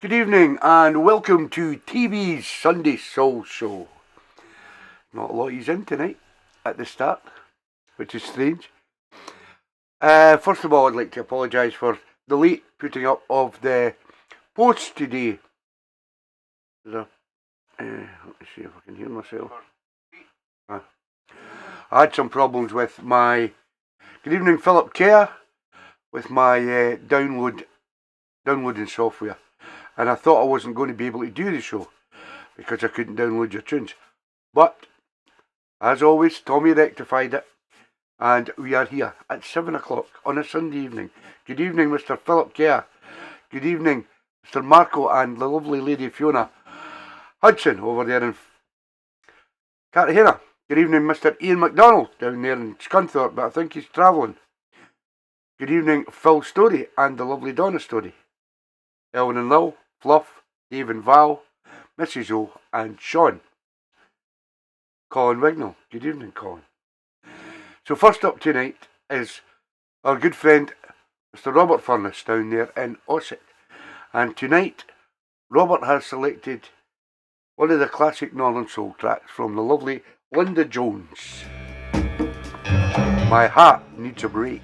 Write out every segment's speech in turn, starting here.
Good evening and welcome to TeeBee's Sunday Soul Show. Not a lot he's in tonight at the start, which is strange. First of all, I'd like to apologise for the late putting up of the post today. Let me see if I can hear myself. I had some problems with my... Good evening, Philip Kerr, with my downloading software. And I thought I wasn't going to be able to do the show because I couldn't download your tunes. But, as always, Tommy rectified it. And we are here at 7 o'clock on a Sunday evening. Good evening, Mr. Philip Kerr. Good evening, Mr. Marco and the lovely lady Fiona Hudson over there in Cartagena. Good evening, Mr. Ian McDonald down there in Scunthorpe, but I think he's travelling. Good evening, Phil Story and the lovely Donna Story. Ellen and Lil, Fluff, Dave and Val, Mrs. O and Sean. Colin Wignall. Good evening, Colin. So first up tonight is our good friend Mr. Robert Furness down there in Ossett. And tonight Robert has selected one of the classic Northern Soul tracks from the lovely Linda Jones. My Heart Needs a Break.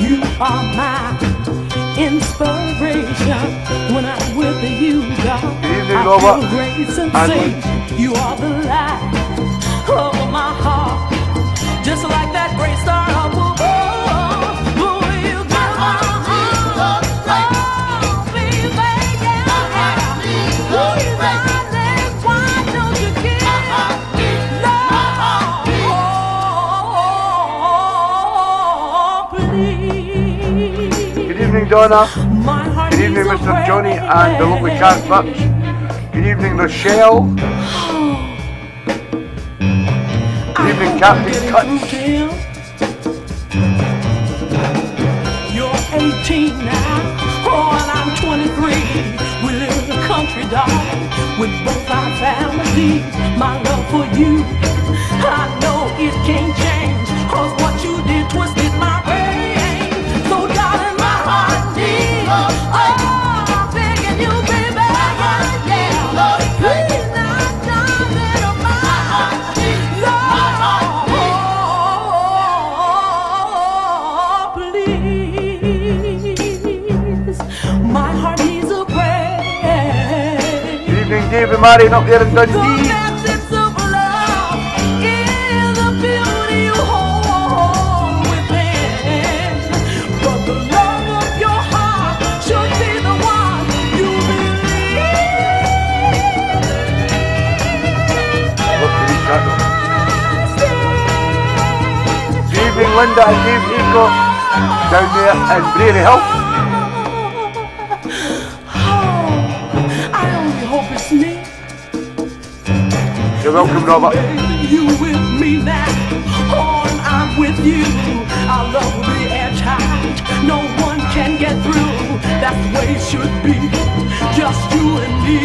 You are my inspiration. When I'm with you, God, good evening, I Robert. feel great sensation. You are the light of my heart, just like that great star up above. Good evening, Donna. Good evening, Mr. Johnny and the lovely Cat Butch. Good evening, Rochelle. Good evening, Captain Cuts. You're 18 now, and I'm 23. We live in the country, darling, with both our families. My love for you, I know it can't change, 'cause what you did twisted my brain. So darling, my heart needs, I'm begging you, baby, yeah, please not, darling, my heart needs, Lord, please, my heart needs a break. Good evening, David Marion up there in Dundee. Good evening, Linda and Dave Eco down there in Brary Hill. I only hope it's me. You're welcome, Robert. You with me now, and I'm with you. Our love will be airtight. No one can get through. That's the way it should be. Just you and me,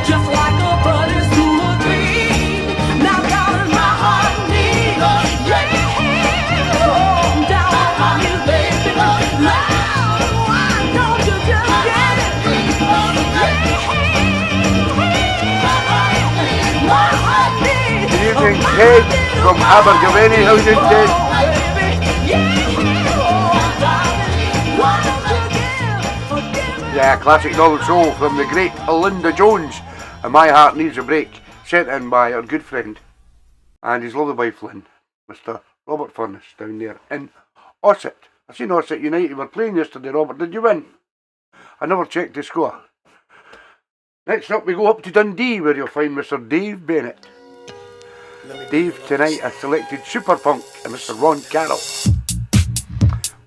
just like a buddy's to a dream. Now, darling, my heart needs, yeah. Down on you, baby. Love, why don't you just get it? Good evening, Ted from Abergavenny. How's it, Ted? Yeah, classic Northern Soul from the great Linda Jones. And My Heart Needs a Break, sent in by our good friend and his lovely wife Lynn, Mr. Robert Furness, down there in Ossett. I seen Ossett United were playing yesterday, Robert. Did you win? I never checked the score. Next up we go up to Dundee, where you'll find Mr. Dave Bennett. Dave tonight has selected Superpunk and Mr. Ron Carroll.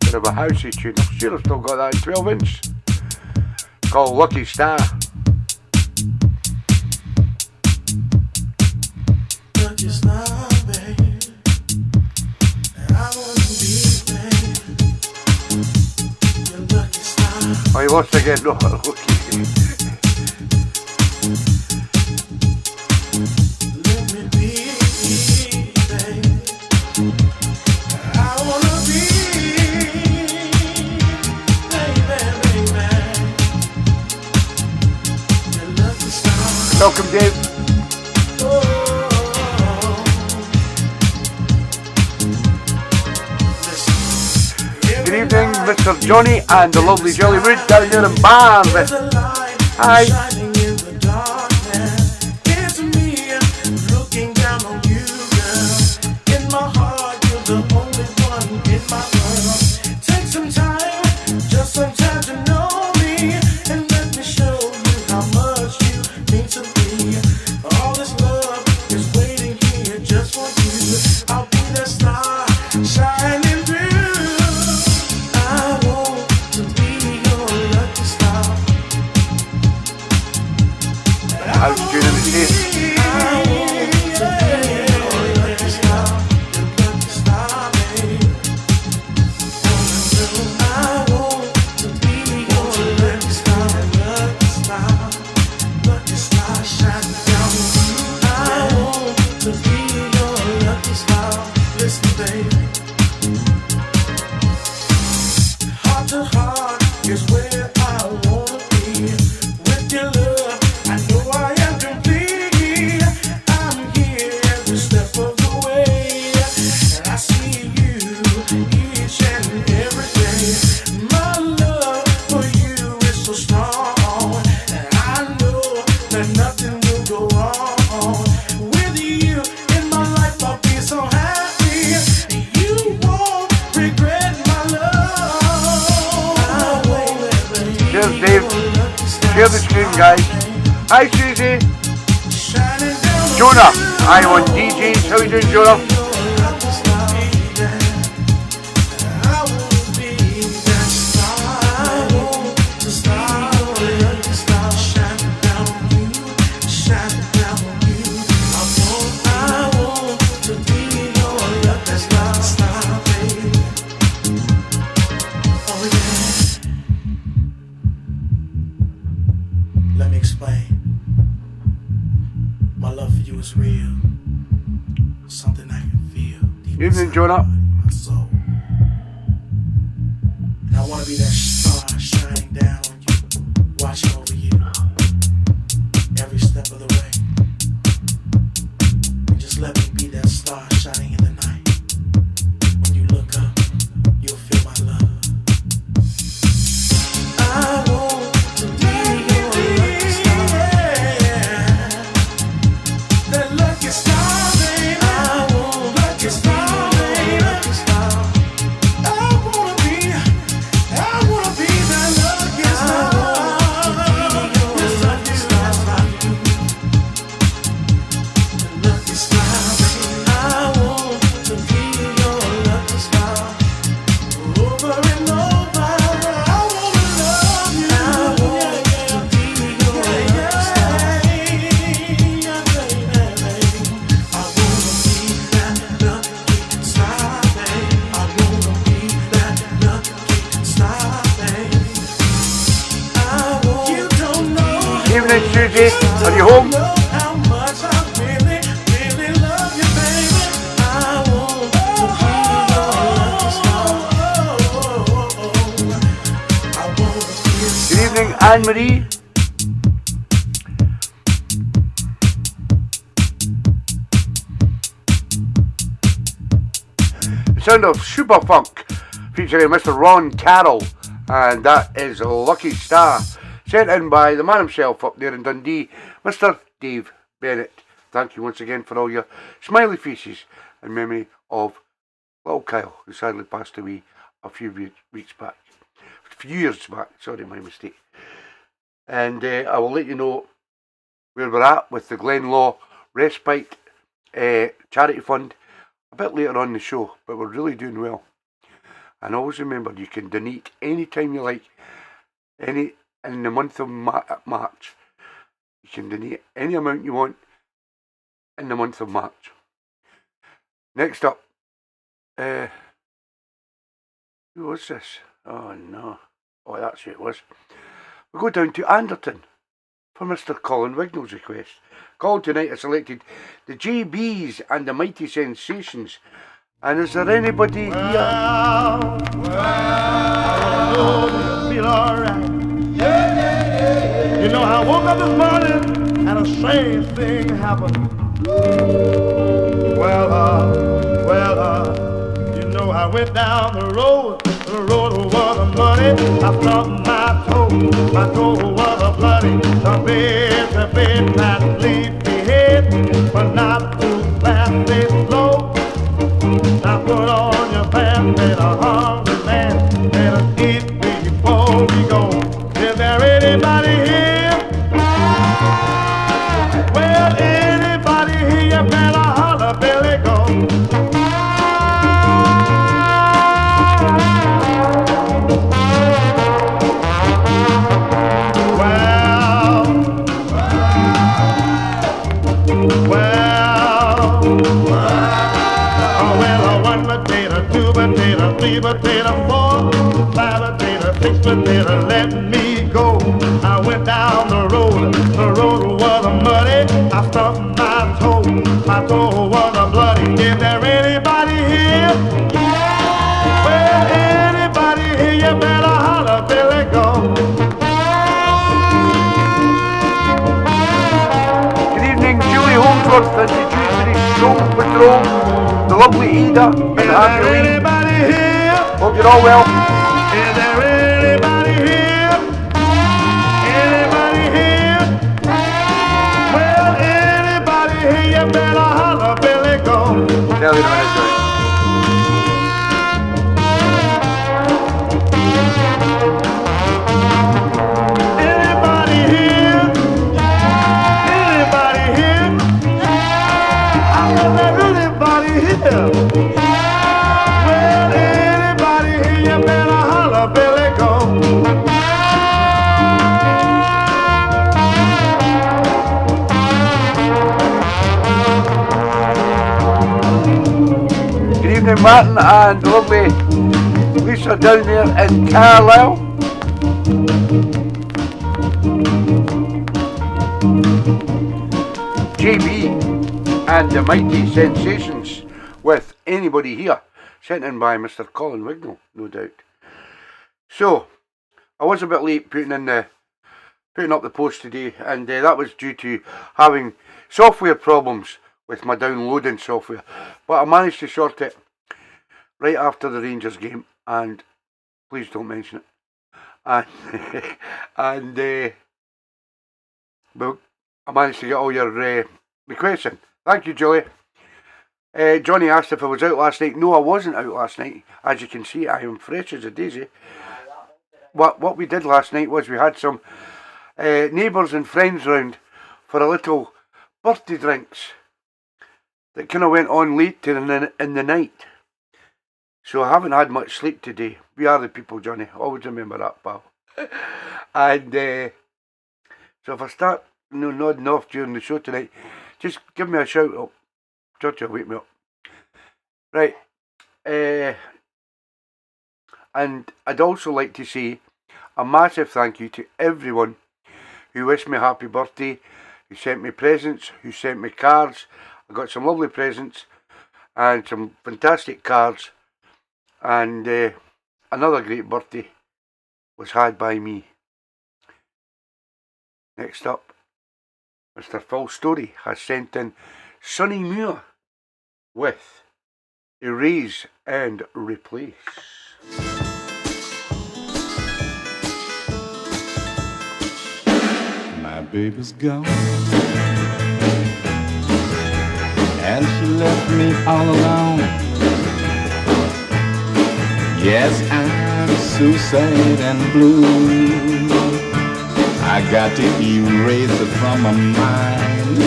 Bit of a housey tune. I'm sure I've still got that in 12 inch. Called Lucky Star. Lucky Star, baby. I wanna be, baby. Your lucky star. Oh, he lost again. No, okay. Welcome, Dave. Good evening, Mr. Johnny and the lovely Jolly Root down there in Barnet. Hi. Hi Susie. Jonah, I on DJs. How you doing, Jonah? Evening, Jonah. And I want to be that star shining down on you, watching over you every step of the way. And just let me be that star shining in the night. When you look up, you'll feel my love. I want to be your lucky star. That lucky star, baby. I want lucky star. Susie, are you home? Good evening, Anne-Marie. The sound of Super Funk featuring Mr. Ron Carroll, and that is Lucky Star. Sent in by the man himself up there in Dundee, Mr. Dave Bennett. Thank you once again for all your smiley faces in memory of little Kyle, who sadly passed away a few years back. Sorry, my mistake. And I will let you know where we're at with the Glenlaw Respite Charity Fund a bit later on in the show, but we're really doing well. And always remember, you can donate any time you like, in the month of March. You can donate any amount you want in the month of March. Next up, who was this? Oh no. Oh, that's who it was. We go down to Anderton for Mr. Colin Wignall's request. Called tonight has selected the TeeBee's and the Mighty Sensations. And is there anybody here? I know you feel alright. You know, I woke up this morning and I a strange thing happened. You know I went down the road was muddy. I stubbed my toe was bloody. The bed that leave me head, but not too fast, they slow. Now put on your pants, and a hungry man, better eat before we go. Is there anybody here? Well, anybody here, you better holler, Billy, go. Potato, 3 potato, 4, 5 potato, 6 potato, let me go. I went down the road was muddy. I stubbed my toe was bloody. Is there anybody here? Well, anybody here, you better holler, Billy, go. Good evening, Julie Holmesworth and the Tuesday Soul Patrol, the lovely Ada and Angeline. Hope you're all well. Is there anybody here? Anybody here? Well, anybody here, you better holler, Billy, go. Tell you in a minute, Johnny. Anybody here? Anybody here? Is there anybody here? Well, anybody here, you better holler, Billy, go. Good evening, Martin and lovely Lisa down there in Carlisle. JB and the Mighty Sensations with Anybody Here, sent in by Mr. Colin Wignall, no doubt. So, I was a bit late putting up the post today, and that was due to having software problems with my downloading software. But I managed to sort it right after the Rangers game, and please don't mention it. And well, I managed to get all your requests in. Thank you, Julie. Johnny asked if I was out last night. No, I wasn't out last night. As you can see, I am fresh as a daisy. What we did last night was we had some neighbours and friends round for a little birthday drinks that kind of went on late in the night. So I haven't had much sleep today. We are the people, Johnny. Always remember that, pal. And so if I start nodding off during the show tonight, just give me a shout up. George will wake me up. Right. And I'd also like to say a massive thank you to everyone who wished me happy birthday, who sent me presents, who sent me cards. I got some lovely presents and some fantastic cards. And another great birthday was had by me. Next up, Mr. Phil Story has sent in Sonny Muir with Erase and Replace. My baby's gone, and she left me all alone. Yes, I'm so sad and blue. I got to erase it from my mind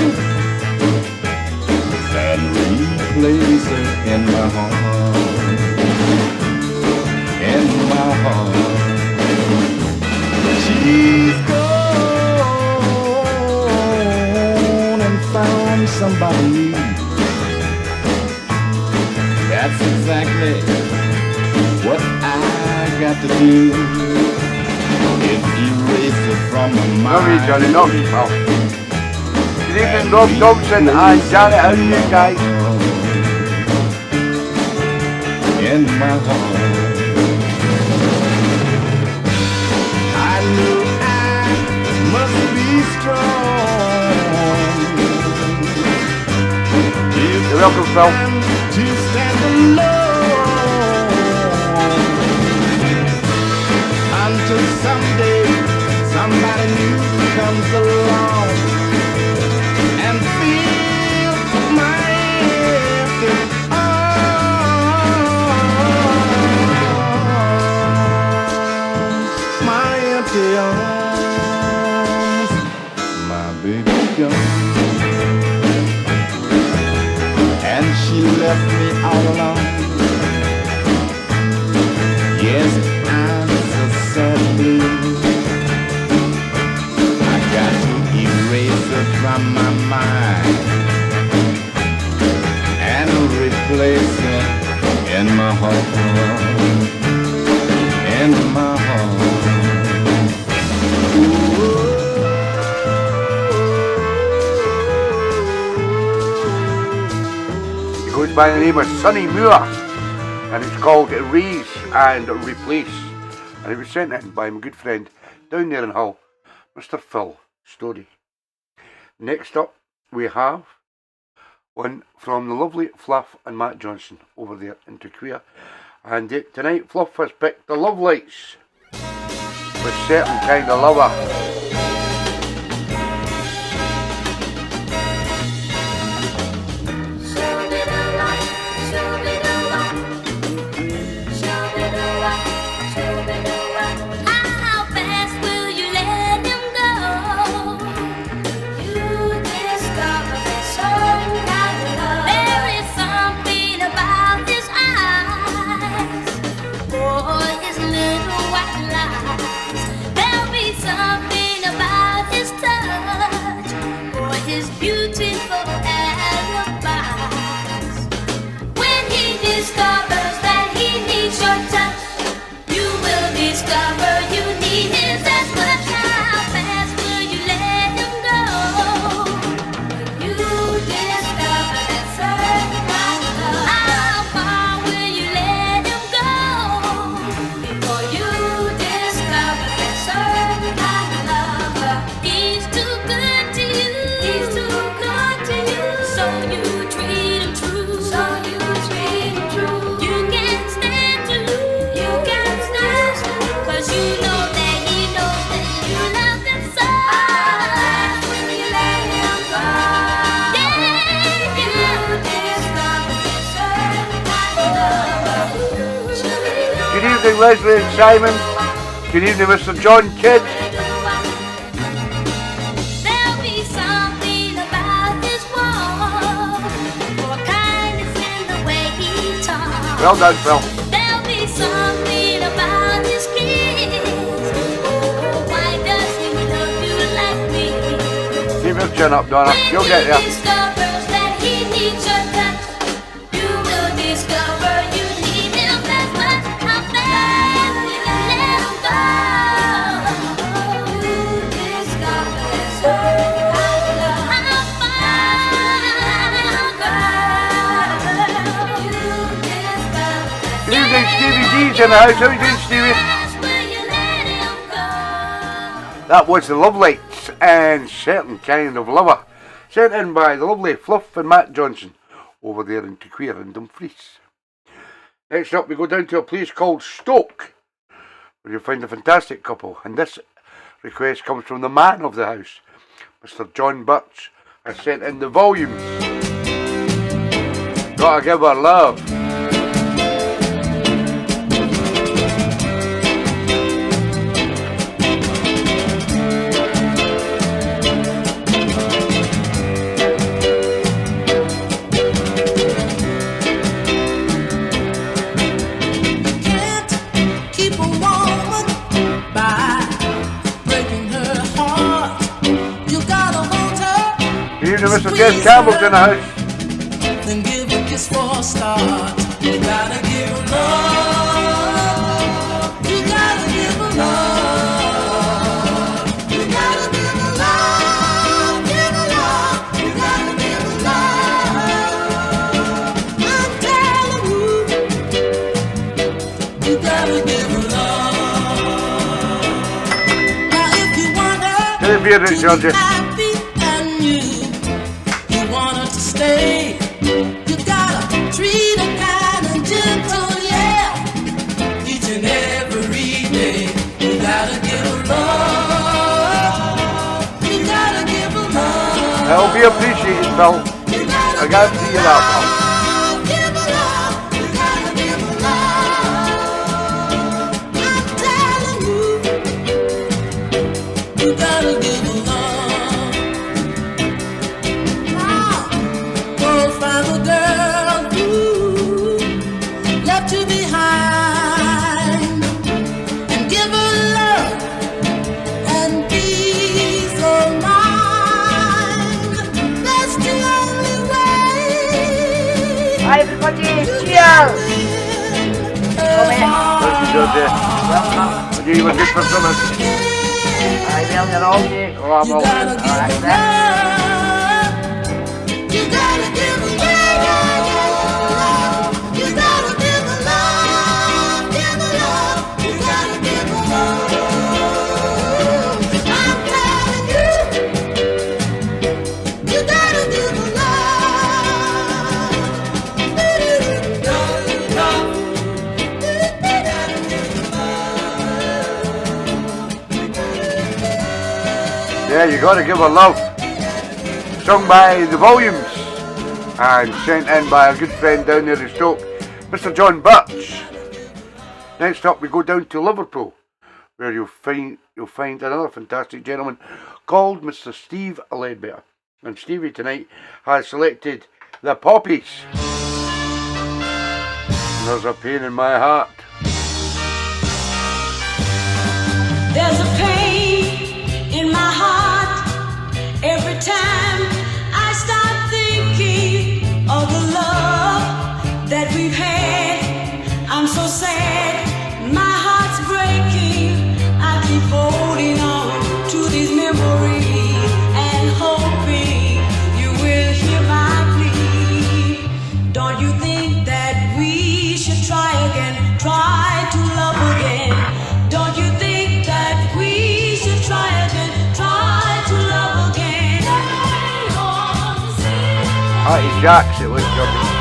and replace it in my heart, in my heart. She's gone and found somebody new. That's exactly what I got to do. Erase it from my mind. Love you, Johnny. Love you, pal. Good evening, Rob Thompson and Janet. How are you guys? In my heart, I knew I must be strong Welcome, Phil. To stand alone until someday somebody new comes along and fills my empty arms, my empty arms, my baby gone. And she left me all alone. Yes, I'm so sad blue. I got to erase her from my mind and replace her in my heart, in my heart. Goes by the name of Sonny Moore, and it's called Erase and Replace, and it was sent in by my good friend down there in Hull, Mr. Phil Story. Next up we have one from the lovely Fluff and Matt Johnson over there in Queer, and tonight Fluff has picked the Love Lights with Certain Kind of Lover. Good evening, Leslie and Simon. Good evening, Mr. John Kidd. Well done, Phil. There'll be something about his kiss. Oh, why does he love you like me? Keep your chin up, Donna. You'll get there. When he discovers that he needs your touch, you will discover you need him that much. How fast will you let him go? You discover that certain kind of love. How far, girl, you discover that Good evening, Stevie D's in the house. How are you doing, Stevie? fast will you let him go? That was the Love Lights and Certain Kind of Lover, sent in by the lovely Fluff and Matt Johnson over there in Queer and Dumfries. Next up we go down to a place called Stoke, where you'll find a fantastic couple, and this request comes from the man of the house, Mr. John Birch, has sent in the volumes. Gotta Give Her Love. Keep a woman by breaking her heart. You gotta want her, Good evening, Mr. Jess Campbell's in the house. then give a kiss for a start. You gotta give her love. You gotta give her love. You gotta give her love. Give her love. You gotta give her love. I'm telling you, you gotta give her love. Now if you want her Get it, beer, Georgia. happy and you want her to stay, you That'll be appreciated, Phil. I guarantee you that, Phil. You gotta give love. Go find a girl who left you behind and give her love and peace of mind. That's the only way. Hi everybody, cheers! Thank you, Georgie. You were good for summer. Hi, well, you're all you. Oh, I'm all good. Alright, then. You gotta give a love. You gotta give a love. Give a love. You gotta give a love. I'm telling you. You gotta give a Yeah, you gotta give her love. Sung by the Volumes and sent in by a good friend down there in Stoke, Mr. John Birch. Next up we go down to Liverpool, where you'll find another fantastic gentleman called Mr. Steve Ledbetter. And Stevie tonight has selected the Poppies. And there's a pain in my heart. There's a pain in my heart every time I start thinking of the love that we've had. I'm so sad, my heart's breaking. I keep holding on to these memories and hoping you will hear my plea. Don't you think that we should try again, try to love again? Don't you think that we should try again, try to love again? Hattie Jacks, it was Georgie.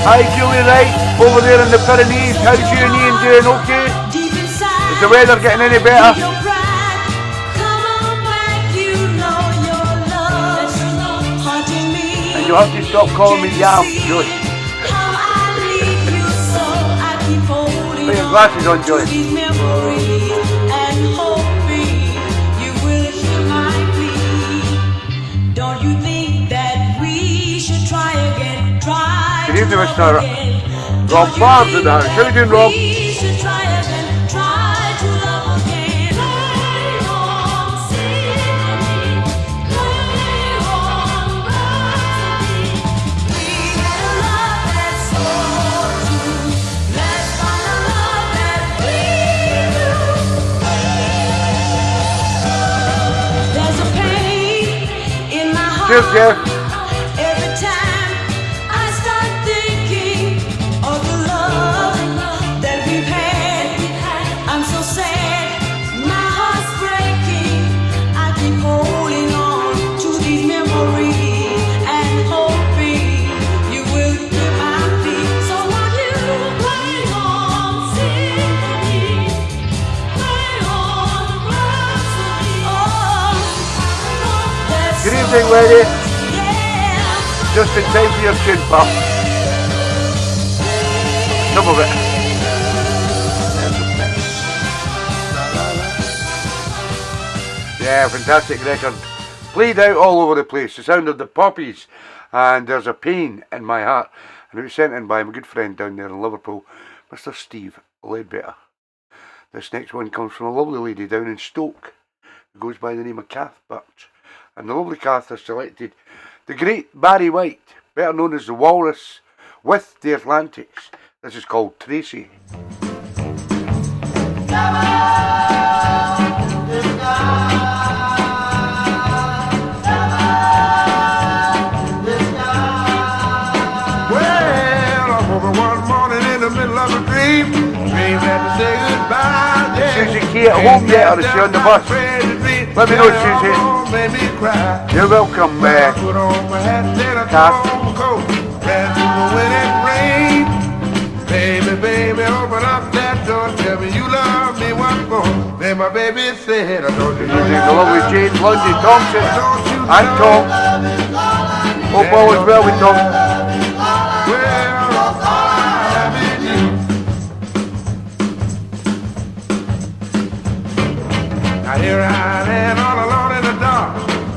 Hi Julie Wright, over there in the Pyrenees. How's you and Ian doing? Okay? Is the weather getting any better? And you have to stop calling me Yam, Joey. Put your glasses on, Joey. Don't you think that we should try again? Try Good evening, to Mr. love again. Rob Barnes in the house. How you doing, Rob? We should try again, try to love again. Play on, symphony. Play on, rhapsody. We had a love that's so true. Let's find a love that we do. There's a pain in my heart. Cheers, Jeff. Every time I start thinking of the love that we've had, I'm so sad, my heart's breaking. I keep holding on to these memories and hoping you will hear my plea. So won't you play on, symphony, play on, rhapsody. Oh, Good evening, lady. Just in time for your tune, pal. Some of it. Yeah, fantastic record. Played out all over the place. The sound of the Poppies. And There's a Pain in My Heart. And it was sent in by my good friend down there in Liverpool, Mr. Steve Ledbetter. This next one comes from a lovely lady down in Stoke, who goes by the name of Kath Birch. And the lovely Kath has selected the great Barry White, better known as the Walrus, with the Atlantics. This is called Tracy. Well, I woke up one morning in the middle of a dream. Dream had to say goodbye. Yeah. Susie Kate, I won't get her if she's on the bus. Let me know, Susie. You're welcome, Put on my hat, then I Kath. threw on my coat. Ran through the wind and rain. my baby said, I don't you know Music, your the lovely love. James Lundy Thompson Don't you and know Tom. Hope all is well with Tom. well, all I have is you. Now here I am all alone in the dark,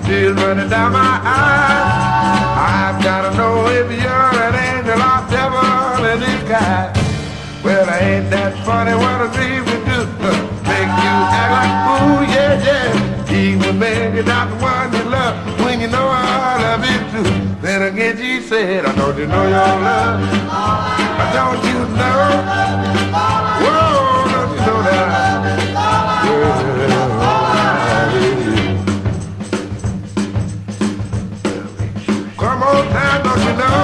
tears running down my eyes. I've gotta know if you're an angel or devil in disguise. Well, ain't that funny what a dream can do? Make you act like a fool, yeah, yeah. Even when you're not the one you love, when you know I love you too. Then again she said, I don't you know your love? Don't you know? Whoa, don't you know that? One more time, don't you know?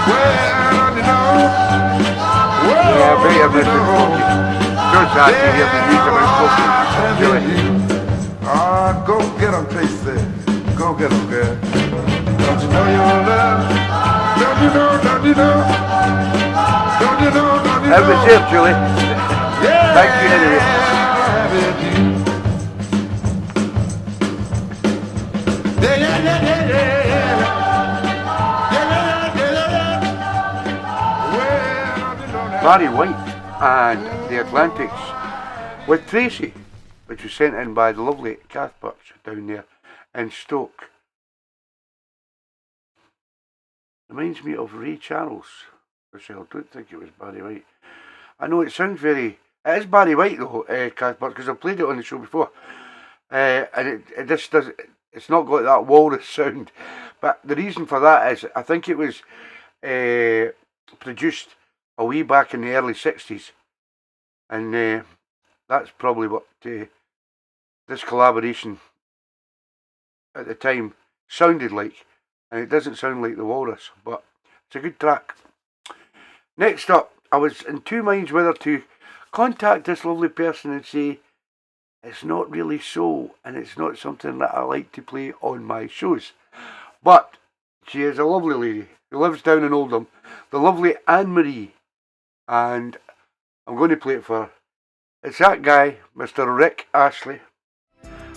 Well, don't you know? Yeah, very Mr. Smokey. Just had to hear the music of Smokey. Julie. Ah, go get 'em, Tracy. Go get 'em, girl. Don't you know your love? Don't you know, don't you know? Don't you know, don't you know? That was it, Julie. Yeah, Thank you anyway. Yeah, yeah, yeah, yeah, yeah, yeah. Barry White and the Atlantics with Tracy, which was sent in by the lovely Cathbert down there in Stoke. Reminds me of Ray Charles, which I don't think it was Barry White. I know it sounds very... It is Barry White though, Cathbert, because I've played it on the show before. And it just does... It's not got that walrus sound. But the reason for that is, I think it was produced a way back in the early 60s. And that's probably what this collaboration at the time sounded like. And it doesn't sound like the Walrus, but it's a good track. Next up, I was in two minds whether to contact this lovely person and say, it's not really soul, and it's not something that I like to play on my shows. But she is a lovely lady who lives down in Oldham, the lovely Anne-Marie. And I'm going to play it for her. It's that guy, Mr. Rick Ashley.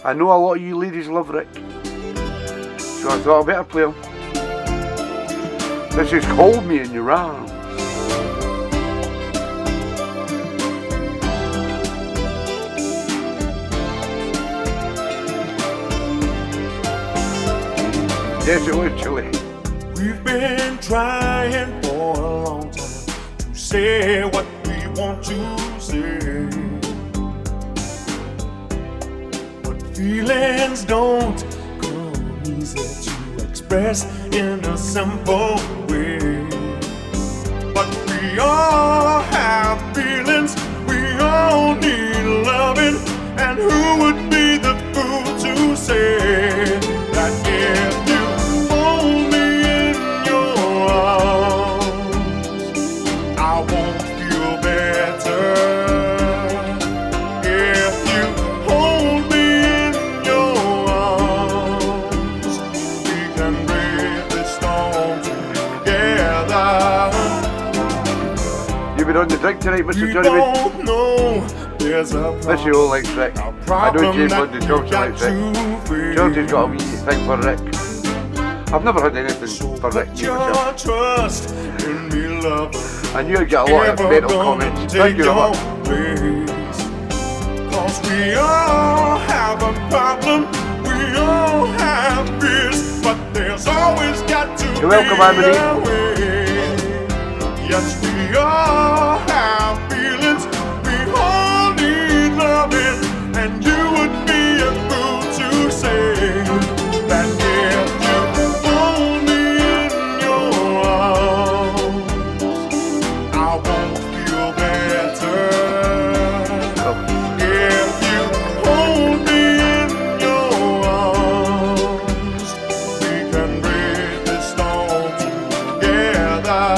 I know a lot of you ladies love Rick, so I thought I'd better play him. This is Hold Me in Your Arms. Yes, it was, Chile. We've been trying for a long time to say what we want to say, but feelings don't come easy to express in a simple way. But we all have feelings, we all need loving, and who would be the fool to say that if you hold me in your arms, I won't feel better. If you hold me in your arms, we can brave this storm together. You've been on the drink tonight, Mr. We Johnny. both know there's a Miss you all like Rick. I know James London Thompson likes Rick. Rick. Georgie's got a wee thing for Rick. I've never had anything for Rick myself. Trust in me, lover. I knew I'd get a lot of mental comments. Thank you very much. Cause we all have a problem, we all have fears, but there's always got to You're welcome, be Anthony. a way. Yes, we all have feelings, we all need loving, and you would be a fool to say that if you hold me in your arms, I won't feel better. If you hold me in your arms, we can break this storm together.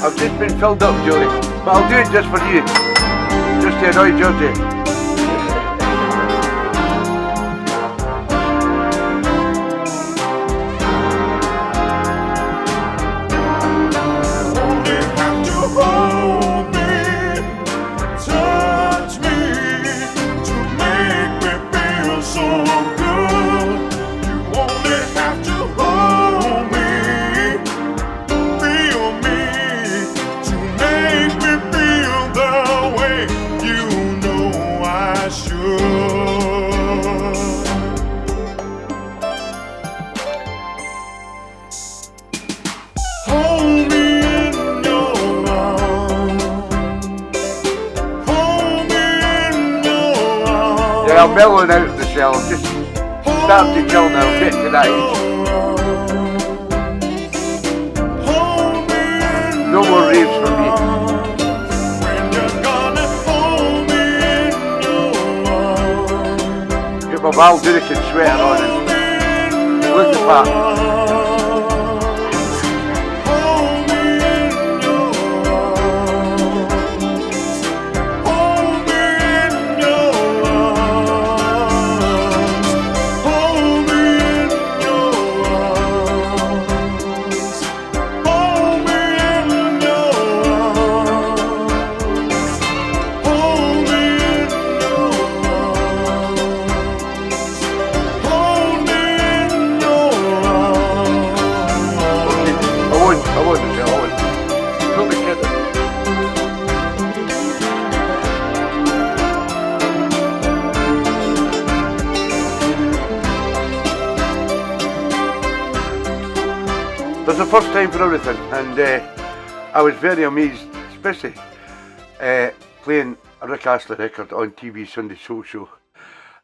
I've just been filled up, Joey, but I'll do it just for you. Just to annoy Georgie. Hold Hold me in your arms. Hold me in your arms. Yeah, I'm mellowing out the cell. Just start to chill now. Get to that age. Hold me in No more raves for me. when you're gonna hold me in your arms. Get my Val Dunican sweater on and look at that. Hold me in your arms. Hold me in your arms. Hold me in your arms. Hold me in your arms. Hold me in your arms. Hold me in your arms. I won't, Michelle, I won't. Don't be kidding. There's a first time for everything, and I was very amazed, especially playing a Rick Astley record on TeeBee's Sunday Soul Show.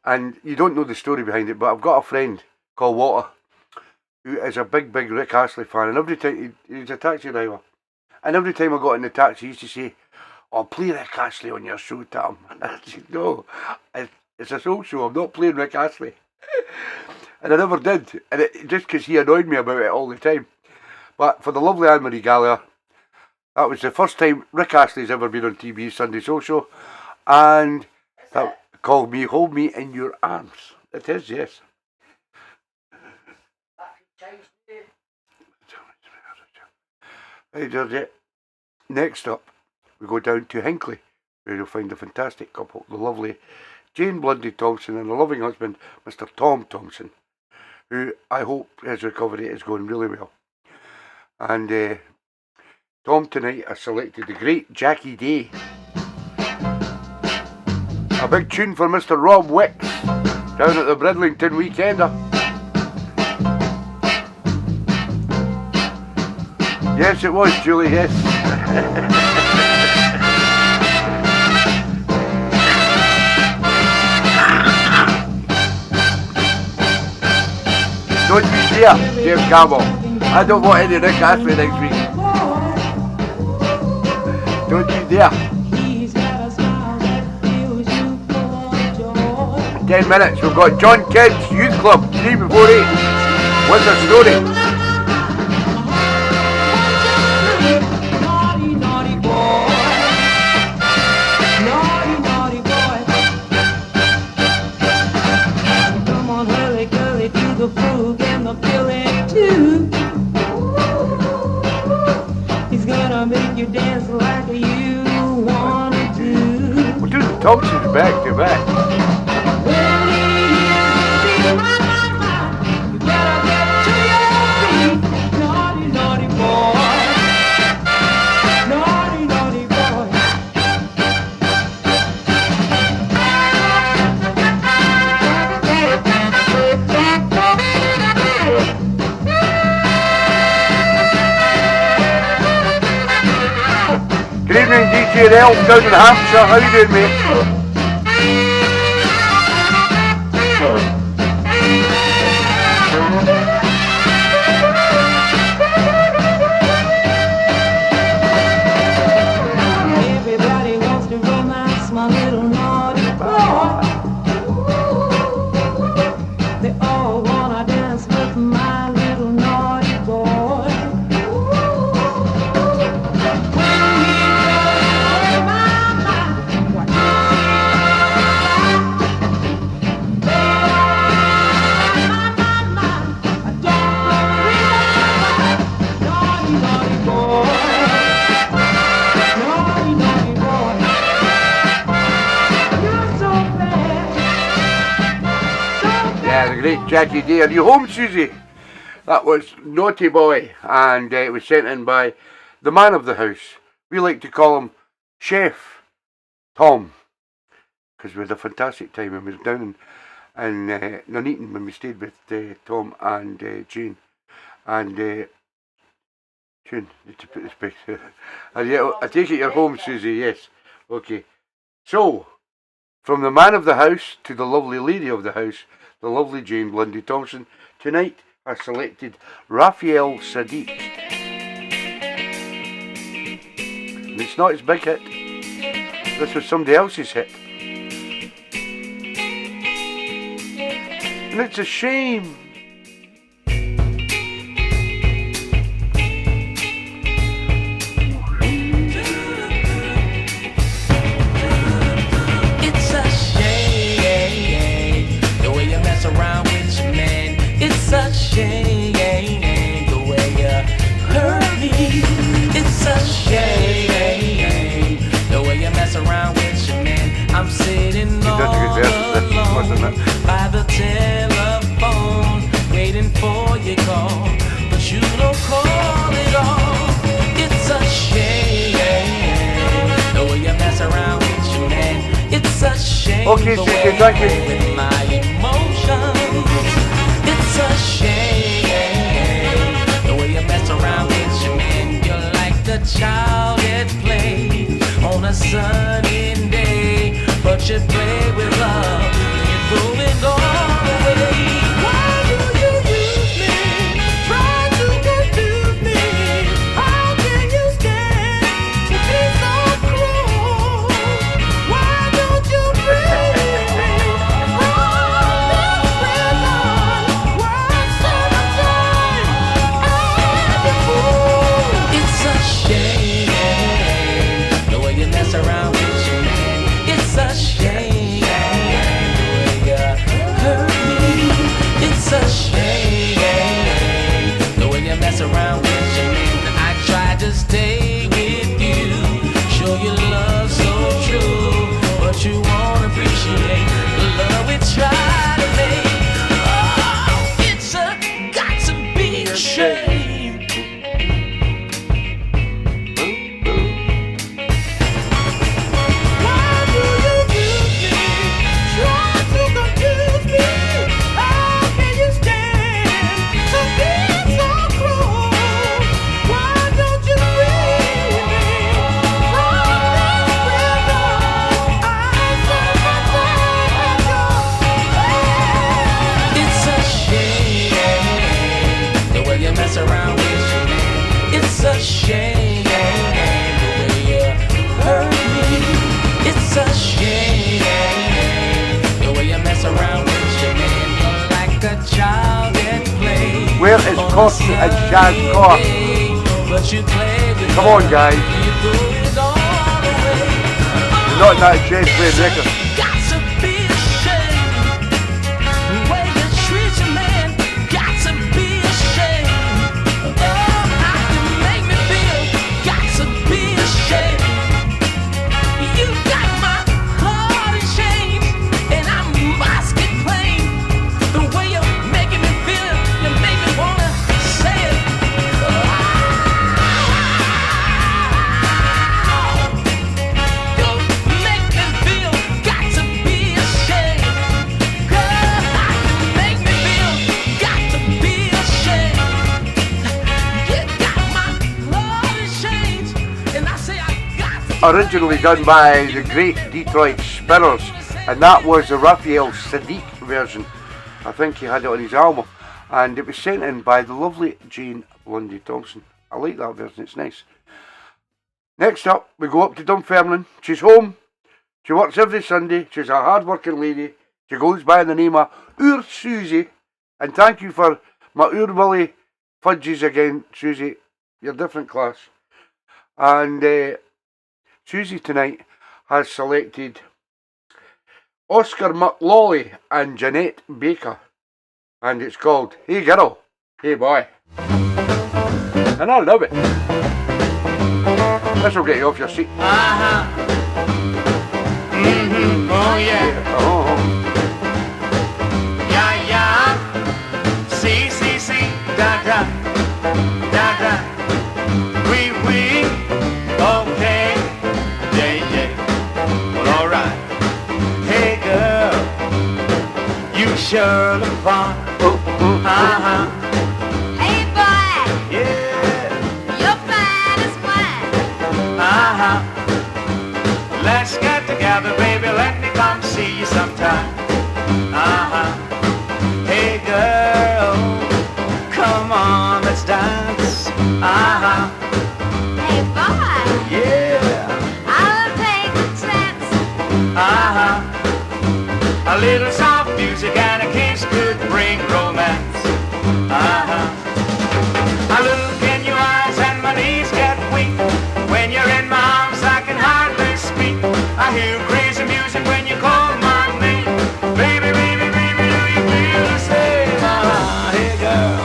And you don't know the story behind it, but I've got a friend called Walter who is a big Rick Astley fan, and every time he's a taxi driver, and every time I got in the taxi he used to say, "Oh, play Rick Astley on your show, Tom." And I said, "No, it's a soul show, I'm not playing Rick Astley." And I never did, and just because he annoyed me about it all the time. But for the lovely Anne-Marie Gallagher, that was the first time Rick Astley's ever been on TeeBee's Sunday Soul Show, and that called me "Hold Me in Your Arms." It is, yes. Hey, Georgie. Next up, we go down to Hinckley, where you'll find a fantastic couple, the lovely Jane Blundy Thompson and her loving husband, Mr. Tom Thompson, who I hope his recovery is going really well. And Tom tonight has selected the great Jackie Day. A big tune for Mr. Rob Wicks down at the Bridlington Weekender. Yes, it was, Julie, yes. Don't you dare, James Campbell. I don't want any Rick Astley next week. Don't you dare. 10 minutes, we've got John Kidd's Youth Club, 3 before 8. What's the story? Naughty, naughty boy. Naughty, naughty boy. Come on, hurry, girly, to the brook and the billy too. He's gonna make you dance like you wanna do. We're doing the Thompsons back to back. When he hears the beat, you better get to your feet. Naughty, naughty boy. Naughty, naughty boy. Good evening, DJ Ralph down in Hampshire. How you doing, mate? Everybody wants to romance my little naughty boy. They all wanna dance with my little naughty boy. When he blows my mind, what my mind, I don't know the reason why. Naughty, naughty boy. Naughty, naughty boy. You're so bad. So bad. Yeah, the great Jackie Day. Are you home, Susie? That was Naughty Boy, and it was sent in by the man of the house. We like to call him Chef Tom, because we had a fantastic time. And we was down in Nuneaton when we stayed with Tom and Jane. And June, need to put this back there. And yeah, I take it you're home, Susie. Yes. Okay. So, from the man of the house to the lovely lady of the house, the lovely Jane Blundy Thompson, tonight I selected Raphael Sadiq. And it's not his big hit. This was somebody else's hit. And it's a shame. It's a shame the way you mess around with your man. It's a shame the way you hurt me. It's a shame the way you mess around with your man. I'm sitting all alone by the telephone, waiting for your call, but you don't call at all. It's a shame the way you mess around with your man. It's a shame Okay, the Susie, way thank you you. play with my emotions. It's a shame the way you mess around with your man. You're like the child at play on a sunny day, but you play with love and you throw it all away. Why do you use me? Try to confuse me. How can you stand to be so cruel? Why don't you free me from this prison where I spend my time as a fool? It's a shame the way you mess around with your man. It's a shame the way you hurt me. It's a shame the way you mess around with your man. I tried to stay with you, show you love so true, but you won't appreciate the love we try to make. Oh, it's got to be a shame. Why do you use me? Try to confuse me. How can you stand to be so cruel? Why don't you free me from this prison? I spend my time at your feet. It's a shame the way you mess around with your man. It's a shame the way you hurt me. It's a shame the way you mess around with your man. You're like a child at play. Where is on a Corky and sunny Shaz Cork? day, but you play with Come on, love, guys. you throw it all away. You're not in that shape playing record. Got to be ashamed. The way you treat your man. Got to be ashamed. Oh, how you make me feel. Got to be ashamed. You got my heart in chains, and I must get plain. The way you're making me feel, you make me wanna say it. You make me feel, got to be ashamed. Girl, you make me feel, got to be ashamed. You got my heart in chains, and I say I got to. Originally done by the great Detroit Spinners, and that was the Raphael Sadiq version. I think he had it on his album, and it was sent in by the lovely Jane Blundy Thompson. I like that version, it's nice. Next up, we go up to Dunfermline. She's home. She works every Sunday. She's a hard-working lady. She goes by the name of Ur Susie. And thank you for my Ur Willie fudges again, Susie. You're different class. And Susie tonight has selected Oscar McLawley and Jeanette Baker. And it's called Hey Girl, Hey Boy. And I love it. This will get you off your seat. Oh yeah, Oh. yeah, yeah. See, da, da, da, da. Oui, okay, yeah, yeah. Well, alright. Hey You sure look fine. Uh-huh. Hey boy, Yeah. you're fine as wine. Uh-huh. Let's get together, baby. Let me come see you sometime. Uh-huh. Hey girl, come on, let's dance. Uh-huh. Hey boy, Yeah. I'll take a chance. Uh-huh. A little soft music and a kiss could bring romance. Uh-huh. I look in your eyes and my knees get weak. When you're in my arms I can hardly speak. I hear crazy music when you call my name. Baby, baby, baby, do you feel the same? Uh-huh. Hey girl,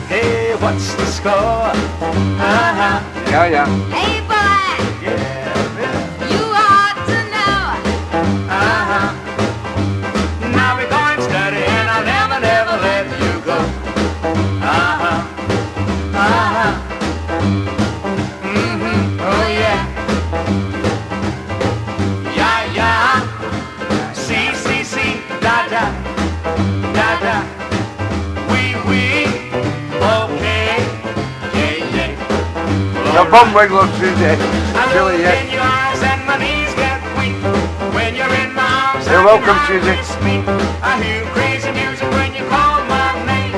hey, what's the score? Uh-huh. Yeah, yeah. Hey boy, Yeah, yeah. you ought to know. Uh-huh. Now we're going steady and I'll never, never let you go. Uh-huh. Uh-huh. Mm-hmm. Oh yeah. Yeah, yeah. See, see, see. Da, da. Da, da. We. Okay. Yeah, yeah. The bum wiggler, Susie. I Really, look yeah. in your eyes and my knees get weak. When you're in my arms, You're I welcome, can hardly Susie. speak. I hear crazy music when you call my name.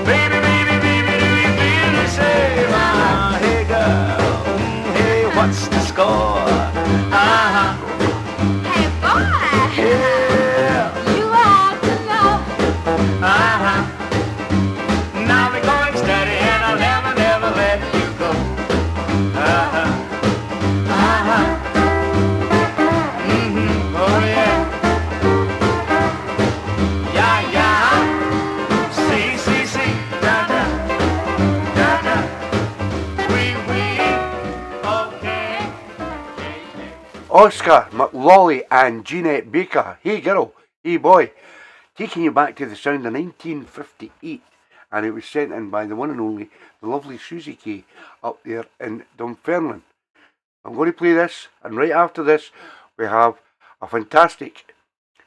Baby, baby, baby, do you feel the same? Uh-huh. Hey girl, hey, what's the score? Uh-huh. Hey boy, Yeah. you ought to know. Uh-huh. Now we're going steady and I'll never, never let you go. Uh-huh. Uh-huh. Mm-hmm. Oh yeah. Yeah, yeah. See, see, see. Da, da. Da, da. We. Okay. Oscar McLawley and Jeanette Baker. Hey girl, hey boy. Taking you back to the sound of 1958. And it was sent in by the one and only, the lovely Susie Kay, up there in Dunfermline. I'm going to play this, and right after this, we have a fantastic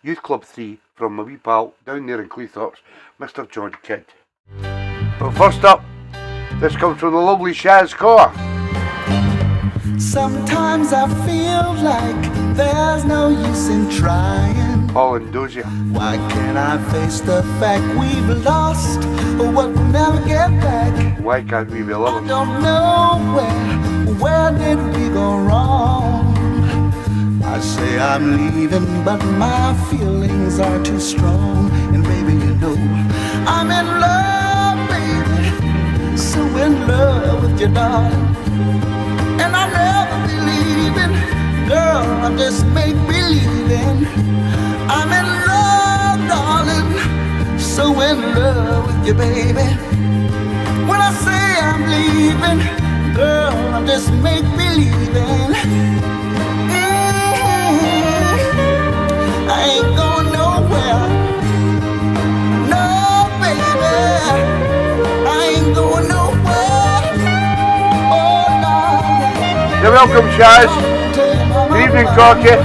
Youth Club 3 from my wee pal down there in Cleethorpes, Mr. John Kidd. But first up, this comes from the lovely Shaz Kaur. Sometimes I feel like there's no use in trying. Paul and Dozier. Why can't I face the fact we've lost what we'll never get back? Why can't we be I lovers? don't know where did we go wrong? I say I'm leaving, but my feelings are too strong. And baby, you know, I'm in love, baby, so in love with your darling. And I'll never be leaving, girl, I'm just make-believing. I'm in love, darling, so in love with you, baby. When I say I'm leaving, girl, I'm just make-believing. I ain't going nowhere, no, baby, I ain't going nowhere, oh, darling. You're welcome, Shaz. Good evening, Corky.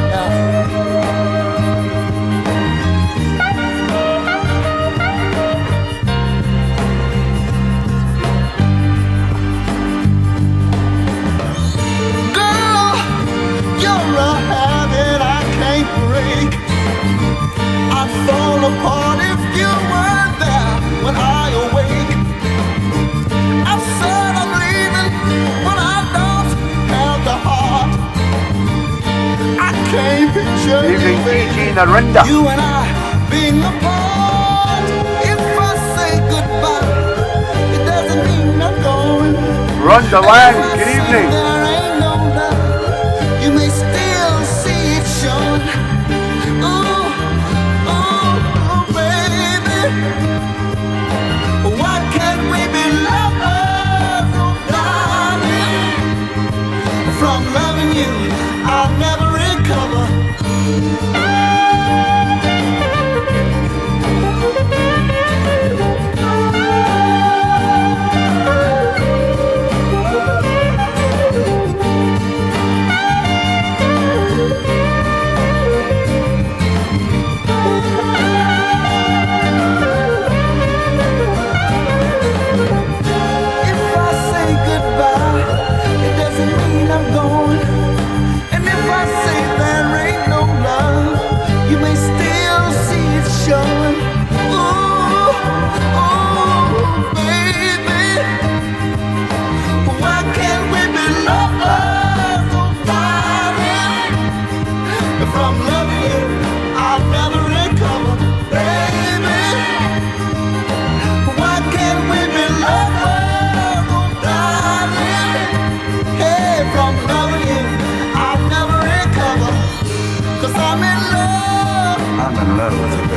Girl, you're a habit I can't break. I'd fall apart if you weren't there when I awake. I said I'm leaving, but I don't have the heart. I can't picture Good evening, you, Gigi baby, Narinda. you and I being apart. If I say goodbye, it doesn't mean I'm going. Rhonda Land, good There evening. ain't no love, you may still see it showing. Ooh, baby, why can't we be lovers, oh darling? From loving you, I'll never recover.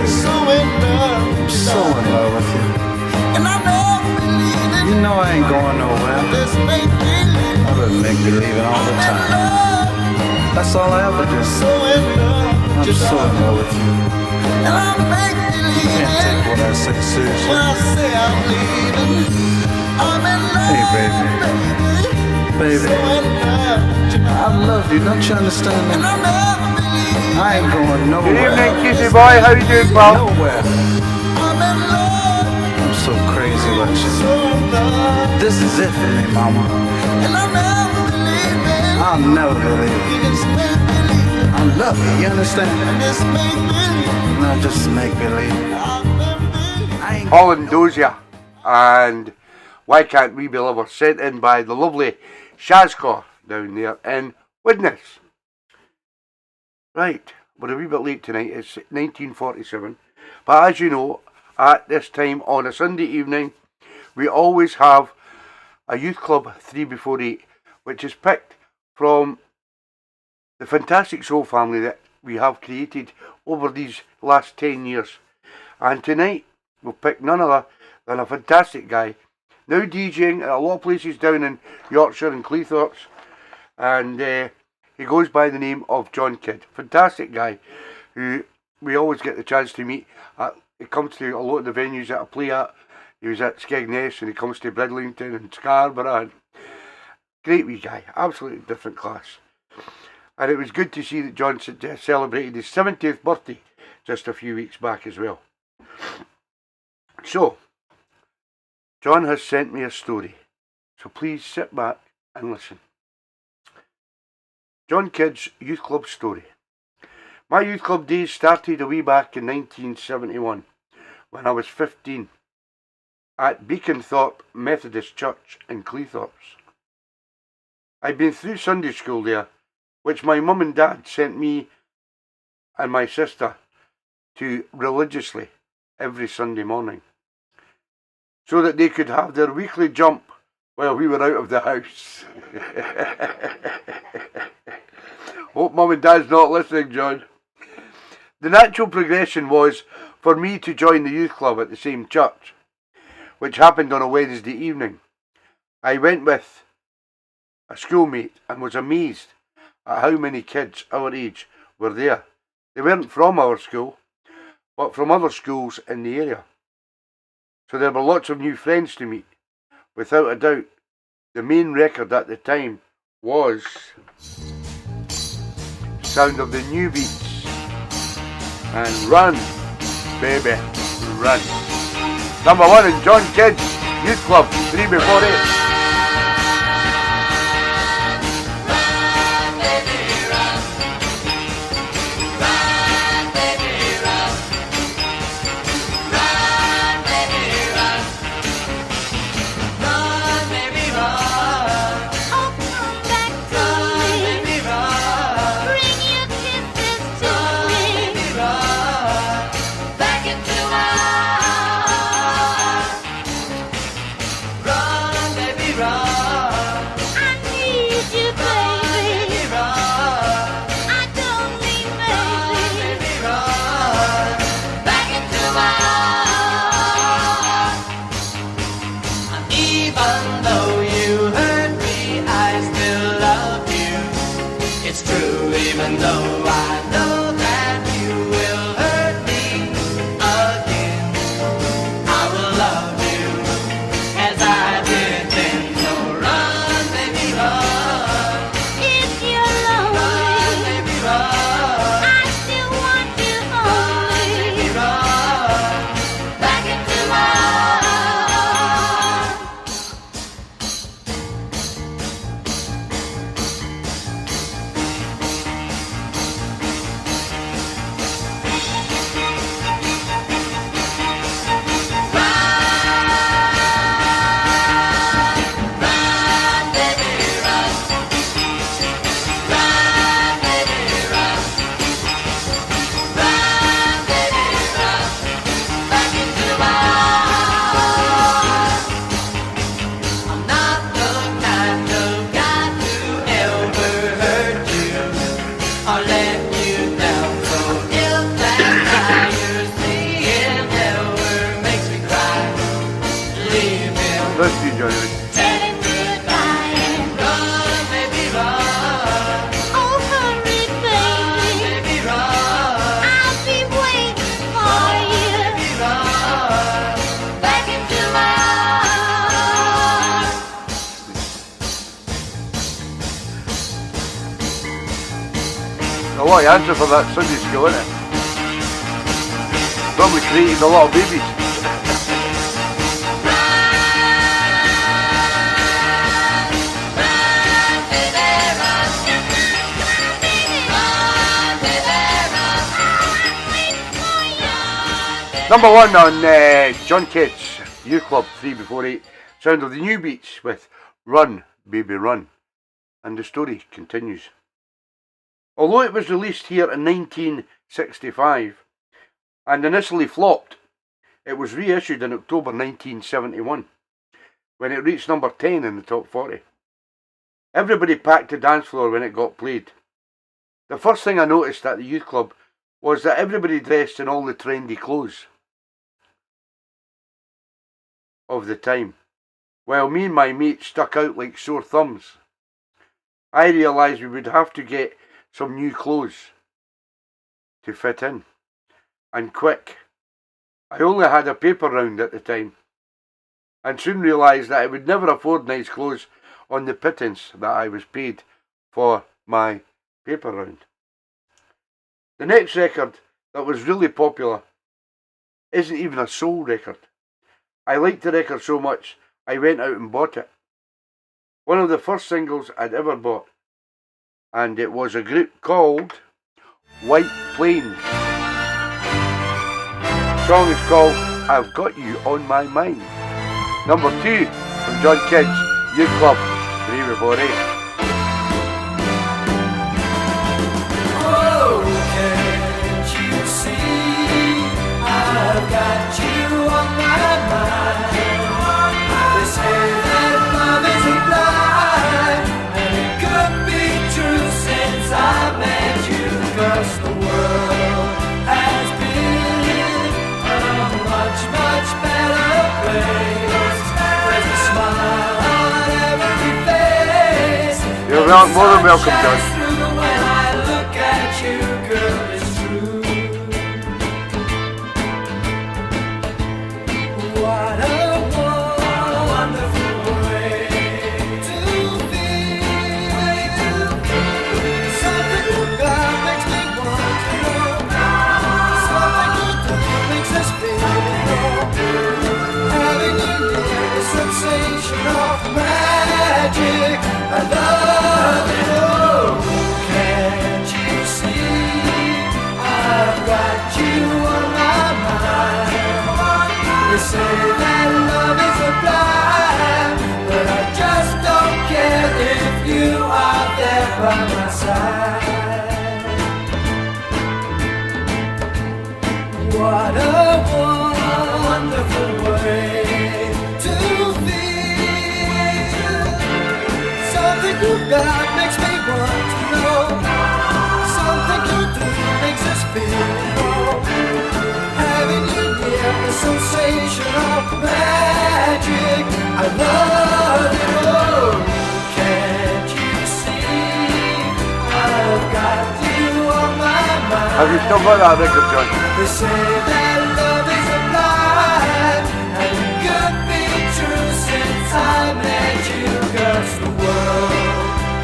So in love, I'm so in love with you. and I never believe it. You know I ain't going nowhere. Just make believe. I would make believing all the time. That's all I ever do. So in love, I'm so in love with you. and I make You believe can't take it. what I say When seriously. I say I'm leaving, I'm in love, Hey, baby. Baby, So in love, I love you. Don't you understand and that? I never believe I ain't going Good nowhere. evening, Kitty boy. How you doing, pal? Nowhere. I'm in love, I'm so crazy about you. so in love, This is it for me, mama. and I never believe it. I'll never believe it. Just make believe, I love you. You understand? just make believe. Not just make believe. I've been believing. I ain't Holland Dozier and Why Can't We Be Lovers, sent in by the lovely Shazcor down there in Widnes. Right, we're a wee bit late tonight. It's 1947, but as you know, at this time on a Sunday evening, we always have a youth club 3 before 8, which is picked from the fantastic soul family that we have created over these last 10 years. And tonight, we'll pick none other than a fantastic guy, now DJing at a lot of places down in Yorkshire and Cleethorpes, and he goes by the name of John Kidd. Fantastic guy who we always get the chance to meet. He comes to a lot of the venues that I play at. He was at Skegness and he comes to Bridlington and Scarborough. And great wee guy, absolutely different class. And it was good to see that John celebrated his 70th birthday just a few weeks back as well. So, John has sent me a story, so please sit back and listen. John Kidd's Youth Club story. My youth club days started a wee back in 1971, when I was 15, at Beaconthorpe Methodist Church in Cleethorpes. I'd been through Sunday school there, which my mum and dad sent me and my sister to religiously every Sunday morning, so that they could have their weekly jump while we were out of the house. Hope Mum and Dad's not listening, John. The natural progression was for me to join the youth club at the same church, which happened on a Wednesday evening. I went with a schoolmate and was amazed at how many kids our age were there. They weren't from our school, but from other schools in the area. So there were lots of new friends to meet. Without a doubt, the main record at the time was Sound of the New Beats and Run, Baby, Run. Number 1 in John Kidd's Youth Club 3 before 8. Back into our run, baby. What an answer for that Sunday school, isn't it? Probably created a lot of babies. Number 1 on John Kidd's U Club 3 before 8. Sound of the New Beats with Run, Baby Run. And the story continues. Although it was released here in 1965 and initially flopped, it was reissued in October 1971 when it reached number 10 in the top 40. Everybody packed the dance floor when it got played. The first thing I noticed at the youth club was that everybody dressed in all the trendy clothes of the time, while me and my mates stuck out like sore thumbs. I realised we would have to get some new clothes to fit in, and quick. I only had a paper round at the time, and soon realised that I would never afford nice clothes on the pittance that I was paid for my paper round. The next record that was really popular isn't even a soul record. I liked the record so much I went out and bought it. One of the first singles I'd ever bought, and it was a group called White Plains. The song is called I've Got You On My Mind. Number 2 from John Kidd's Youth Club 3 before 8. Oh, can't you see I've got you on my mind? They say that love is a blind, and it could be true since I met you, 'cause the world has been a much, much better place. There's a smile on every face. You're more than welcome, John. When I look at you, girl, it's true. What a wonderful way to feel. Something about makes me want to know. Something you do makes us feel. Having you near is sensational magic. I love it. Oh, can't you see? I've got you on my mind. You say that love is a blind, but I just don't care if you are there by my side. What a wonderful way to feel. Something you got makes me want to know. Something you do makes us feel. Having you near is sensational magic. I love it. Oh, can't you see? I've got you on my mind. Have you still got that record, John? They say that love is a blind, and it could be true since I met you, 'cause the world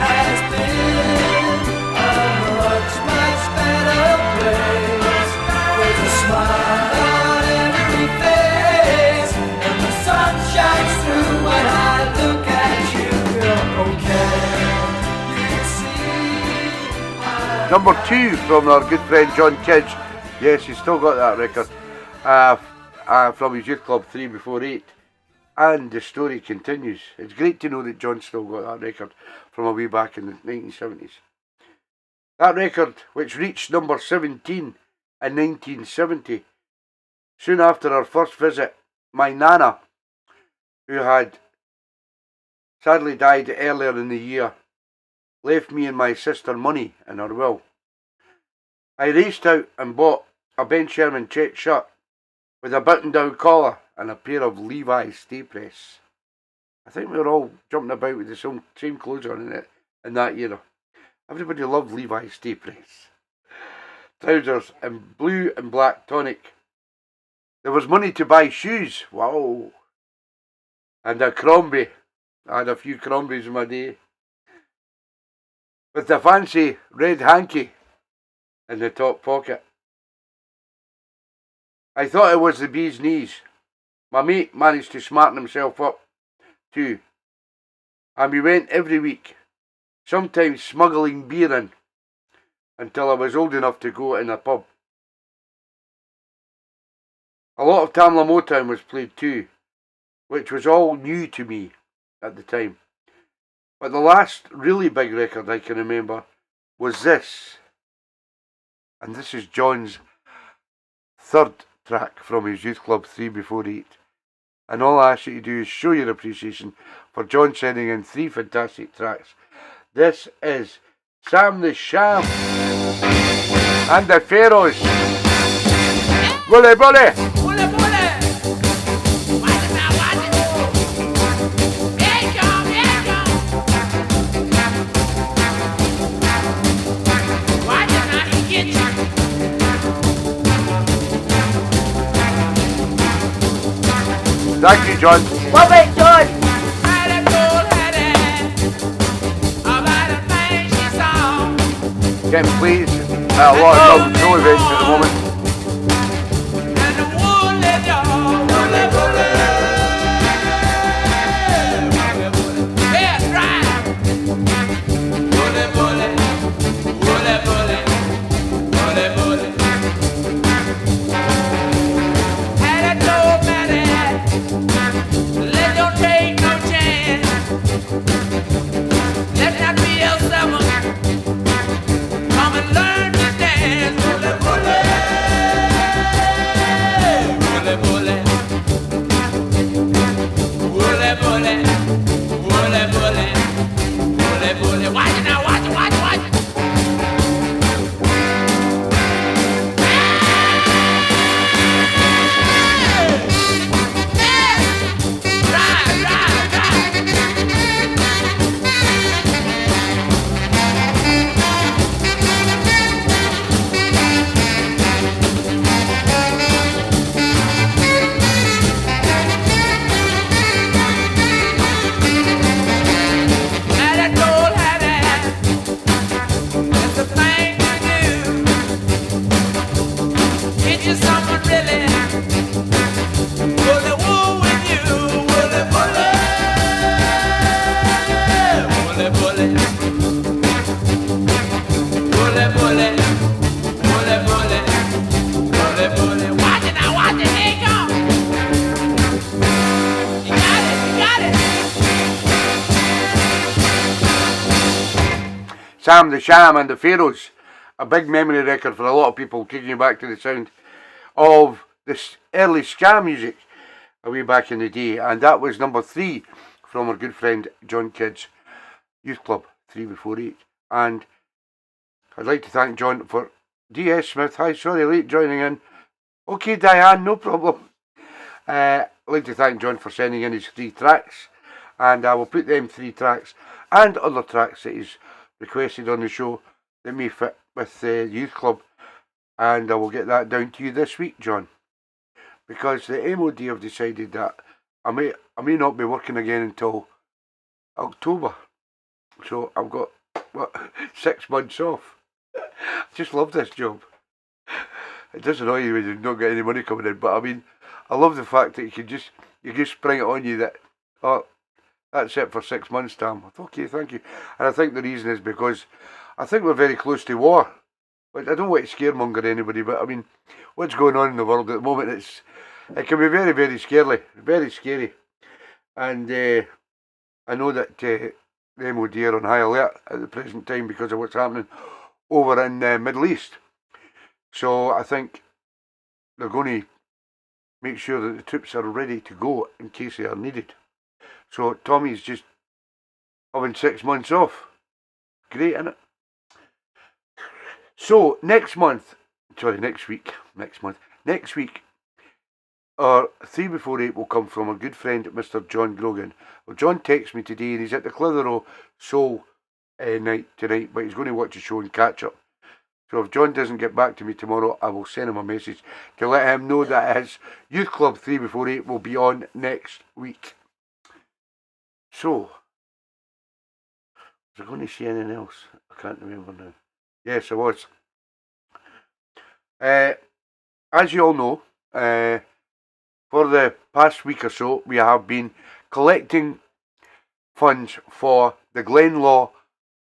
has been a much, much better place. There's a smile on every face, and the sun shines through when I look at you, girl. Oh, can you see? Number 2 from our good friend John Kidd. Yes, he's still got that record from his Youth Club 3 before 8. And the story continues. It's great to know that John's still got that record from a way back in the 1970s. That record, which reached number 17 in 1970, soon after our first visit, my Nana, who had sadly died earlier in the year, left me and my sister money in her will. I raced out and bought a Ben Sherman check shirt with a button-down collar and a pair of Levi's stay press. I think we were all jumping about with the same clothes on in that era. Everybody loved Levi's stay press. Trousers in blue and black tonic. There was money to buy shoes. Wow. And a Crombie. I had a few Crombies in my day. With the fancy red hanky in the top pocket. I thought it was the bee's knees. My mate managed to smarten himself up too, and we went every week, sometimes smuggling beer in, until I was old enough to go in a pub. A lot of Tamla Motown was played too, which was all new to me at the time. But the last really big record I can remember was this. And this is John's third track from his youth club 3 Before 8. And all I ask you to do is show your appreciation for John sending in 3 fantastic tracks. This is Sam the Sham and the Pharaohs. Bully, bully! Bully, bully! Watch it now, watch it. Here it come, here it come. Watch it now, he get you. Thank you, John. Love it, John. Had a cold headache about a thing she saw. Getting pleased at a lot of Dublin show events at the moment. And the woolly dog, woolly, woolly. Woolly, woolly. Yes, right. Woolly, woolly. Woolly, woolly. Woolly, woolly. Had a cold headache. Let don't take no chance. Let that BL7 come and learn to dance. Bully, bully. Bully, bully. Bully, bully. Bully, bully. Bully, bully. Watch it now, watch it, watch it, watch it. Sam the Sham and the Pharaohs. A big memory record for a lot of people, taking you back to the sound of this early ska music way back in the day. And that was number 3 from our good friend John Kidd's youth club, 3 Before 8. And I'd like to thank John for D.S. Smith. Hi, sorry, late joining in. Okay, Diane, no problem. I'd like to thank John for sending in his 3 tracks. And I will put them 3 tracks and other tracks that he's requested on the show that may fit with the youth club, and I will get that down to you this week, John, because the MOD have decided that I may not be working again until October, so I've got 6 months off. I just love this job. It does annoy you when you don't get any money coming in, but I mean, I love the fact that you just spring it on you that, oh, that's it for 6 months, Tam. I thought, okay, thank you. And I think the reason is because I think we're very close to war. But I don't want to scaremonger anybody, but I mean, what's going on in the world at the moment, it can be very, very scary. Very scary. And I know that the MOD are on high alert at the present time because of what's happening over in the Middle East. So I think they're going to make sure that the troops are ready to go in case they are needed. So Tommy's just having 6 months off. Great, isn't it? So next week, our 3 Before 8 will come from our good friend Mr. John Grogan. Well, John texted me today and he's at the Clitheroe Soul night tonight, but he's going to watch the show and catch up. So if John doesn't get back to me tomorrow, I will send him a message to let him know that his youth club 3 Before 8 will be on next week. So, was I going to say anything else? I can't remember now. Yes, I was. As you all know, for the past week or so, we have been collecting funds for the Glenlaw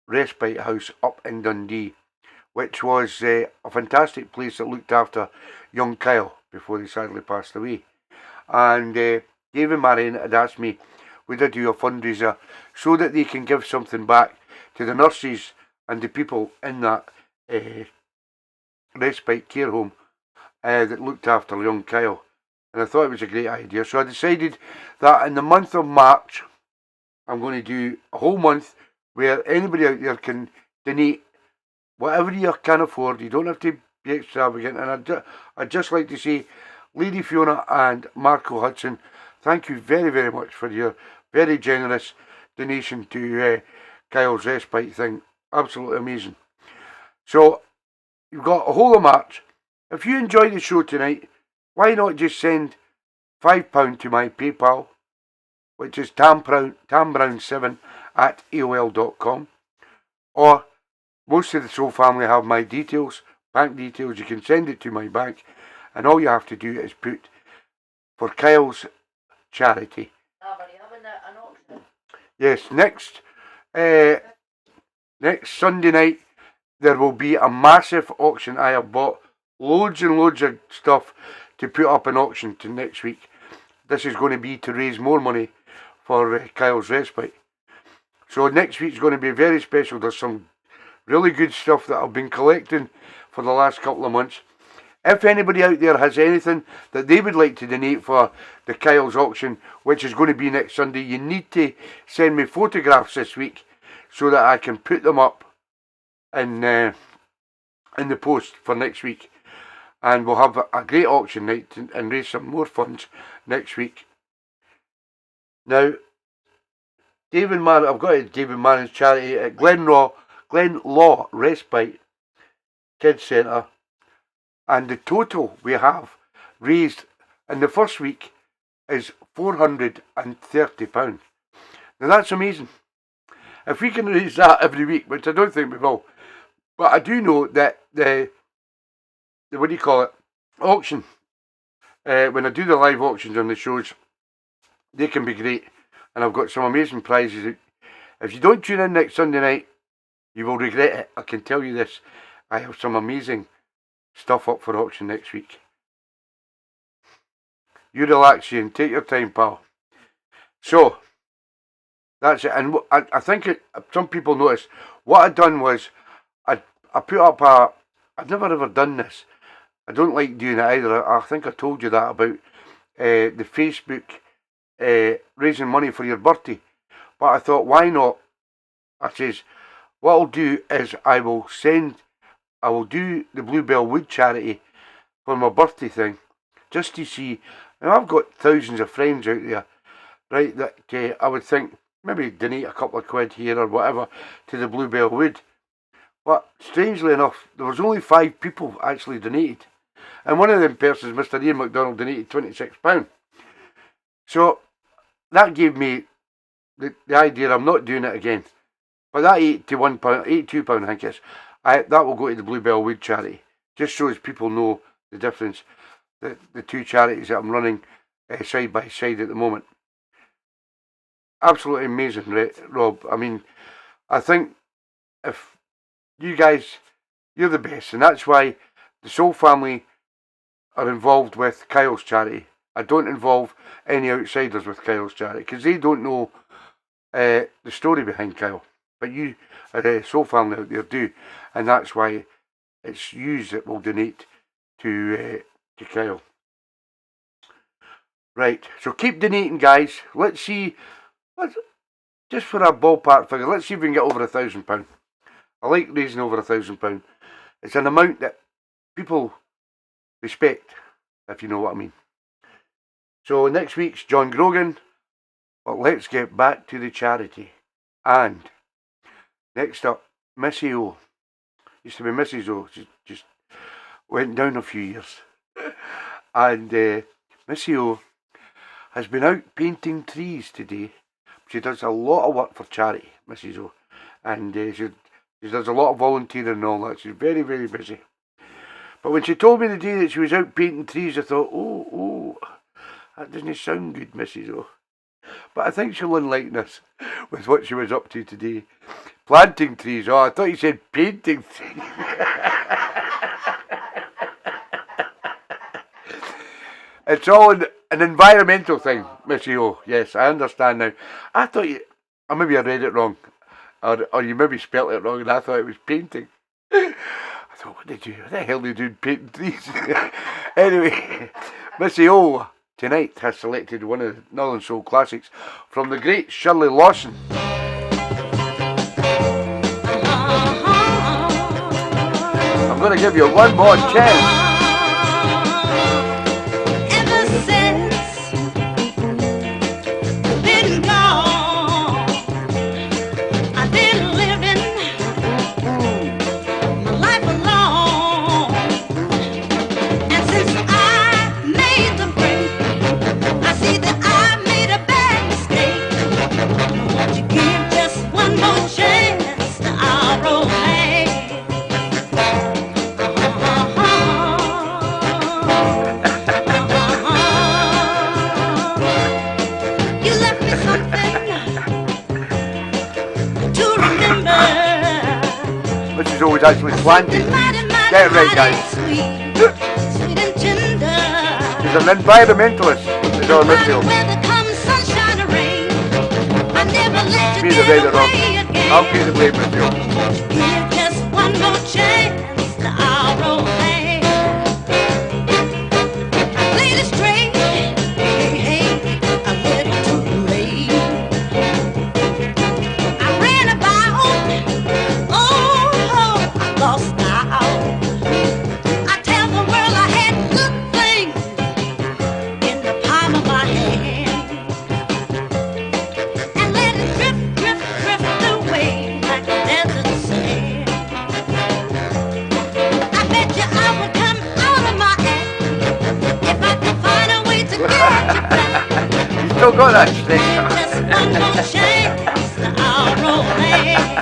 Respite House up in Dundee, which was a fantastic place that looked after young Kyle before he sadly passed away. And David Marion had asked me, would I do a fundraiser so that they can give something back to the nurses and the people in that respite care home that looked after young Kyle. And I thought it was a great idea. So I decided that in the month of March, I'm going to do a whole month where anybody out there can donate whatever you can afford. You don't have to be extravagant. And I'd just like to say, Lady Fiona and Marco Hudson, thank you very, very much for your very generous donation to Kyle's respite thing. Absolutely amazing. So, you've got a whole of March. If you enjoy the show tonight, why not just send £5 to my PayPal, which is tambrown7 at AOL.com. Or, most of the Soul family have my details, bank details. You can send it to my bank, and all you have to do is put for Kyle's charity. But you're having an auction. Yes, next Sunday night there will be a massive auction. I have bought loads and loads of stuff to put up an auction to next week. This is going to be to raise more money for Kyle's respite. So next week's going to be very special. There's some really good stuff that I've been collecting for the last couple of months. If anybody out there has anything that they would like to donate for the Kyle's auction, which is going to be next Sunday, you need to send me photographs this week so that I can put them up in the post for next week. And we'll have a great auction night and raise some more funds next week. Now, I've got a David Marion's charity at Glenlaw Respite Kids Centre, and the total we have raised in the first week is £430. Now that's amazing. If we can raise that every week, which I don't think we will, but I do know that the what do you call it, auction, when I do the live auctions on the shows, they can be great, and I've got some amazing prizes. If you don't tune in next Sunday night, you will regret it. I can tell you this. I have some amazing stuff up for auction next week. You relax, Shane. Take your time, pal. So, that's it. And I think some people noticed, what I'd done was, I put up I've never ever done this. I don't like doing it either. I think I told you that about the Facebook raising money for your birthday. But I thought, why not? I says, what I'll do is I will do the Bluebell Wood charity for my birthday thing, just to see. Now I've got thousands of friends out there, right, that I would think maybe donate a couple of quid here or whatever to the Bluebell Wood. But strangely enough, there was only 5 people actually donated. And one of them persons, Mr. Ian McDonald, donated £26. So that gave me the idea I'm not doing it again. But that £82, I think it is, that will go to the Bluebell Wood charity. Just so as people know the difference. The two charities that I'm running side by side at the moment. Absolutely amazing, Rob. I mean, I think if you guys, you're the best, and that's why the Soul family are involved with Kyle's charity. I don't involve any outsiders with Kyle's charity because they don't know the story behind Kyle. But you, the Soul family out there, do, and that's why it's you that will donate to Kyle. Right, so keep donating, guys. Let's see, just for a ballpark figure, let's see if we can get over £1,000. I like raising over £1,000. It's an amount that people respect, if you know what I mean. So next week's John Grogan, but let's get back to the charity. And next up, Missy O. Used to be Mrs. O. She just went down a few years. And Missy O has been out painting trees today. She does a lot of work for charity, Mrs. O. And she does a lot of volunteering and all that. She's very, very busy. But when she told me the day that she was out painting trees, I thought, oh, that doesn't sound good, Mrs. O. But I think she'll enlighten us with what she was up to today. Planting trees. Oh, I thought you said painting trees. It's all an environmental thing, Missy O. Yes, I understand now. I thought maybe I read it wrong. Or you maybe spelt it wrong and I thought it was painting. I thought, what the hell are you doing painting trees? Anyway, Missy O tonight has selected one of the Northern Soul classics from the great Shirley Lawson. I'm going to give you one more chance. Ever since been gone, I've been living my life alone. And since I made the break, I see that I made a bad mistake. Won't you give just one more chance to our romance? You left me something to remember. Which is always actually planting trees. Get it right, guys. Sweet, sweet and tender. She's an environmentalist. Is our Missy O. Whether comes sunshine or rain, I never let you Be the get right or wrong. away again. I'll be the blame, Missy O. Give just one more chance to our romance. I played it straight, hey, I let it too late. I ran about, oh, I lost out. I tell the world I had good things in the palm of my hand, and let it drip, drip, drift away like a desert sand. I bet you I would come out of my act if I could find a way to get you back. You still got that stick. Just one more chance to our romance.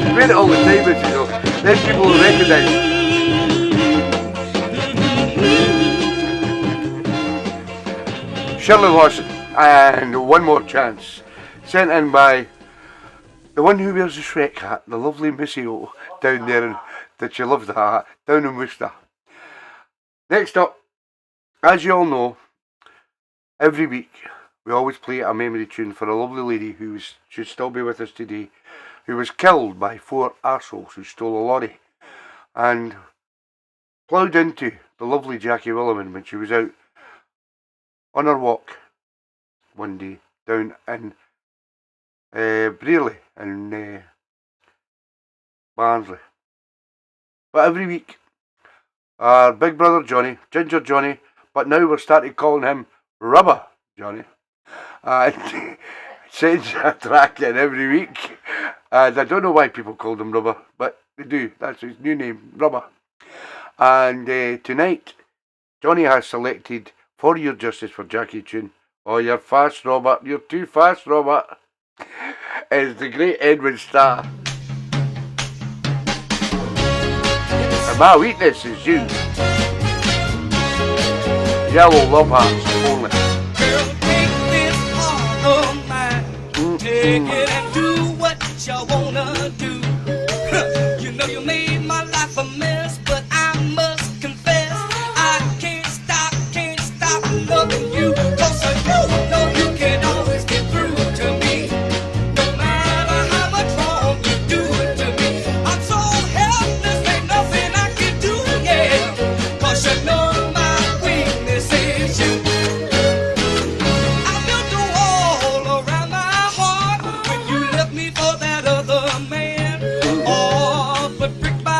You read it all the time, Missy O. Then people will recognise it. Shirley Lawson, and one more chance, sent in by the one who wears the Shrek hat, the lovely Missy O, down there, that she loves the hat, down in Worcester. Next up, as you all know, every week we always play a memory tune for a lovely lady who should still be with us today, who was killed by 4 arseholes who stole a lorry and ploughed into the lovely Jackie Williman when she was out on her walk one day down in Brearley in Barnsley. But every week, our big brother Johnny, Ginger Johnny, but now we're starting calling him Rubber Johnny, and sends a track in every week. And I don't know why people called him Rubber, but they do. That's his new name, Rubber. And tonight, Johnny has selected For Your Justice for Jackie tune. Oh, you're fast, Robert. You're too fast, Robert. Is the great Edwin Starr. And my weakness is you. Yellow love hearts only. Girl, take this heart of mine. Take it and do what you wanna do. You know you made my life a mess, but I must confess I can't stop loving you. 'Cause you know you can always get through to me. No matter how much wrong you do to me, I'm so helpless, ain't nothing I can do, yeah. 'Cause you know my weakness is you. I built a wall around my heart when you left me for that other man. Oh, but brick by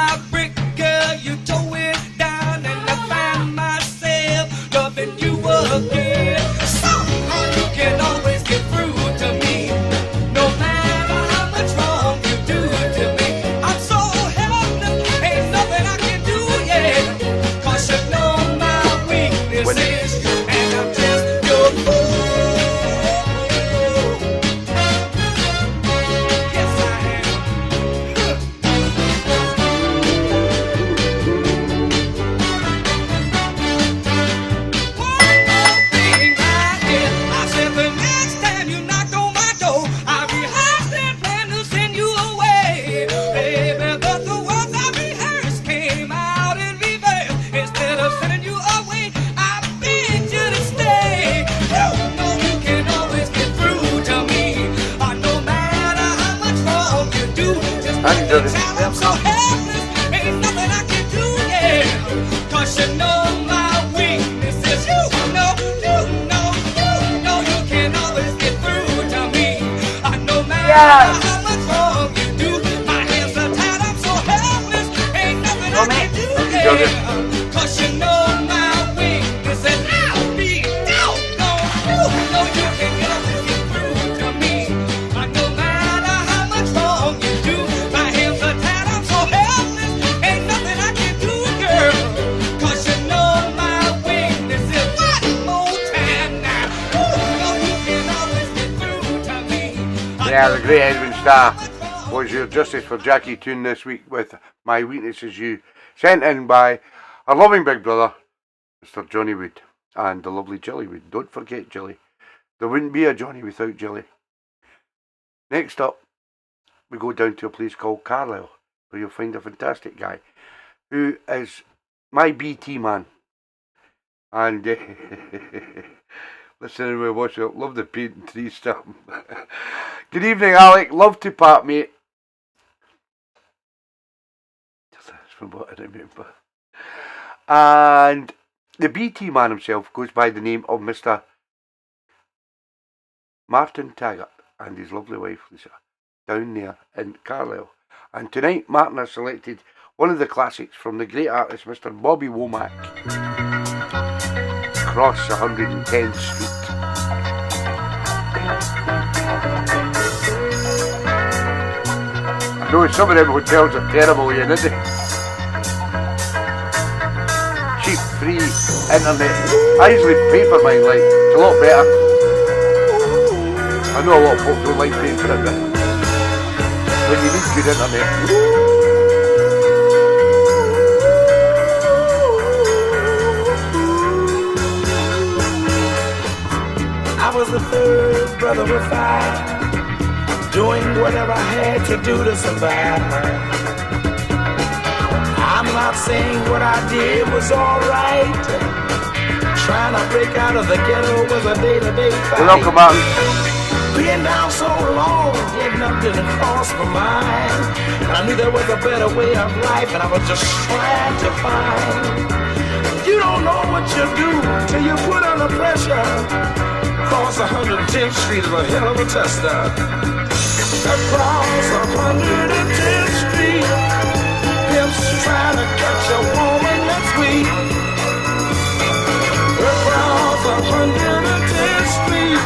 Yeah, the great Edwin Starr was your Justice for Jackie tune this week with My Weakness Is You, sent in by our loving big brother, Mr. Johnny Wood, and the lovely Jilly Wood. Don't forget Jilly. There wouldn't be a Johnny without Jilly. Next up, we go down to a place called Carlisle, where you'll find a fantastic guy who is my BT man. And listening to me watch it, love the painting tree stuff. Good evening, Alec. Love to part, mate. That's from what I remember. And the BT man himself goes by the name of Mr. Martin Taggart and his lovely wife Lisa, down there in Carlisle. And tonight Martin has selected one of the classics from the great artist Mr. Bobby Womack, Across 110th Street. I know some of them hotels are terrible here, isn't they? Cheap, free internet. I usually pay for mine, like, it's a lot better. I know a lot of folks don't like paying for it, but when you need good internet. I was the third brother of five, doing whatever I had to do to survive. I'm not saying what I did was alright. Trying to break out of the ghetto was a day-to-day fight. Welcome, Martin. Being down so long, getting up didn't cross my mind. I knew there was a better way of life, and I was just trying to find. You don't know what you do till you put under pressure. Across 110th Street is a hell of a tester. Across 110th Street, pimps trying to catch a woman that's weak. Across 110th Street,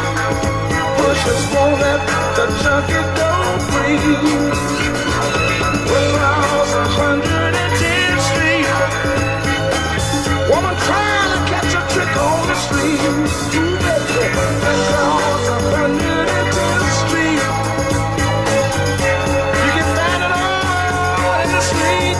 pushers won't let the junkie go free. Across 110th Street, woman trying to catch a trick on the street. Across 110th Street, you can find it all in the street.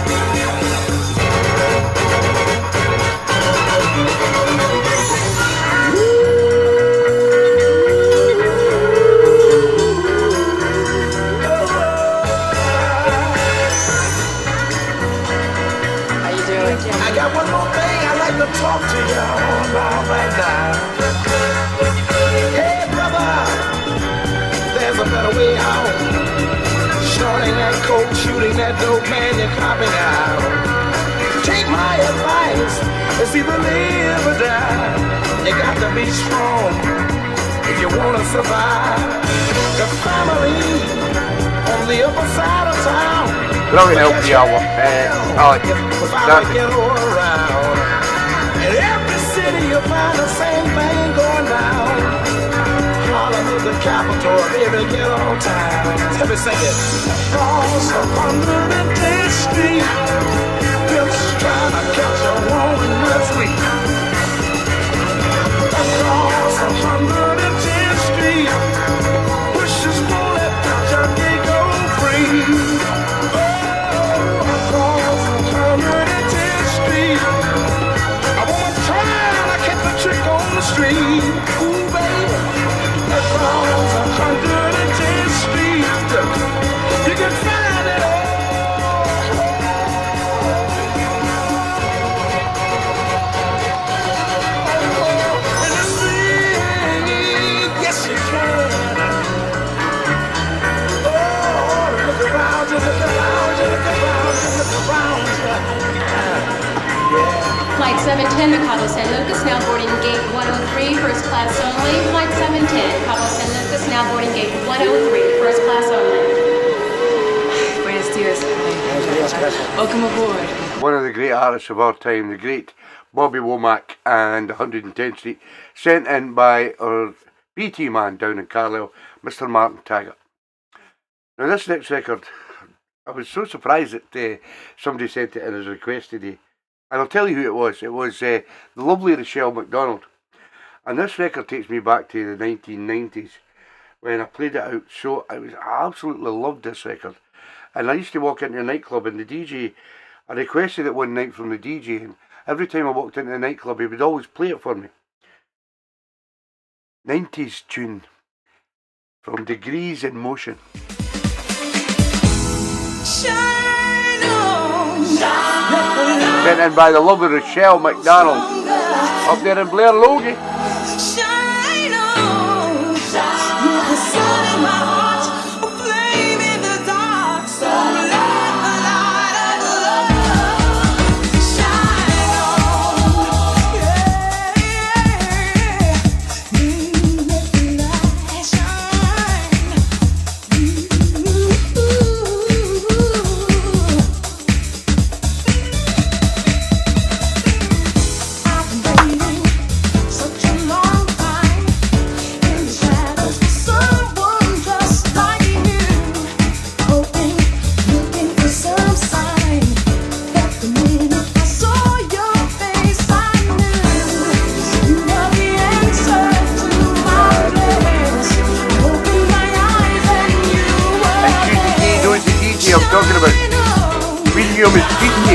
How you doing, Jim? I got one more thing I'd like to talk to y'all about right now. Hey, brother, there's a better way out. Shorting that coke, shooting that dope, man, you're copping out. Take my advice, it's either live or die. You got to be strong if you want to survive. The family on the upper side of town. Let me help you out, Alec. In every city you find the same thing going down. Harlem is the capital of every ghetto town. Let me sing it. Across 110th Street, pimps trying to catch a woman that's weak. Across 110th Street, pushers won't let the junkie go free. Across 110th Street, a woman trying to catch a trick on the street. Ooh, baby. Across 110th Street, you can find it all. In the street, yes you can. Oh, look around you, look around you, look around you, look around you. Yeah. Mike's 710 Mikado San Lucas, now boarding gate 103, first class only. Flight 710, Mikado San Lucas, now boarding gate 103, first class only. Buenos dias. Welcome aboard. One of the great artists of our time, the great Bobby Womack and 110th Street, sent in by our BT man down in Carlisle, Mr. Martin Taggart. Now this next record, I was so surprised that somebody sent it in as a request today. And I'll tell you who it was. It was the lovely Rochelle McDonald. And this record takes me back to the 1990s when I played it out. So I absolutely loved this record. And I used to walk into a nightclub and the DJ, I requested it one night from the DJ, and every time I walked into the nightclub he would always play it for me. 90s tune from Degrees in Motion. Shine on, shine. Sent in by the lovely Rochelle McDonald up there in Blair Logie. Shine on, shine. You're the sun in my heart, a flame in the dark. So let the light of love shine on, yeah, yeah. Let the light shine. I've been waiting such a long time in the shadows for someone just like you, hoping, looking for some sign that the minute I saw your face I knew you were the answer to my prayers. Open my eyes and you were And Susie G knows the DJ I'm talking about. William is DJ.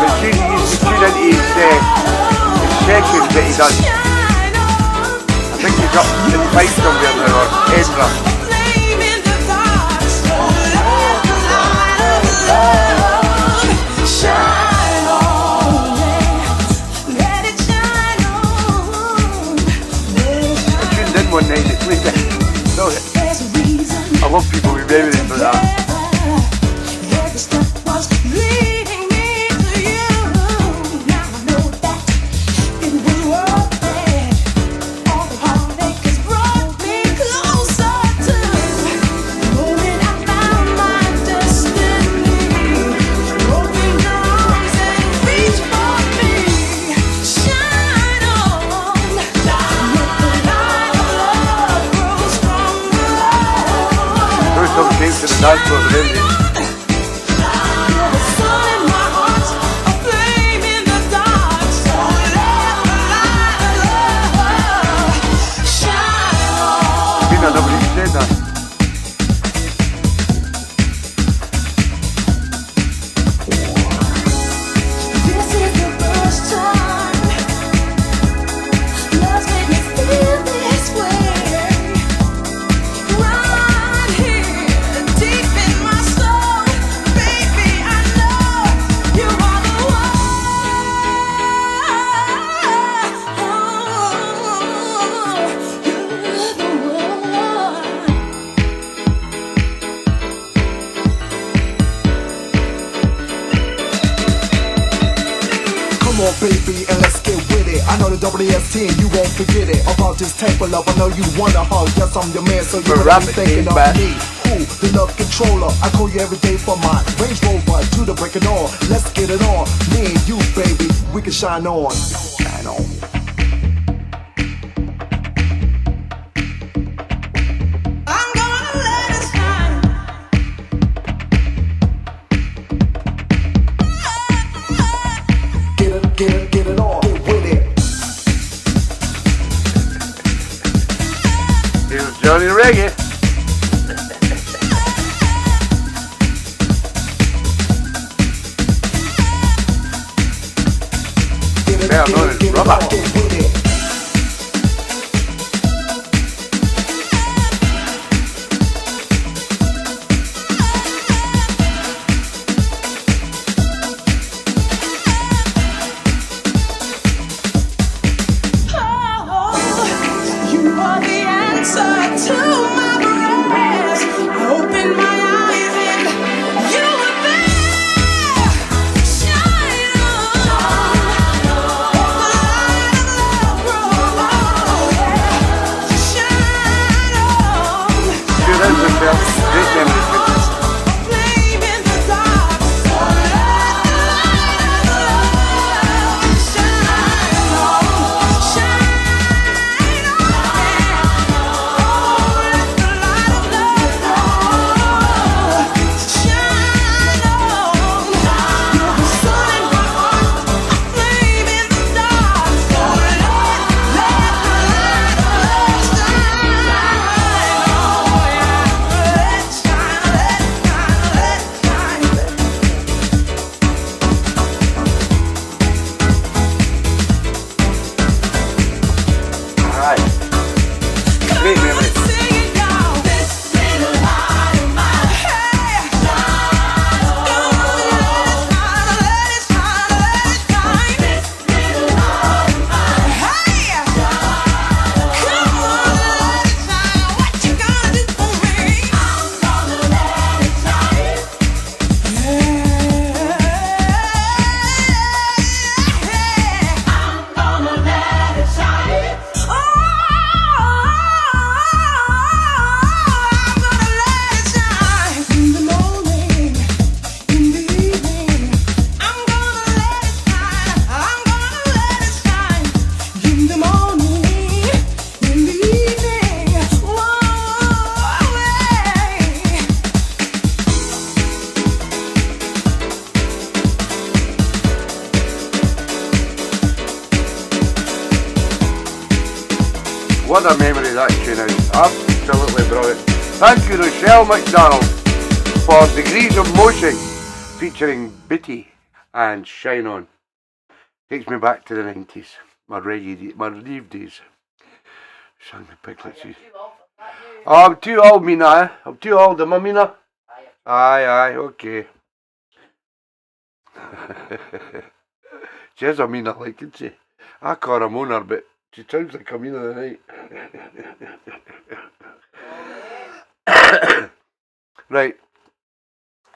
But Susie used to tune into his sessions that he does. I think he's up in Fife somewhere now, or Edinburgh. flame in the dark. So let the light of love shine on, yeah. Let it shine on. I tuned in one night and played it. So, There's a reason. I love people with memories for that. Every step was leading me to you. Now I know that it was worth it. All the heartache has brought me closer to the moment I found my destiny. Open your arms and reach for me. Shine on, let the light of love grow stronger. Those some came to the dance floor, didn't they? You're the sun in my heart, a flame in the dark. So let the light of love shine on. I know nobody said that. This is the first time love's made me feel this way. Right here, deep in my soul, baby, I know you are the one. You're the one. Come on, baby, and let's get with it. I know the WS10, you won't forget it. About this type of love, I know you wanna hug. Yes, I'm your man, so you But better rap be it, thinking of man. me. Who, the love controller? I call you every day for my Range Rover to the break it on. Let's get it on. Me and you, baby, we can shine on. Shine on. I'm gonna let it shine. Get it on. Get with it. Here's Johnny Reggae. Get it, Yeah, get known it, as get it Rubber. on. Get with it. Oh, you are the answer to my prayers. I open my eyes and you were there. Shine on. What a memory that tune is. Absolutely brilliant. Thank you, Rochelle McDonald, for Degrees of Motion, featuring Bitty and Shine On. Takes me back to the 90s, my rave days. Sang the piglets. Oh, I'm too old, Mina. I'm too old, am I, Mina? Aye, okay. She is a Mina, like, isn't she? I call her Mona, but she sounds like a Mina tonight. Right.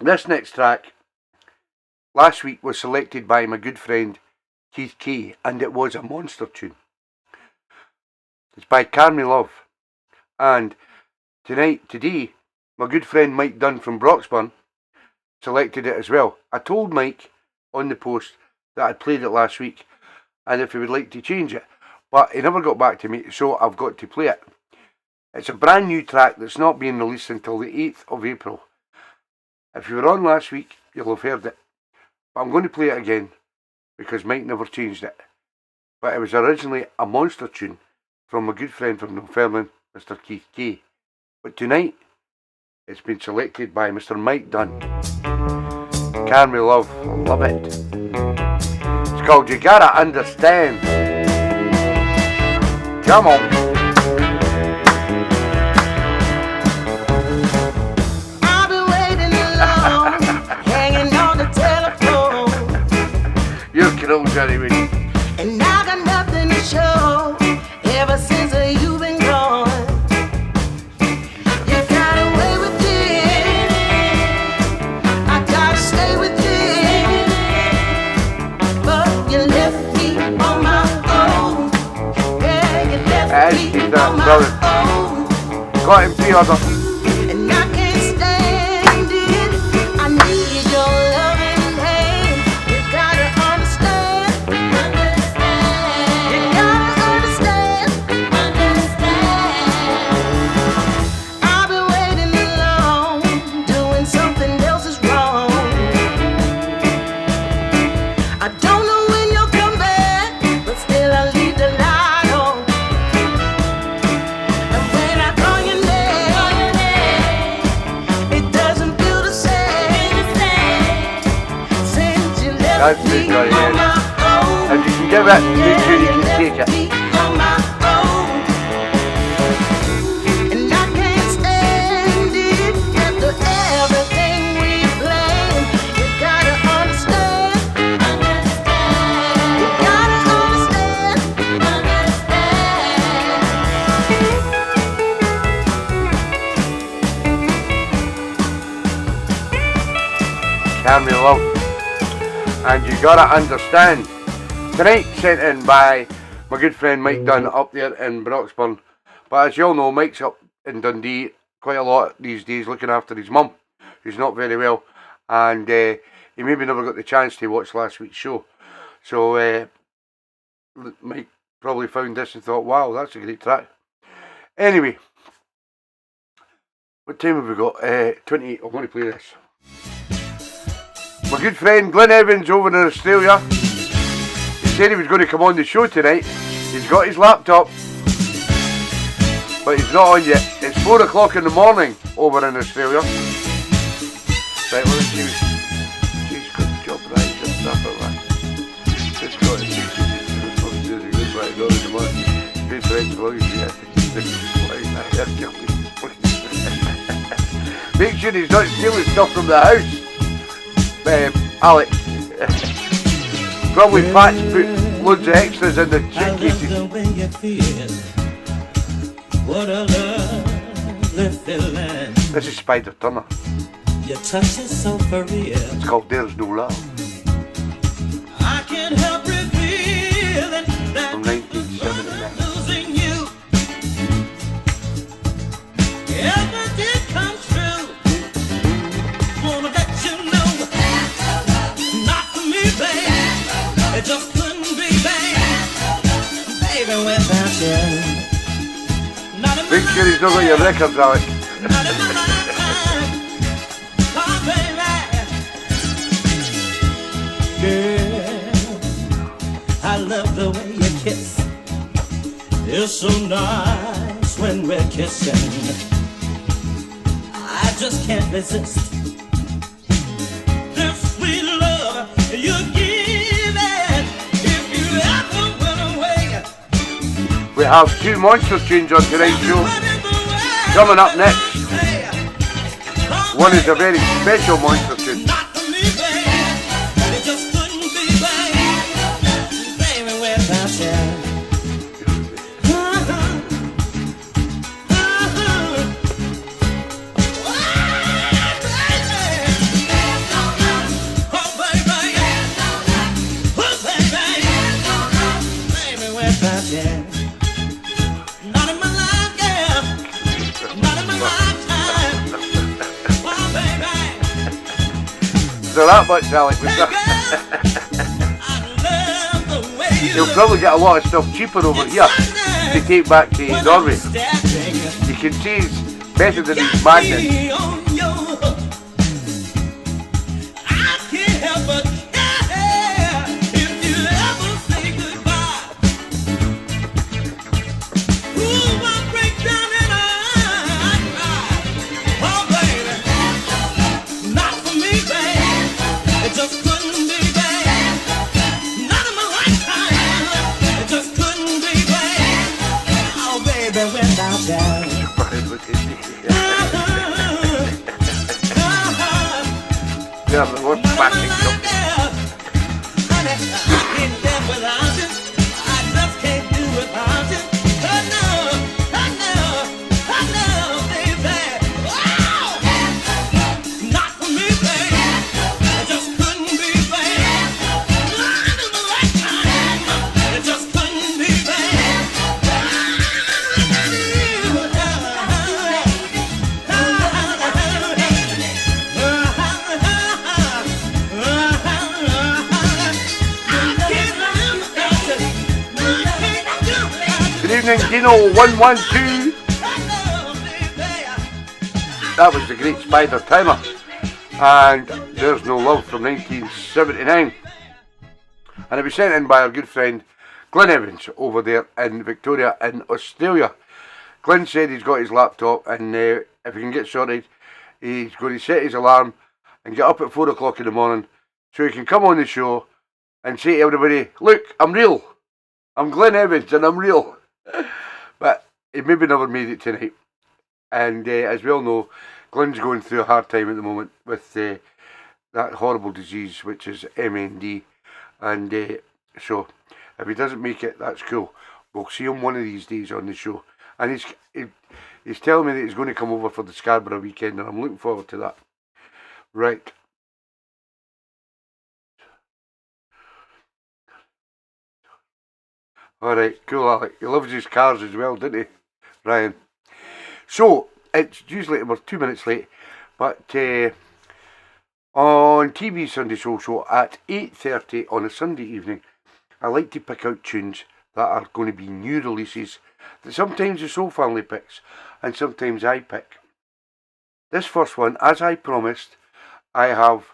This next track, last week, was selected by my good friend Keith Kay, and it was a monster tune. It's by Carmy Love. And today, my good friend Mike Dunn from Broxburn selected it as well. I told Mike on the post that I'd played it last week and if he would like to change it, but he never got back to me, so I've got to play it. It's a brand new track that's not being released until the 8th of April. If you were on last week, you'll have heard it, but I'm going to play it again because Mike never changed it. But it was originally a monster tune from my good friend from Dunfermline, Mr. Keith Kay. But tonight, it's been selected by Mr. Mike Dunn. Carmy Love, love it. It's called You Gotta Understand. Come on. I've been waiting alone, hanging on the telephone. You're close anyway. And I got nothing to show ever since you've been gone. You got away with it, I gotta stay with it, but you left me on my own. Yeah, you left me on my own. Got him pre-order. And I can't stand it, I need your loving hand. You gotta understand, you gotta understand. I've been waiting alone, doing something else is wrong. I don't know when you'll come back, but still I leave the light on. And when I call your name, it doesn't feel the same. Since you left That's me good, Johnny, on yeah. my own. If you can give it, make sure you can take it. On my own. And I can't stand it after everything we planned. You gotta understand. You gotta understand. Carmy Love. And You Gotta Understand. Tonight sent in by my good friend Mike Dunn up there in Broxburn. But as you all know, Mike's up in Dundee quite a lot these days looking after his mum, who's not very well. And he maybe never got the chance to watch last week's show. So Mike probably found this and thought, wow, that's a great track. Anyway, what time have we got? 28. I'm going to play this. My good friend Glenn Evans over in Australia, he said he was going to come on the show tonight. He's got his laptop, but he's not on yet. It's 4 o'clock in the morning over in Australia. Right, let's see. She's got the job right and stuff like that. Just got it. She's right, not in the morning. Good friends, as long as you have to. Make sure he's not stealing stuff from the house. Alex. Probably Pat's put loads of extras in the chick cases. What a lovely feeling. This is Spider Turner. Your touch is so for real. It's called There's No Love. I can't help revealing that From 1979. losing you. If it did come true, wanna let you know, not for me, babe. It just couldn't be, baby, without you. Not in my Make sure he's not got your records, Alex. not in my lifetime. Oh, baby. Girl, I love the way you kiss It's so nice when we're kissing. I just can't resist this sweet love you give it. If you ever went away. We have 2 monster tunes on tonight's show. Coming up next, one is a very special monster tune. Not for me, baby. It just couldn't be, baby, without you. So that much, Alex. He'll probably get a lot of stuff cheaper over here to take back to Norway. You can see he's better than his magnet. Yeah, but what's plastic stuff? Dino 112. That was the Great Spider Timer, and There's No Love from 1979, and it was sent in by our good friend Glenn Evans over there in Victoria in Australia. Glenn said he's got his laptop, and if he can get sorted, he's going to set his alarm and get up at 4 o'clock in the morning so he can come on the show and say to everybody, look, I'm real, I'm Glenn Evans and I'm real. But he maybe never made it tonight, and as we all know, Glenn's going through a hard time at the moment with that horrible disease which is MND, and so if he doesn't make it, that's cool. We'll see him one of these days on the show, and he's telling me that he's going to come over for the Scarborough weekend, and I'm looking forward to that. Right. Alright, cool, Alec. He loves his cars as well, didn't he, Ryan? So, it's usually, we're 2 minutes late, but on TeeBee's Sunday Soul Show at 8:30 on a Sunday evening, I like to pick out tunes that are going to be new releases that sometimes the Soul Family picks, and sometimes I pick. This first one, as I promised, I have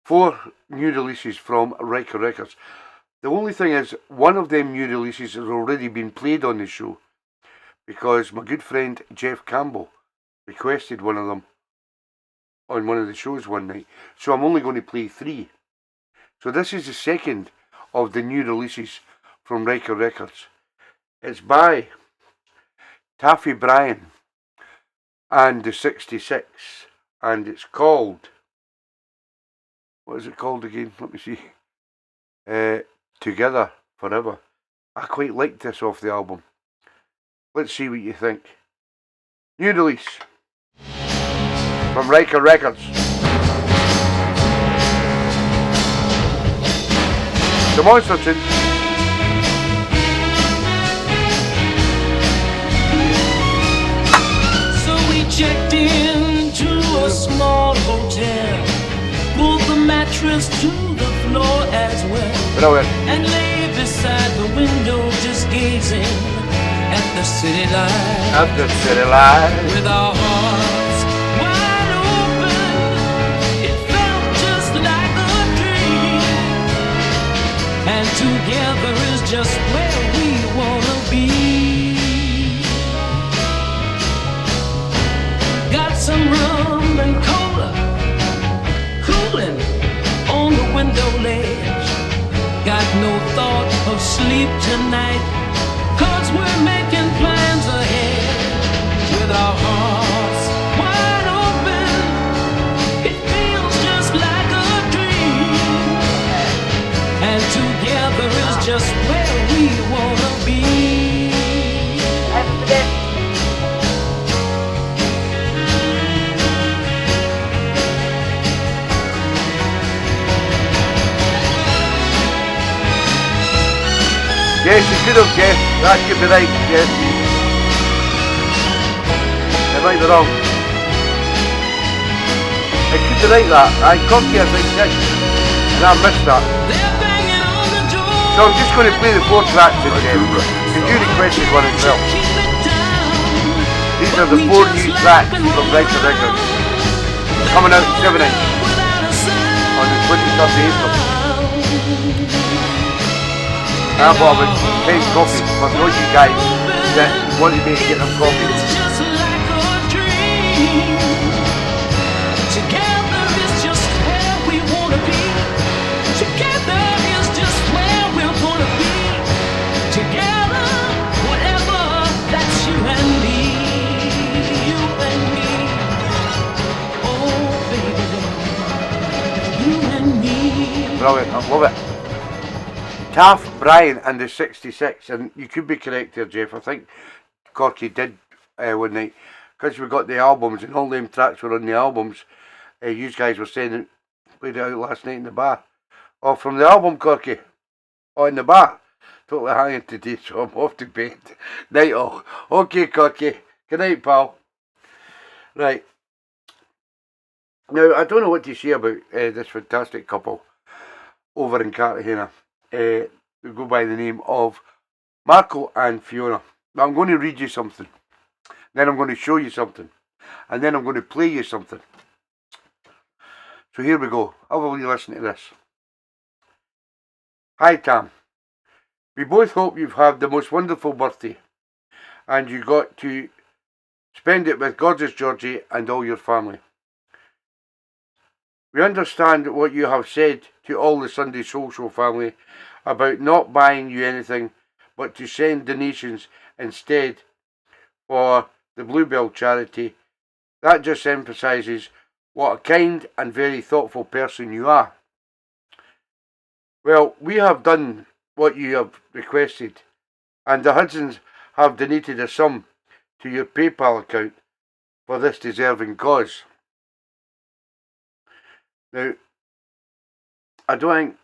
4 new releases from Riker Records. The only thing is, one of them new releases has already been played on the show because my good friend Jeff Campbell requested one of them on one of the shows one night. So I'm only going to play 3. So this is the second of the new releases from Riker Records. It's by Taffy Bryan and the 66, and it's called, what is it called again? Let me see. Together Forever. I quite liked this off the album. Let's see what you think. New release from Riker Records. The Monster Tune. So we checked into a small hotel, pulled the mattress to the floor as well, and lay beside the window just gazing at the city light. At the city light. With our hearts wide open, it felt just like a dream. And together is just where we wanna be. window ledge. Got no thought of sleep tonight, 'cause we're making plans ahead with our hearts wide open. It feels just like a dream, and together is just where we wanna be. Yes, you could have guessed. That could be right, yes. It might be wrong. It could be right, that. Corky, I think, did. And I missed that. So I'm just going to play the 4 tracks in there. And you requested one as well. These are the 4 new tracks from Writer Records. Coming out 7-inch on the 23rd of April. I bought about 10 copies for all you guys that wanted me to get them copies. Together is just where we wanna be. Together is just where we're gonna be. Together, whatever, that's you and me. You and me. Oh, baby, you and me. Brilliant, I love it. Taff, Brian and the 66, and you could be correct there, Jeff. I think Corky did one night, because we got the albums and all them tracks were on the albums. You guys were saying it, played it out last night in the bar. Oh, from the album, Corky? Oh, in the bar? Totally hanging today, so I'm off to bed. Night all. Okay, Corky. Good night, pal. Right. Now, I don't know what to say about this fantastic couple over in Cartagena. We go by the name of Marco and Fiona. Now I'm going to read you something, then I'm going to show you something, and then I'm going to play you something. So here we go. Have a listen to this. Hi Tam, we both hope you've had the most wonderful birthday and you got to spend it with gorgeous Georgie and all your family. We understand what you have said to all the Sunday Soul Show family about not buying you anything, but to send donations instead for the Bluebell charity. That just emphasises what a kind and very thoughtful person you are. Well, we have done what you have requested, and the Hudsons have donated a sum to your PayPal account for this deserving cause. Now, I don't think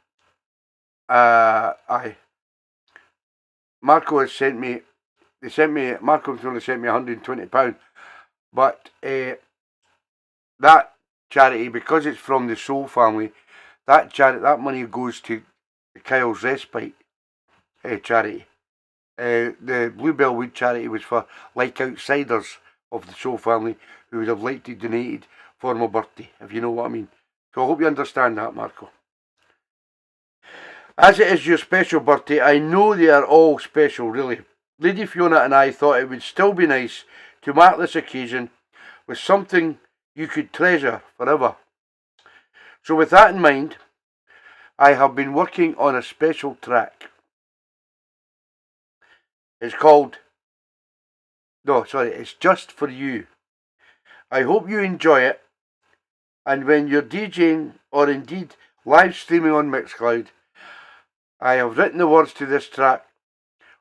Marco has sent me. Marco's only sent me £120, but that charity, because it's from the Soul family, that money goes to the Kyle's Respite charity. The Bluebell Wood charity was for like outsiders of the Soul family who would have liked to donate for my birthday, if you know what I mean. So I hope you understand that, Marco. As it is your special birthday, I know they are all special, really. Lady Fiona and I thought it would still be nice to mark this occasion with something you could treasure forever. So with that in mind, I have been working on a special track. It's Just For You. I hope you enjoy it, and when you're DJing or indeed live streaming on Mixcloud, I have written the words to this track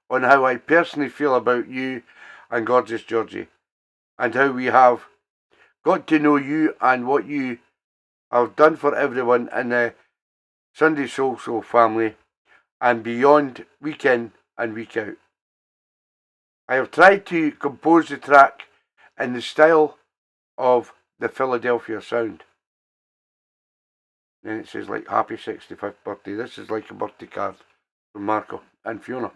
on how I personally feel about you and Gorgeous Georgie, and how we have got to know you and what you have done for everyone in the Sunday Soul Show family and beyond, week in and week out. I have tried to compose the track in the style of the Philadelphia sound. Then it says like happy 65th birthday. This is like a birthday card from Marco and Fiona.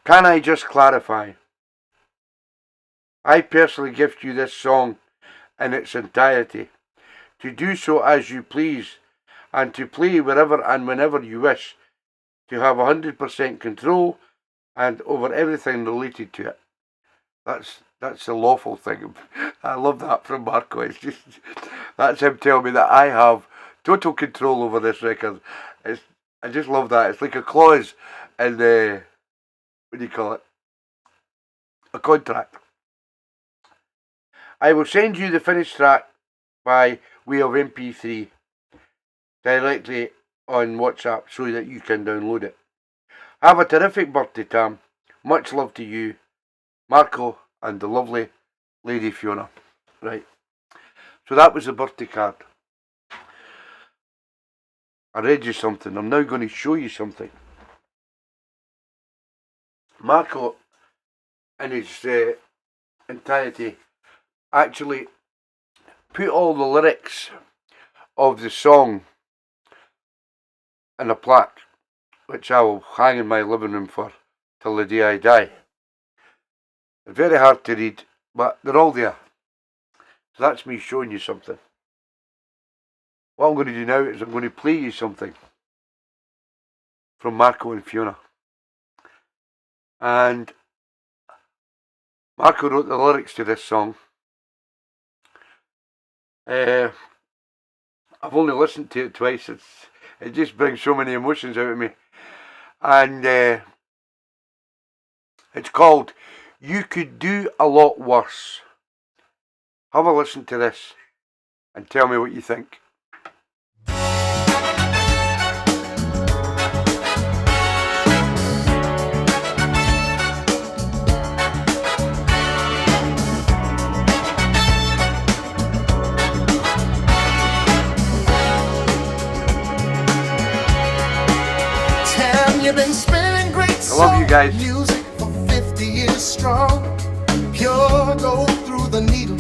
Can I just clarify? I personally gift you this song in its entirety, to do so as you please, and to play wherever and whenever you wish, to have 100% control and over everything related to it. That's the lawful thing. I love that from Marco. It's just, that's him telling me that I have total control over this record. I just love that. It's like a clause in the, what do you call it? A contract. I will send you the finished track by way of MP3 directly on WhatsApp so that you can download it. Have a terrific birthday, Tam. Much love to you, Marco, and the lovely Lady Fiona. Right. So that was the birthday card. I read you something. I'm now going to show you something. Marco, in his entirety, actually put all the lyrics of the song in a plaque, which I will hang in my living room for till the day I die. They're very hard to read, but they're all there. So that's me showing you something. What I'm going to do now is I'm going to play you something from Marco and Fiona. And Marco wrote the lyrics to this song. I've only listened to it twice. It just brings so many emotions out of me. And it's called You Could Do a Lot Worse. Have a listen to this and tell me what you think. You've been spinning great I love you guys. Music for 50 years strong. Pure gold through the needle,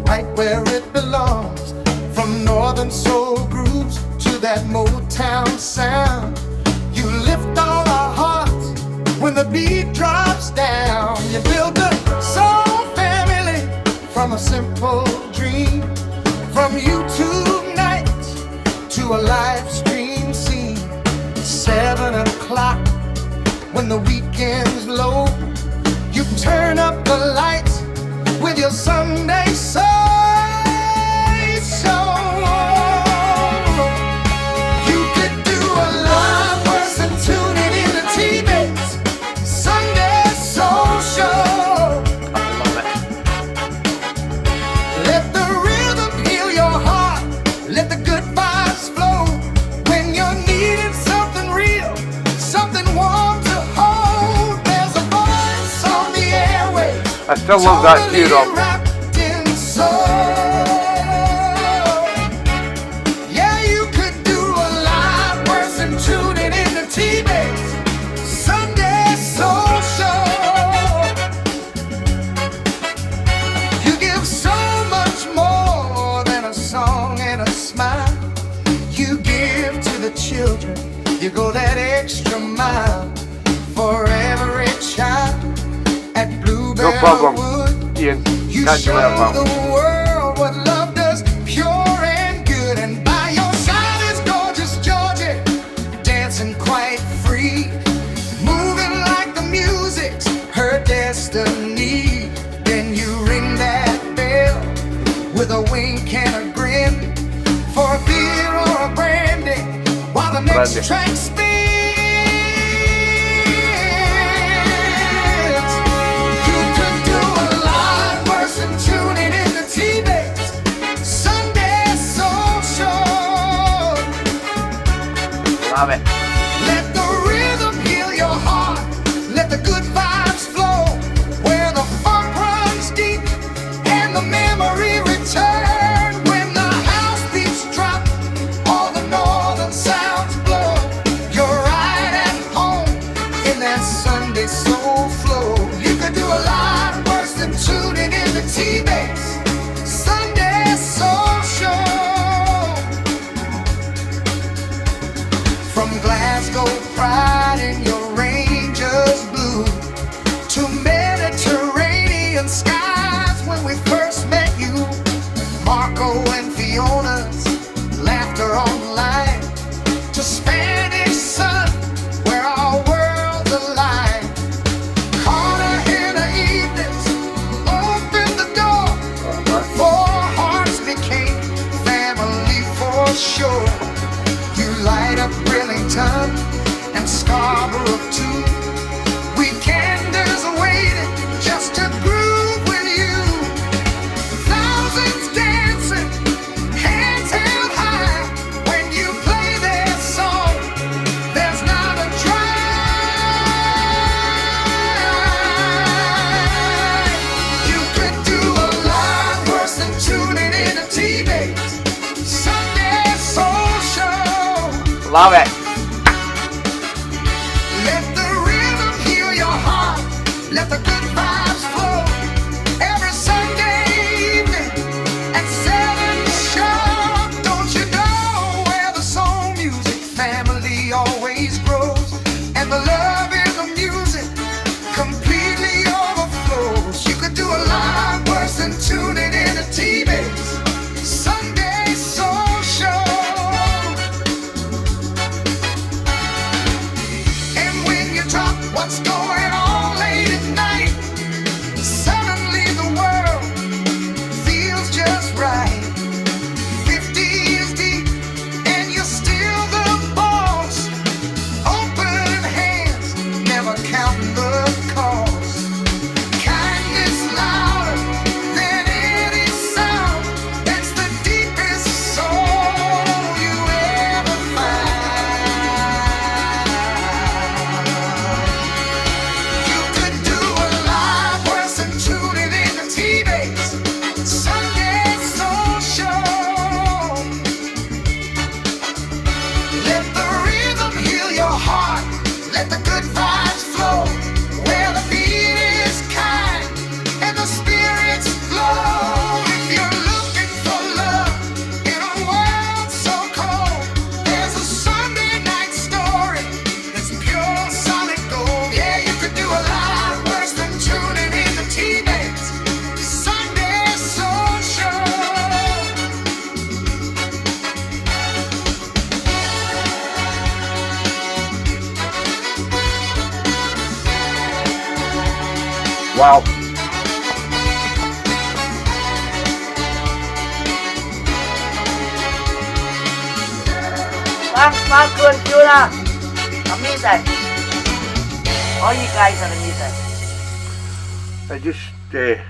right where it belongs. From northern soul grooves to that Motown sound. You lift all our hearts when the beat drops down. You build a soul family from a simple dream. From YouTube nights to a live stream scene. 7 o'clock when the weekend's low, you turn up the lights with your Sunday soul. You could do a lot worse than tuning in to TeeBee's Sunday Soul Show. Let the rhythm heal your heart. Let the good vibes flow when you're needing something real, something warm to hold. There's a voice on the airwaves. I still love that tune, Rob. Yeah, you could do a lot worse than tuning in to TeeBee's Sunday Soul Show. You give so much more than a song and a smile. You give to the children. You go that extra mile for every child at Bluebell No problem, Wood. Ian. You Catch you show later, pal. the world what love does, pure and good. And by your side is gorgeous Georgie, dancing quite free, moving like the music's her destiny. Then you ring that bell with a wink and a grin for a beer or a brandy while the next track spins. You could do a lot worse than tuning in to TeeBee's Sunday Soul Show. Love it. Let the rhythm heal your heart. Let the good vibes flow where the funk runs deep and the memory return. When the house beats drop, all the northern sounds blow. You're right at home in that Sunday soul flow. You could do a lot worse than tuning in to TeeBee's Sunday Soul Show. From Glasgow pride in your Rangers blue to Mediterranean skies when we first met you. Marco and Fiona's laughter online to Spanish sun where our worlds align. Corner in the evenings, open the door. Four hearts became family for sure. up Rillington and Scarborough too. Weekenders are waiting just to groove with you. Thousands dancing, hands held high when you play their song. There's not a dry. You could do a lot worse than tuning in to TeeBee's Sunday Soul Show. Love it. Let the rhythm heal your heart. Let the good vibes flow. Every Sunday evening at 7 sharp. Don't you know where the soul music family always grows? And the love in the music completely overflows. You could do a lot worse than tuning in to TeeBee's Sunday Soul Show. And when you talk what's going on late at night, suddenly the world feels just right. 50 years deep and you're still the boss. Open hands, never counting the cost. Kindness louder than any sound. That's the deepest soul you ever find. You could do a lot worse than tuning in to TeeBee's Sunday Soul Show. Let the rhythm heal your heart. Let the good vibes flow. Where the beat is kind and the spirits flow. If you're looking for love in a world so cold, there's a Sunday night story that's pure solid gold. Yeah, you could do a lot worse than tuning in to TeeBee's Sunday Soul Show. Wow. Thanks, Marco and Fiona. Amazing. All you guys are amazing. It just hit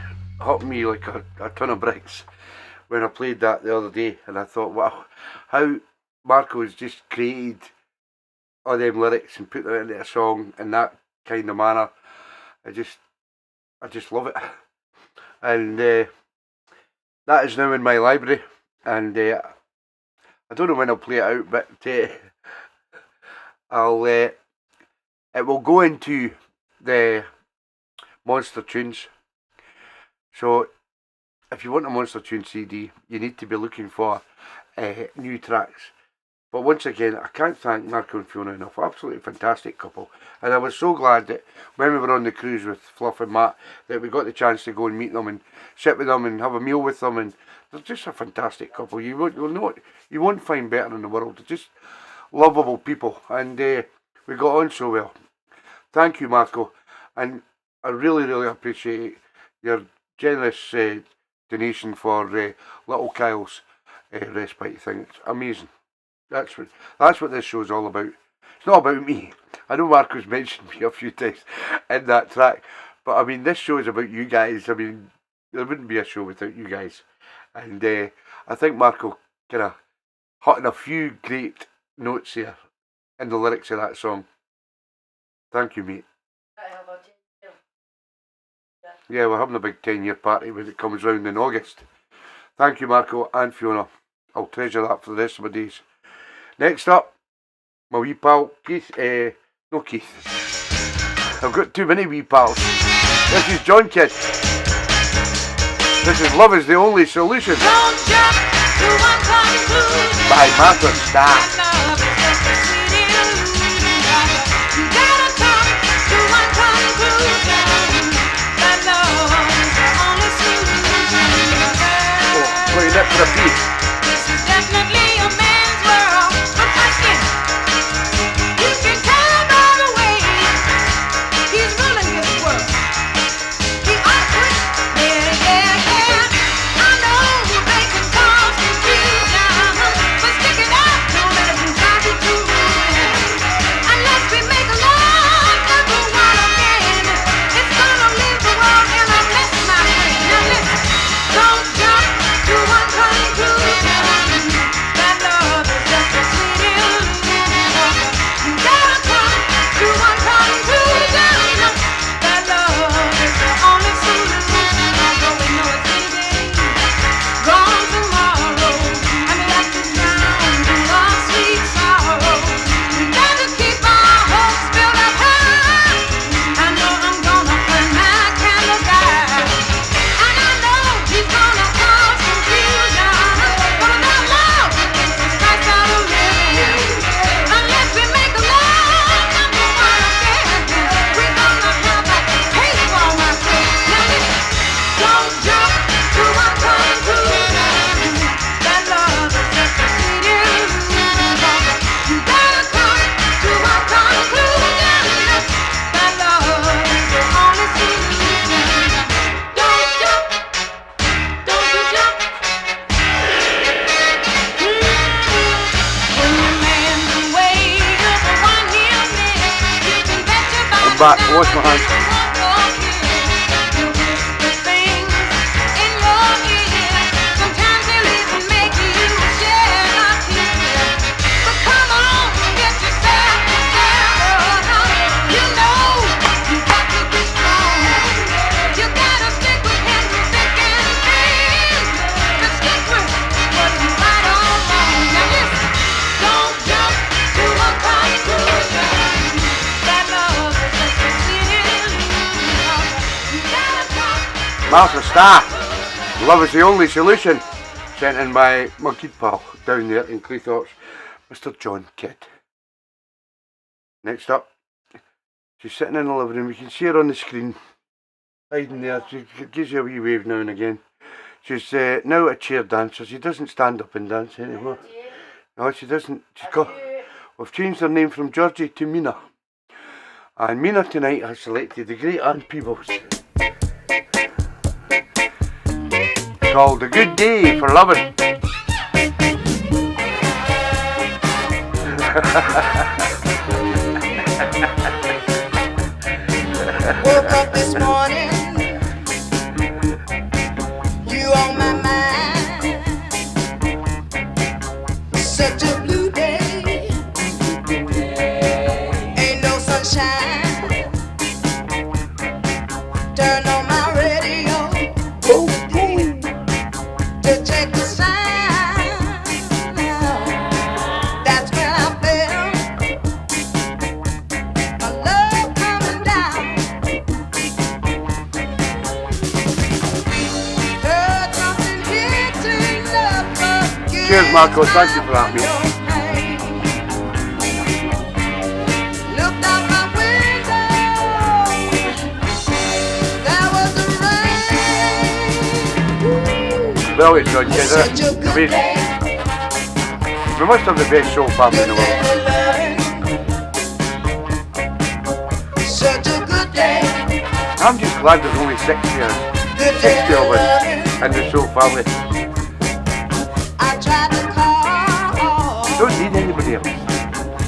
me like a ton of bricks when I played that the other day, and I thought, wow, how Marco has just created all them lyrics and put them into a song in that kind of manner. I just love it, and that is now in my library, and I don't know when I'll play it out, but I'll it will go into the Monster Tunes. So if you want a Monster Tune CD, you need to be looking for new tracks. But once again, I can't thank Marco and Fiona enough. Absolutely fantastic couple. And I was so glad that when we were on the cruise with Fluff and Matt, that we got the chance to go and meet them and sit with them and have a meal with them. And they're just a fantastic couple. You won't find better in the world. They're just lovable people. And we got on so well. Thank you, Marco. And I really, really appreciate your generous donation for little Kyle's respite thing. It's amazing. That's what this show's all about. It's not about me. I know Marco's mentioned me a few times in that track, but I mean, this show is about you guys. I mean, there wouldn't be a show without you guys. And I think Marco kind of hit on a few great notes here in the lyrics of that song. Thank you, mate. Yeah, we're having a big 10-year party when it comes round in August. Thank you, Marco and Fiona. I'll treasure that for the rest of my days. Next up, my wee pal, Keith. No Keith. I've got too many wee pals. This is John Kidd. This is Love Is The Only Solution. By Martha Starr. Playing that for a beat. This is definitely a man's world. I'm asking. You can tell by the way he's ruling this world. He awkward, yeah. I know they can cause confusion, but stick it out, don't let them try to do. come back, wash my hands. Martha Starr, love is the only solution, sent in by my good pal down there in Cleethorpes, Mr. John Kidd. Next up, she's sitting in the living room. You can see her on the screen, hiding there. She gives you a wee wave now and again. She's now a chair dancer. She doesn't stand up and dance anymore. No, she doesn't. We've changed her name from Georgie to Mina. And Mina tonight has selected the great Ann Peebles, called A Good Day for Loving. Woke up this morning, you on my mind. Such a blue day, ain't no sunshine. Turn on my radio to check the sign. That's when I felt my love coming down. Heard something hitting up again. Cheers, Marco. Thank you for that, mate. Looked out my window, there was the rain. Well, it's John Kidd, isn't it? Amazing. We must have the best show family in the world. Such a good day. I'm just glad there's only 60 of us in the show family. I tried to call. Don't need anybody else.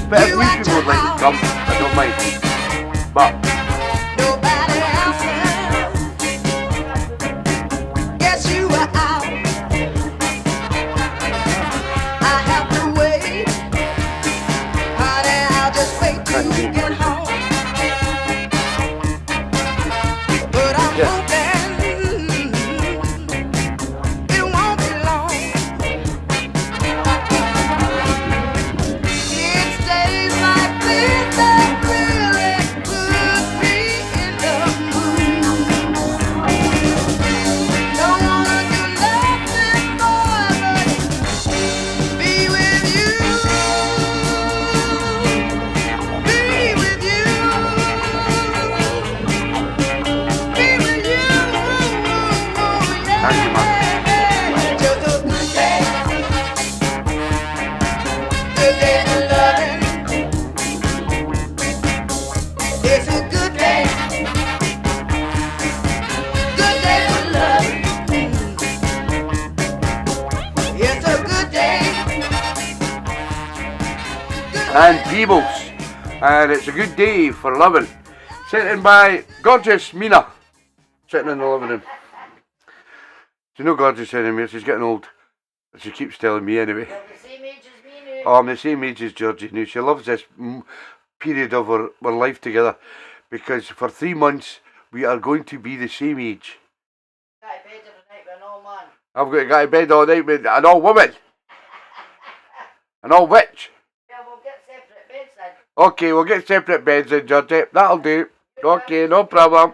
But if we people would like to come, I don't mind. But Nobody answered. Guess you were out. I have to wait. Honey, I'll just wait till you get home. But I'm hoping it won't be long. It's days like this that really put me in the mood. Don't wanna do nothing more but be with you. Be with you. Be with you. thank you, man. Just a good day. Good day for loving. It's a good day. Good day for loving. It's a good day. And Peebles. And it's a good day for loving. Sent in by gorgeous Mina, sitting in the living room. She's no gorgeous anymore, she's getting old. She keeps telling me anyway. Oh, I'm the same age as Georgie now. She loves this period of our life together because for 3 months we are going to be the same age. I've got to go to bed all night with an old woman. An old witch. Okay, we'll get separate beds then, Georgie. That'll do. Okay, no problem.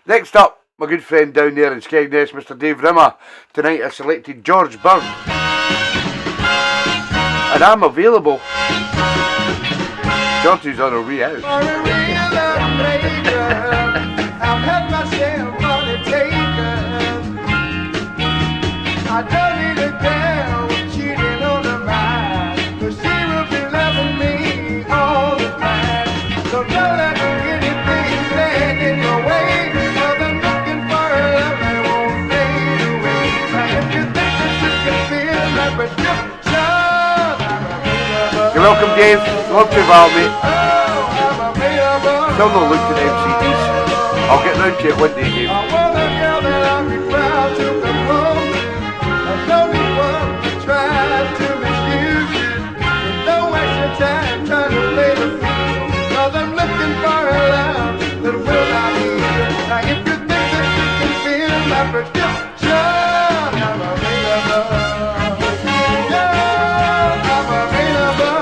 Next up, my good friend down there in Skegness, Mr. Dave Rimmer. Tonight I selected George Byrne. And I'm available. Georgie's on a way out. I've had myself on a taker. I don't need a girl with cheating on the mind, 'cause she will be loving me all the time. So don't let anything stand in your way, 'cause I'm looking for a love that won't fade away. Now if you think that you can feel like redemption, You're welcome, Dave. Love to have me. I'm a made up Still not looked at them CDs. I'll get round to it one day, Dave. I want a girl that I'll be proud to come home. I don't need one to try to misuse you. With no extra time trying to play the fool. Cause I'm looking for a love that will not lose. Now if you think that you can feel my prescription, I'm available. Yeah, I'm available.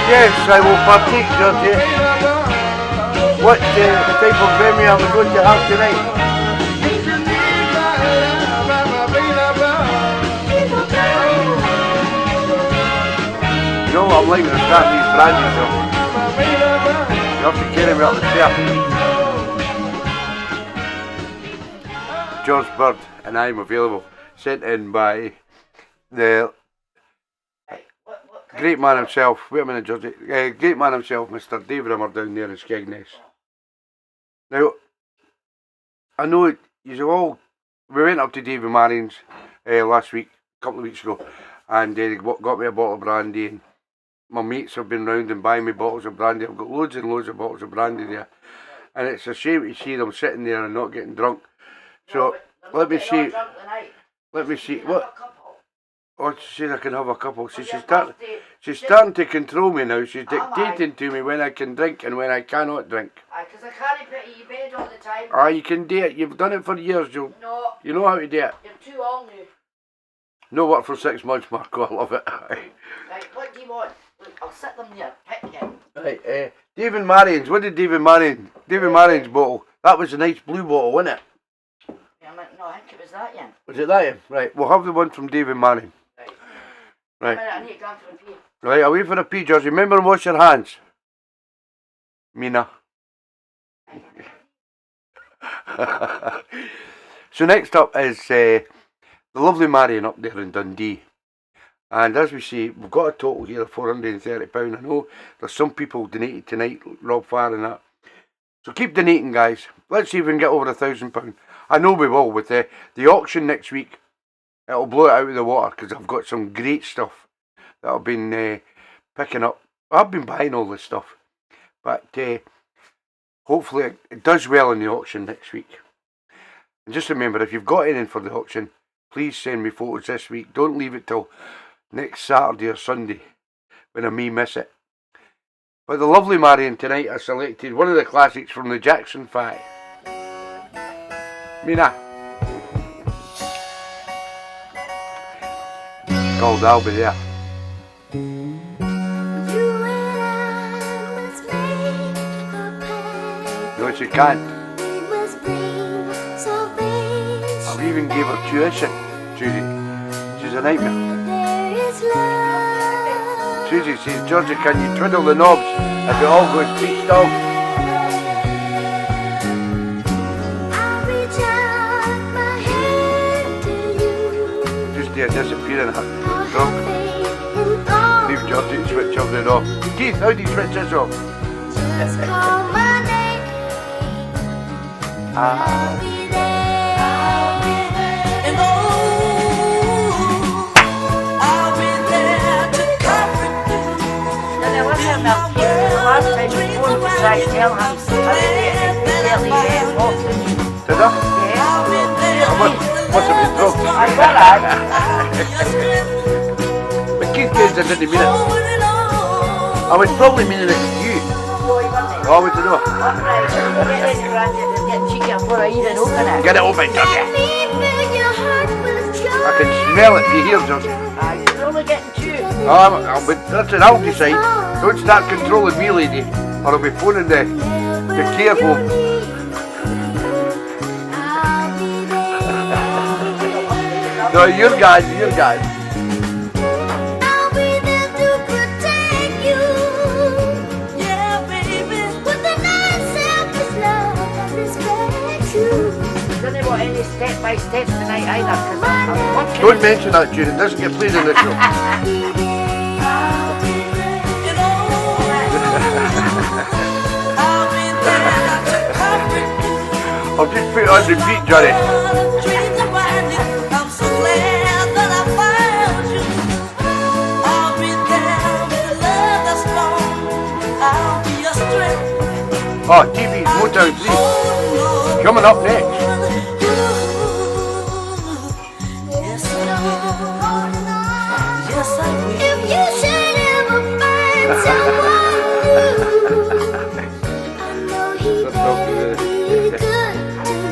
Yes, I will partake, Georgie. What type of memory am I going to have tonight? You know what I'm like when I start these brandies up. You have to carry me up the stairs. George Bird, and I'm available. Sent in by the great man himself. Wait a minute, Georgie. Great man himself, Mr. Dave Rimmer down there in Skegness. Now, I know you all. We went up to David Marion's last week, a couple of weeks ago, and they got me a bottle of brandy. And my mates have been round and buying me bottles of brandy. I've got loads and loads of bottles of brandy there, and it's a shame to see them sitting there and not getting drunk. So let me see. Let me see what. Oh, she says I can have a couple. See, she's starting to control me now. She's dictating to me when I can drink and when I cannot drink. Because I can't put you in bed all the time. You can do it. You've done it for years, Joe. No. You know how to do it. You're too old now. No work for 6 months, Marco. I love it. Right, what do you want? Look, I'll sit them there. Pick you. Right, David Marion's. What did David Marion's bottle? That was a nice blue bottle, wasn't it? Yeah, no, I think it was that, Ian. Was it that, Ian? Right, we'll have the one from David Marion. Right. I need to go for a pee. Right, I'll wait for a pee, George. Remember to wash your hands. Mina. So next up is the lovely Marion up there in Dundee. And as we see, we've got a total here of £430. I know there's some people donated tonight, Rob Farr and that. So keep donating, guys. Let's see if we can get over £1,000. I know we will with the auction next week. It'll blow it out of the water because I've got some great stuff that I've been picking up. I've been buying all this stuff. But hopefully it does well in the auction next week. And just remember, if you've got anything for the auction, please send me photos this week. Don't leave it till next Saturday or Sunday when I may miss it. But the lovely Marion tonight, I selected one of the classics from the Jackson 5. Mina. Called I'll Be There. No, she can't. I've even gave her tuition, Susie. She's a nightmare. Susie says, Georgie, can you twiddle the knobs if it all goes peach dog? Just there disappearing her drunk. Leave Georgie to switch off the knob. Keith, how do you switch this off? Just call my name. I'll be there. I'll be there. And I'll be there to comfort you. Now there was him up here the last time we phoned to try to tell him Did I? Yeah. Must have been drunk. I got that. But Keith Gaines, I didn't mean it. I was probably meaning it to you. Oh, I don't know. Get it open, Georgie. I can smell bell if you hear just. You're only getting two. But that's an I'll decide. Don't start controlling me, lady, or I'll be phoning the care home. No, you're guys. I'll be there to protect you. Yeah, baby. With the non-selfish love and respect you. Don't know what any step-by-steps tonight either, because I'm working. Don't mention that tune, it doesn't get played in the show. I'll just put it on repeat, Johnny. I'm so glad that I found you. I'll be there with love that's strong. I'll be your strength. Oh, TeeBee's Motown 3. Coming up next. If you should ever find someone I know he better be good.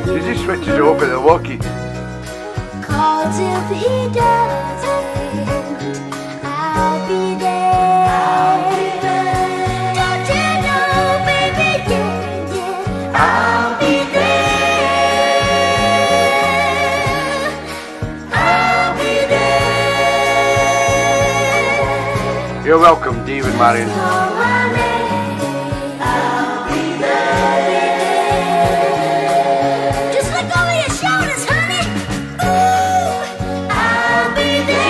She just switches it over the walkie. 'Cause if he doesn't, I'll be there. Don't you know, baby, yeah, I'll be there. I'll be there. You're welcome, David Marion. Just look over your shoulders, honey. Ooh, I'll be there.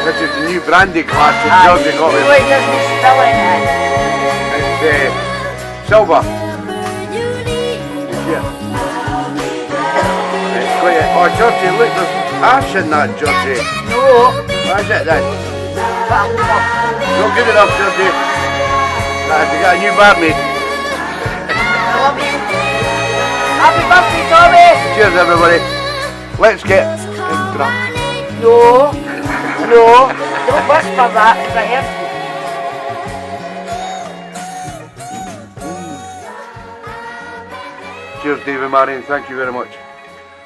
This is the new brandy class that Georgie got me. Wait, doesn't he spell it? It's silver. Yeah. It's quite oh, Georgie, look, there's ash in that, Georgie. No. What's it then? Not good enough, Georgie. You got a new barmaid. I love you. Happy birthday, Tommy. Cheers, everybody. Let's get drunk. No. Don't whisper that, because I heard you. Cheers, David Marion. Thank you very much.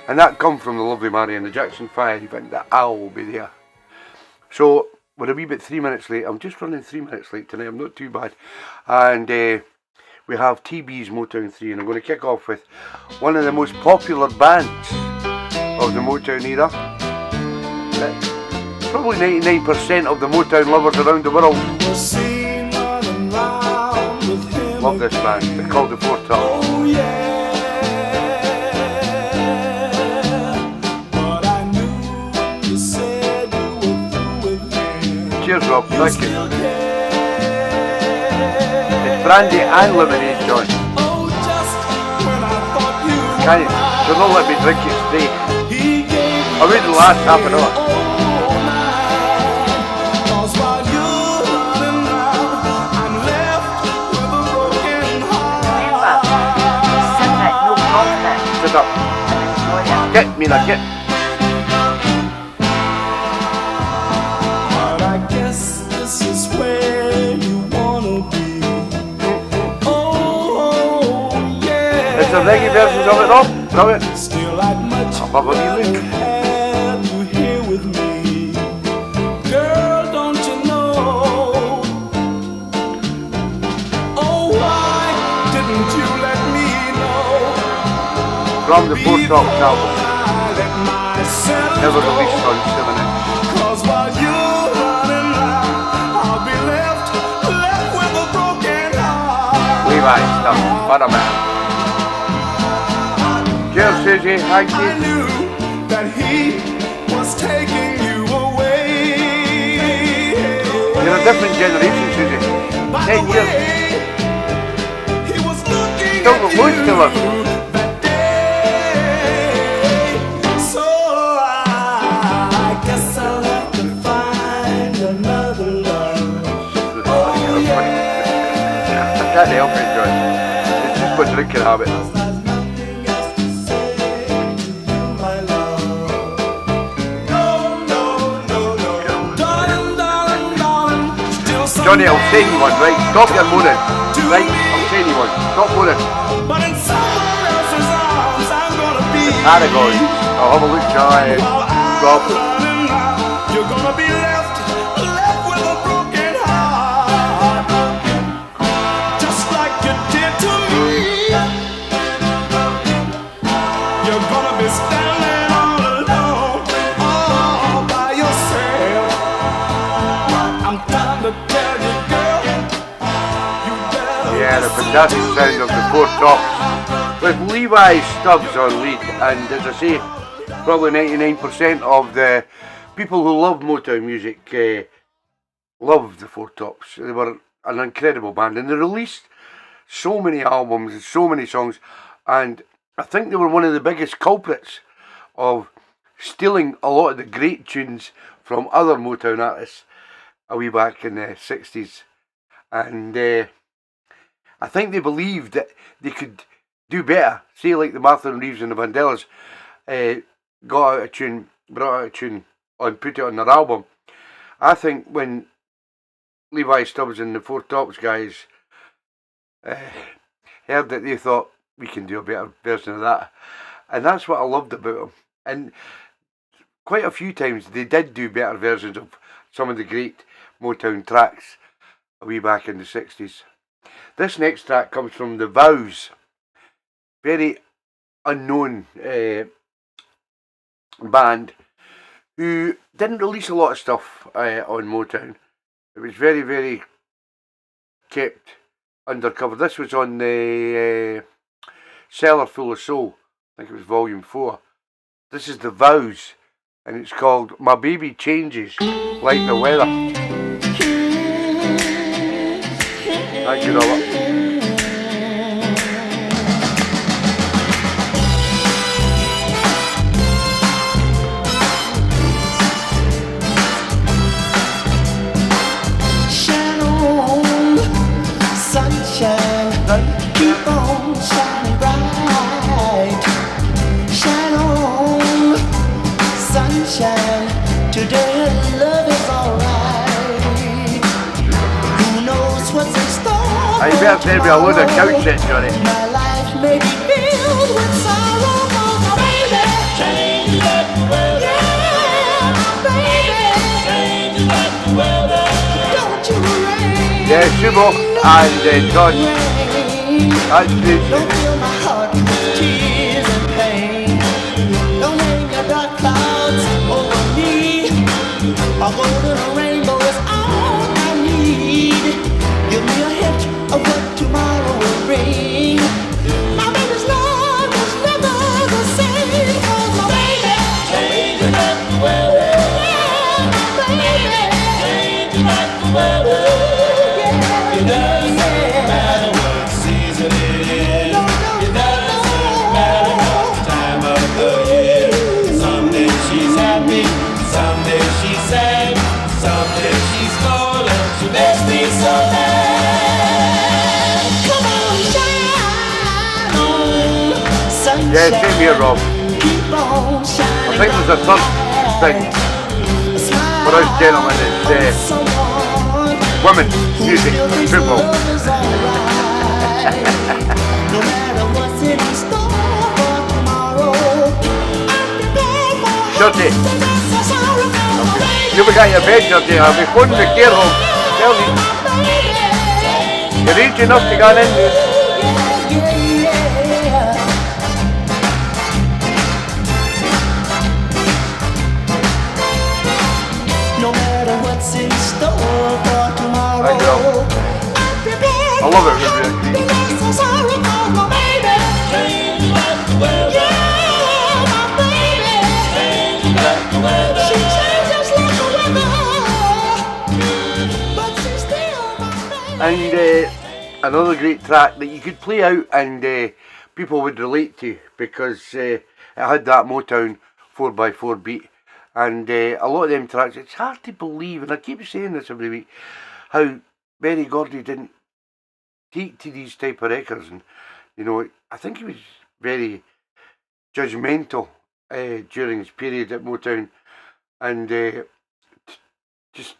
And that come from the lovely Marion, the Jackson 5, and the I'll be there. So, we're a wee bit 3 minutes late. I'm just running 3 minutes late tonight. I'm not too bad. And we have TeeBee's Motown 3, and I'm going to kick off with one of the most popular bands of the Motown era. Probably 99% of the Motown lovers around the world love this band. They're called the Four Tops. Oh yeah. Cheers, Rob. Thank you. It's brandy and lemonade, John. You'll not let me drink it straight. I'll read the last half an hour. Sit up. Get me now, get. It's a reggae version of it, Rob. Brilliant. Still I'd much I'll have a wee look. have you here with me. Girl, don't you know? Oh, why didn't you let me know? From the Four Tops album. Never released on 7-inch. 'Cause while you're running round, I'll be left with a broken heart. Levi's stuff. What a man. Cheers, Susie. Thank you. I knew that he was taking you away. You're a different generation, Susie. 10 years. He was looking Still got loads to live. that day. So I guess I'll have to find another love. Oh yeah. I can't help it, John. It's just my drinking habit. Johnny, I'll send you one, right? Stop your moaning. Right? I'll send you one. Stop moaning. But in someone else's arms, I'm gonna be. Paragon. I'll have a look, Rob. You're gonna be left with a broken heart, just like you did to me. You're gonna be standing all alone, all by yourself. I'm trying to tell you, girl, you better Yeah, the fantastic sound of the Four Tops with Levi Stubbs on lead, and as I say, probably 99% of the people who love Motown music love the Four Tops. They were an incredible band, and they released so many albums and so many songs, and I think they were one of the biggest culprits of stealing a lot of the great tunes from other Motown artists a wee back in the 60s, and I think they believed that they could do better. Say like the Martha and Reeves and the Vandellas got out a tune, brought out a tune and put it on their album. I think when Levi Stubbs and the Four Tops guys heard that, they thought, we can do a better version of that. And that's what I loved about them. And quite a few times they did do better versions of some of the great Motown tracks a wee back in the 60s. This next track comes from The Vows. Very unknown band who didn't release a lot of stuff on Motown. It was very, very kept undercover. This was on the Cellar Full of Soul. I think it was volume 4. This is The Vows, and it's called My Baby Changes Like the Weather. Thank you, Robert. Keep on shining bright. Shine on, sunshine. Today love is alright. Who knows what's in store? You better send me a load of couch shit, Johnny. My life may be filled with sorrow, my baby changes like the weather. Yeah, my baby changes like the weather. Don't you rain? Yeah, Sumo and John. That's good. Don't fill my heart with tears and pain. Don't hang your dark clouds over me. A golden rainbow is all I need. Give me a hint of what tomorrow will bring. My baby's love is never the same. 'Cause my baby changes like the weather. Yeah, my baby changes like the weather. Yeah, it doesn't matter what season it is. It doesn't matter what time of the year. Some days she's happy, some days she's sad, some days she's stolen. She makes me so mad. Come on, shine on, sunshine. Yeah, same here, Rob. Keep on shining. I think there's a third thing for us gentlemen. It's women's music, football. No matter what's in store for tomorrow, I'm prepared for Shorty, happiness. you got your bed, Shorty. I'll be phoning the care home. Tell me. You're age enough to go in there. No matter what's in store for tomorrow, I know. I'm prepared I love it, for Ruby. happiness. So sorry for my baby. Change like the weather. Yeah, my baby. Change like the weather. She changes like the weather, but she's still my baby. And another great track that you could play out and people would relate to, because it had that Motown 4x4 beat. And a lot of them tracks, it's hard to believe, and I keep saying this every week, how Berry Gordy didn't take to these type of records. And, you know, I think he was very judgmental during his period at Motown, and just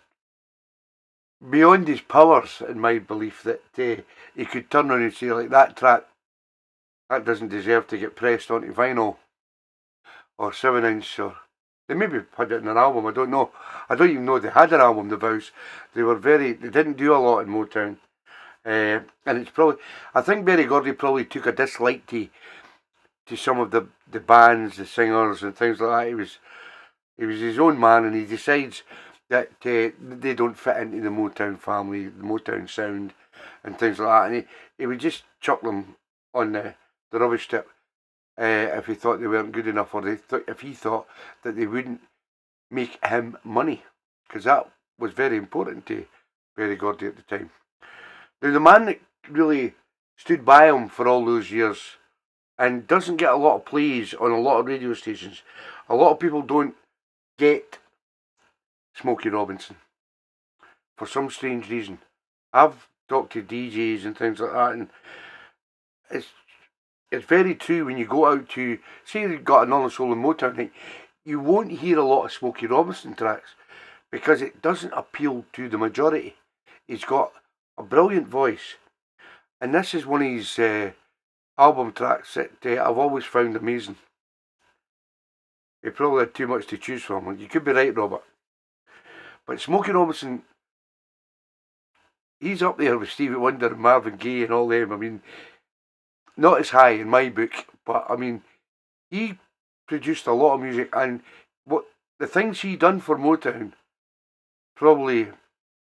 beyond his powers, in my belief, that he could turn on and say, like, that track, that doesn't deserve to get pressed onto vinyl. or 7-inch, or they maybe had it in an album, I don't know. I don't even know they had an album, the Vows. They didn't do a lot in Motown. And it's probably, I think Berry Gordy probably took a dislike to some of the bands, the singers and things like that. He was his own man, and he decides that they don't fit into the Motown family, the Motown sound and things like that. And he would just chuck them on the rubbish tip if he thought they weren't good enough, or if he thought that they wouldn't make him money, because that was very important to Berry Gordy at the time. Now, the man that really stood by him for all those years and doesn't get a lot of plays on a lot of radio stations, a lot of people don't get Smokey Robinson for some strange reason. I've talked to DJs and things like that, and it's very true. When you go out to, say you've got another soul in Motown night, you won't hear a lot of Smokey Robinson tracks because it doesn't appeal to the majority. He's got a brilliant voice, and this is one of his album tracks that I've always found amazing. He probably had too much to choose from. You could be right, Robert. But Smokey Robinson, he's up there with Stevie Wonder and Marvin Gaye and all them. I mean, not as high in my book, but I mean, he produced a lot of music, and what the things he done for Motown probably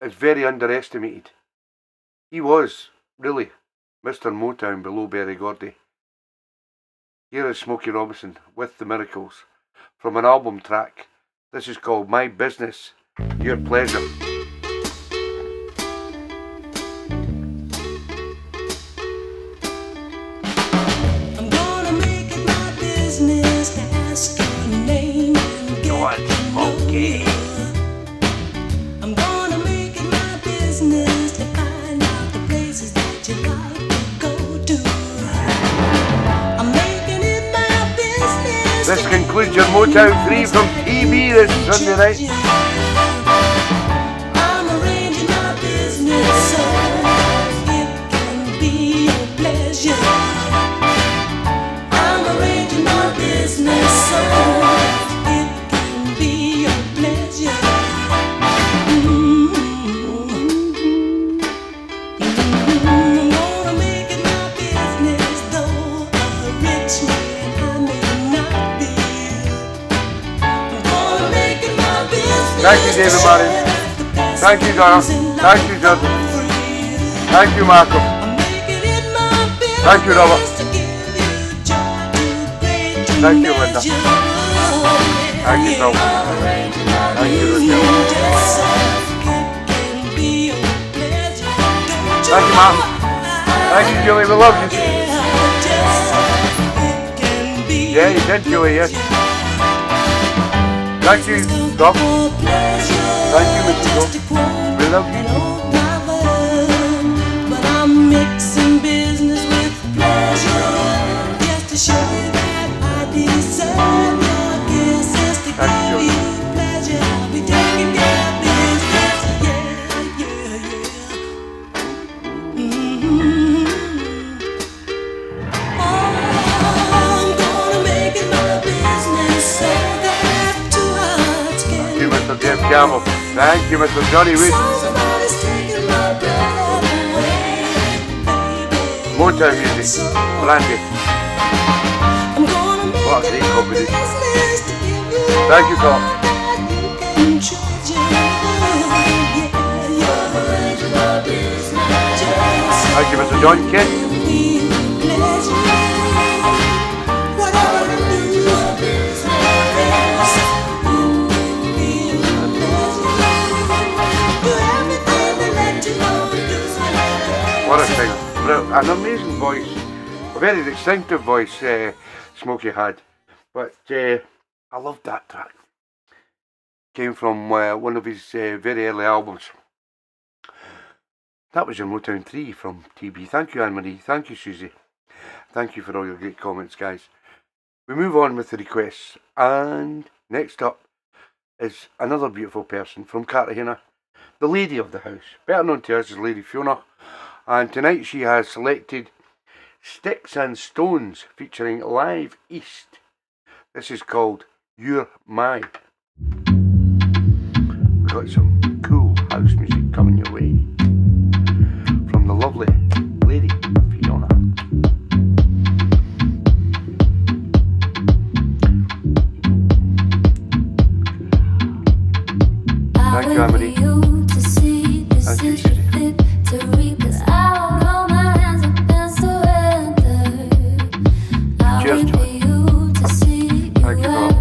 is very underestimated. He was really Mr. Motown below Berry Gordy. Here is Smokey Robinson with The Miracles from an album track. This is called My Business, Your Pleasure. I'm gonna make it my business to ask your name and get to know you. I'm gonna make it my business to find out the places that you like to go to. I'm making it my business. This concludes your Motown 3 from TeeBee's this Sunday night. I'm arranging my business so it can be your pleasure. I'm arranging my business so it can be your pleasure. I'm gonna make it my business, though a rich man I may not be. I'm gonna make it my business. Thank you, David Martin. Thank you, Donna. Thank you, Justin. Thank you, Malcolm. Thank you, Robert. Thank you, Linda. Thank you, Phil. Thank you, Rachel. Thank you, Martin. Thank you, Julie. We love you. Yeah, you did, Julie, yes. Thank you, Rob. Thank you, Mr. Joe. We love you. But I'm mixing business with pleasure, just to show you that I deserve your kisses, to give you pleasure. I'll be taking care of business, I'm gonna make it my business so that two hearts can. Thank you, Mr. Jeff Campbell. Thank you, Mr. Johnny Wood. Motown music, Brandy. What a great combination. Thank you, Phil. Thank you, Mr. John Kent. What a thing. An amazing voice. A very distinctive voice Smokey had. But I loved that track. Came from one of his very early albums. That was your Motown 3 from TeeBee's. Thank you, Anne-Marie. Thank you, Susie. Thank you for all your great comments, guys. We move on with the requests. And next up is another beautiful person from Cartagena. The lady of the house. Better known to us as Lady Fiona. And tonight she has selected Sticks and Stones featuring Live.8th This is called You're Mine. We've got some cool house music coming your way from the lovely lady Fiona. Thank you, Amity. Thank you, Susie. Cheers, John. Thank you, Rob.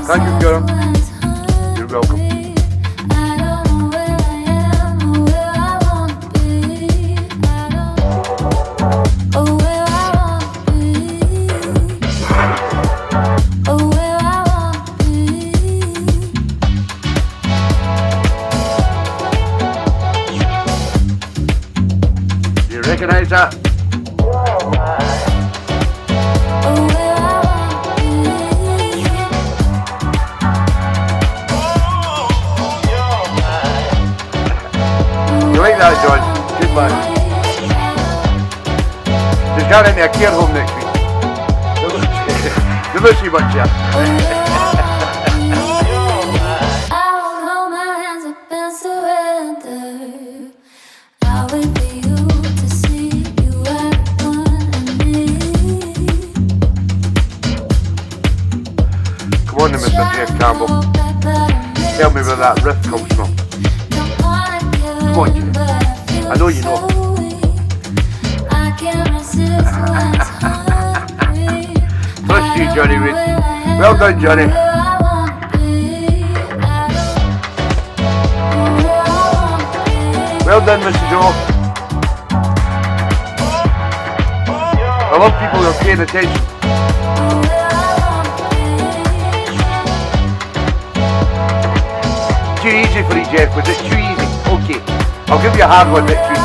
Thank you, Karen. You're welcome. You recognize that? You like that, John? Good man. He's going into a care home next week. You don't see much yet. Come on then, Mr. Jeff Campbell. Tell me where that riff comes from. Come on, Jeff. I know you know. Trust you, Johnny Reid. Well done, Johnny. Well done, Mr. Joe. I love people who are paying attention. Too easy for you, Jeff. Was it too easy? Okay. I'll give you a hard one next week.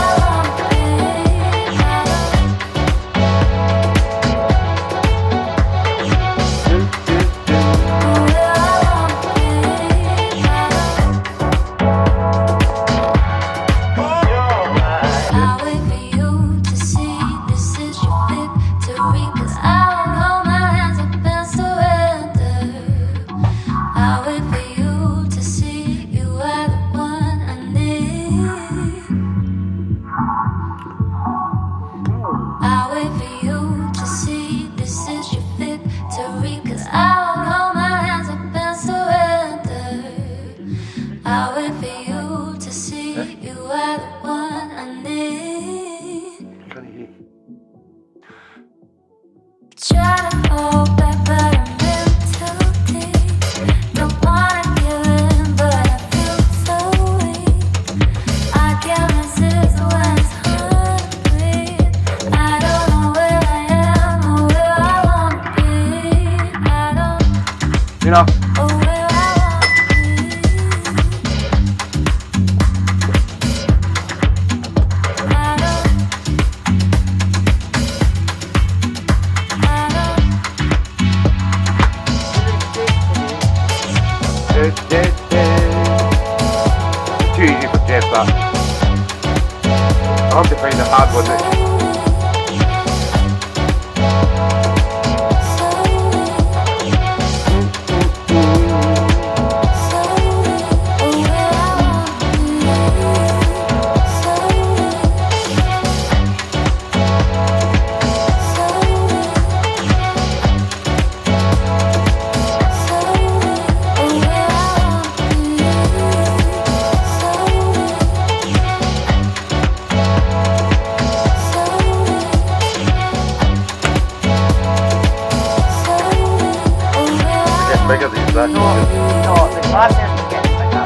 You know? Too easy for Jeff, that. I'll have to find a hard one next week. Bigger these days. No, the glass ends are getting bigger.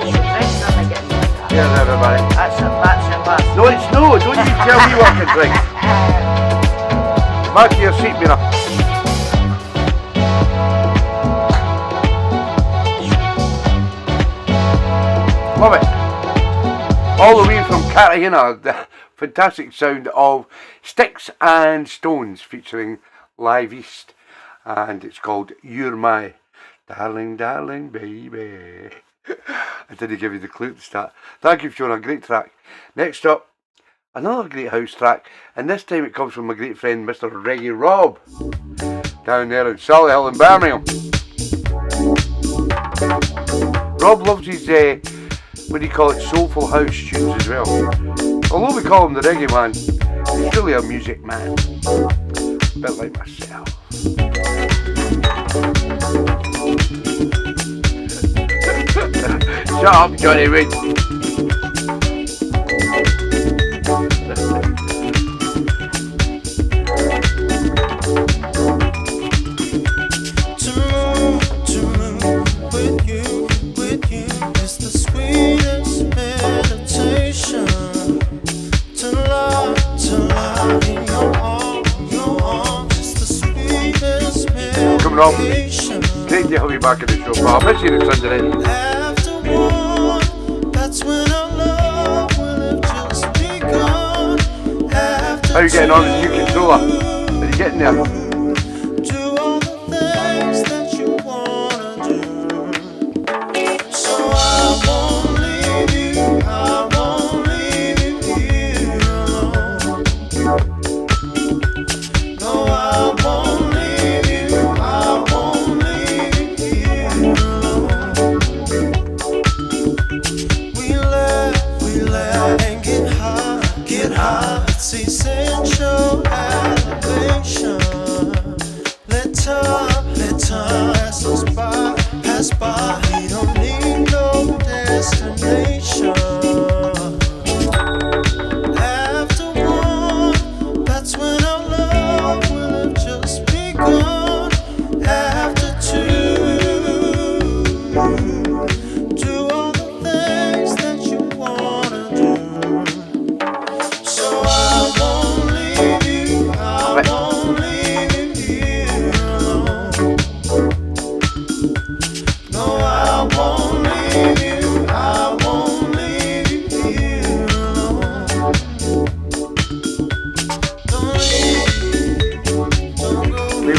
The drinks are getting bigger. Here's everybody. That's your glass. No, it's no. Don't you tell me what to drink. Back to your seat, Mina. Love it. All the way from Cartagena, the fantastic sound of Sticks and Stones featuring Live.8th. and it's called You're My Darling, Darling Baby. I didn't give you the clue at the start. Thank you, Fiona, great track. Next up, another great house track, and this time it comes from my great friend Mr. Reggae Rob, down there in Solihull in Birmingham. Rob loves his, what do you call it, soulful house tunes as well. Although we call him the reggae man, he's really a music man, a bit like myself. Shut up, Johnny Reid. Coming up, great to have you back in the show, pal. I miss you this Sunday. How are you getting on with the new controller? Are you getting there?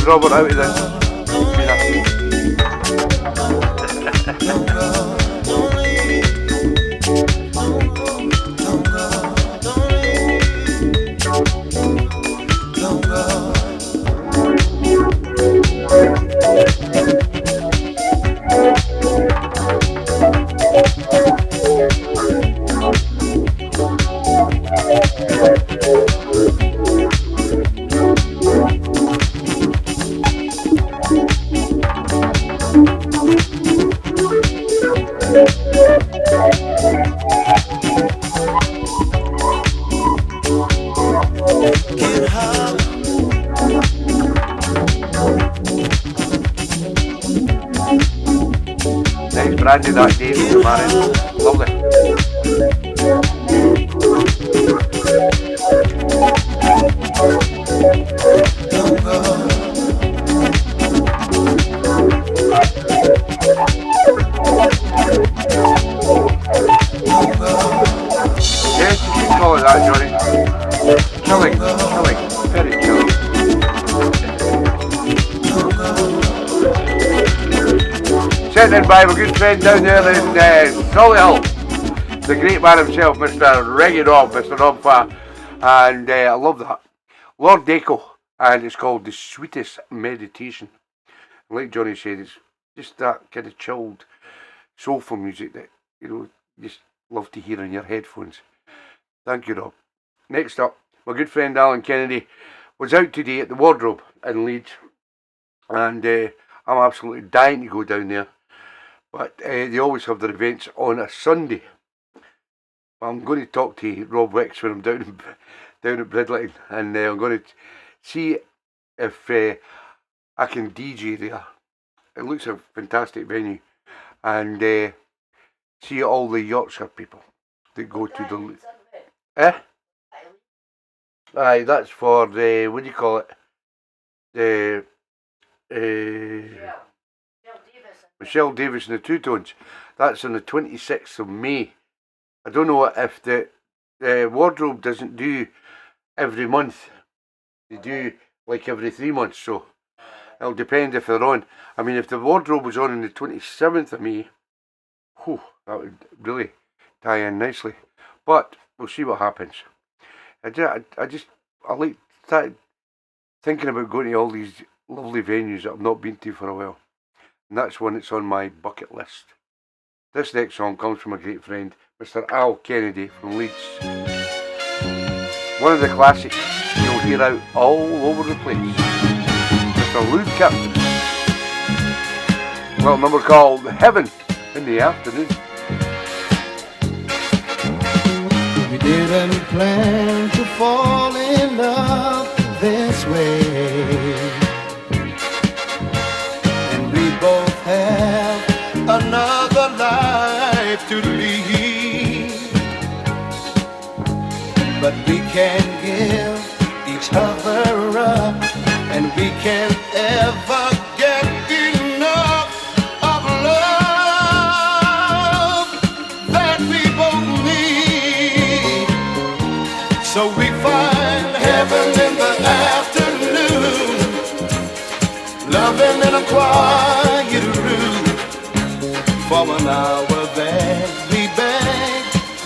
Robert out of this. Brandy that day with the man. Lovely. Yes, you can call it that, Johnny. Chilling, very chilling. Sitting by my good friend down there in Solihull, the great man himself, Mr. Reggae Rob, Mr. Rob Farr, and I love that. Lord Deco, and it's called The Sweetest Meditation. Like Johnny said, it's just that kind of chilled, soulful music that, you just love to hear in your headphones. Thank you, Rob. Next up, my good friend Alan Kennedy was out today at the Wardrobe in Leeds, and I'm absolutely dying to go down there. But they always have their events on a Sunday. I'm going to talk to Rob Wicks when I'm down at Bridlington, and I'm going to see if I can DJ there. It looks a fantastic venue, and see all the Yorkshire people that go to the. Aye, that's for the, what do you call it? The Michelle Davis and the Two Tones. That's on the 26th of May. I don't know if the Wardrobe doesn't do every month. They do like every 3 months. So It'll depend if they're on. I mean, if the wardrobe was on the 27th of May, whew, that would really tie in nicely. But we'll see what happens. I like started thinking about going to all these lovely venues that I've not been to for a while. And that's one that's on my bucket list. This next song comes from a great friend, Mr. Al Kennedy from Leeds. One of the classics you'll hear out all over the place. Mr. Lou Captain. Well, a number called Heaven in the Afternoon. We didn't plan to fall in love this way, and we both have another life to lead, but we can give each other up, and we can't ever get enough of love that we both need. So we find heaven in the afternoon, loving in a quiet room. For an hour then we beg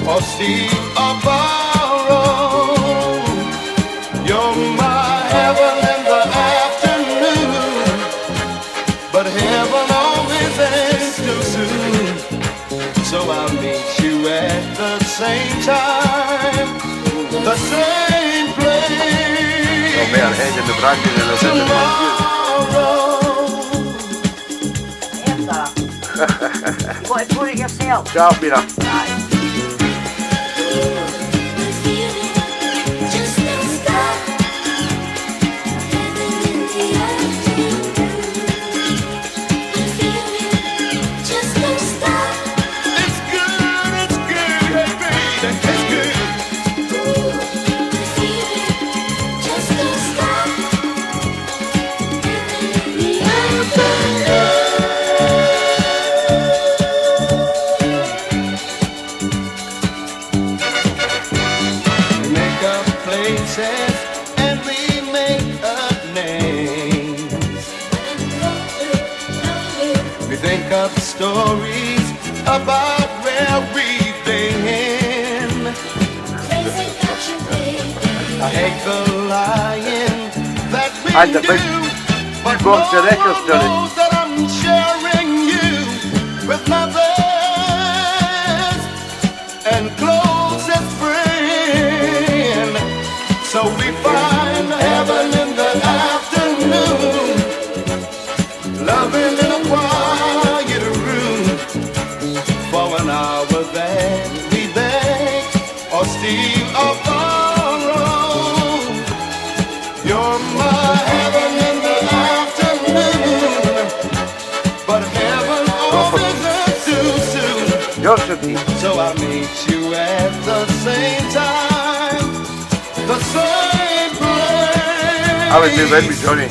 or steal or borrow. You're my heaven in the afternoon, but heaven always ends too soon. So I'll meet you at the same time, the same place. Oh man, head in the brandy and the You want to put it yourself? Sharp me up. and we make up names. We think up stories about where we've been. I hate the lying that we do, but Lord knows that I'm sharing you with my best and closest friend. So we find heaven in the afternoon, loving in a quiet room. For an hour then we beg or steal or borrow. You're my heaven in the afternoon, but heaven always ends too soon. So I meet you at the same time, the same place. I would do that with Johnny.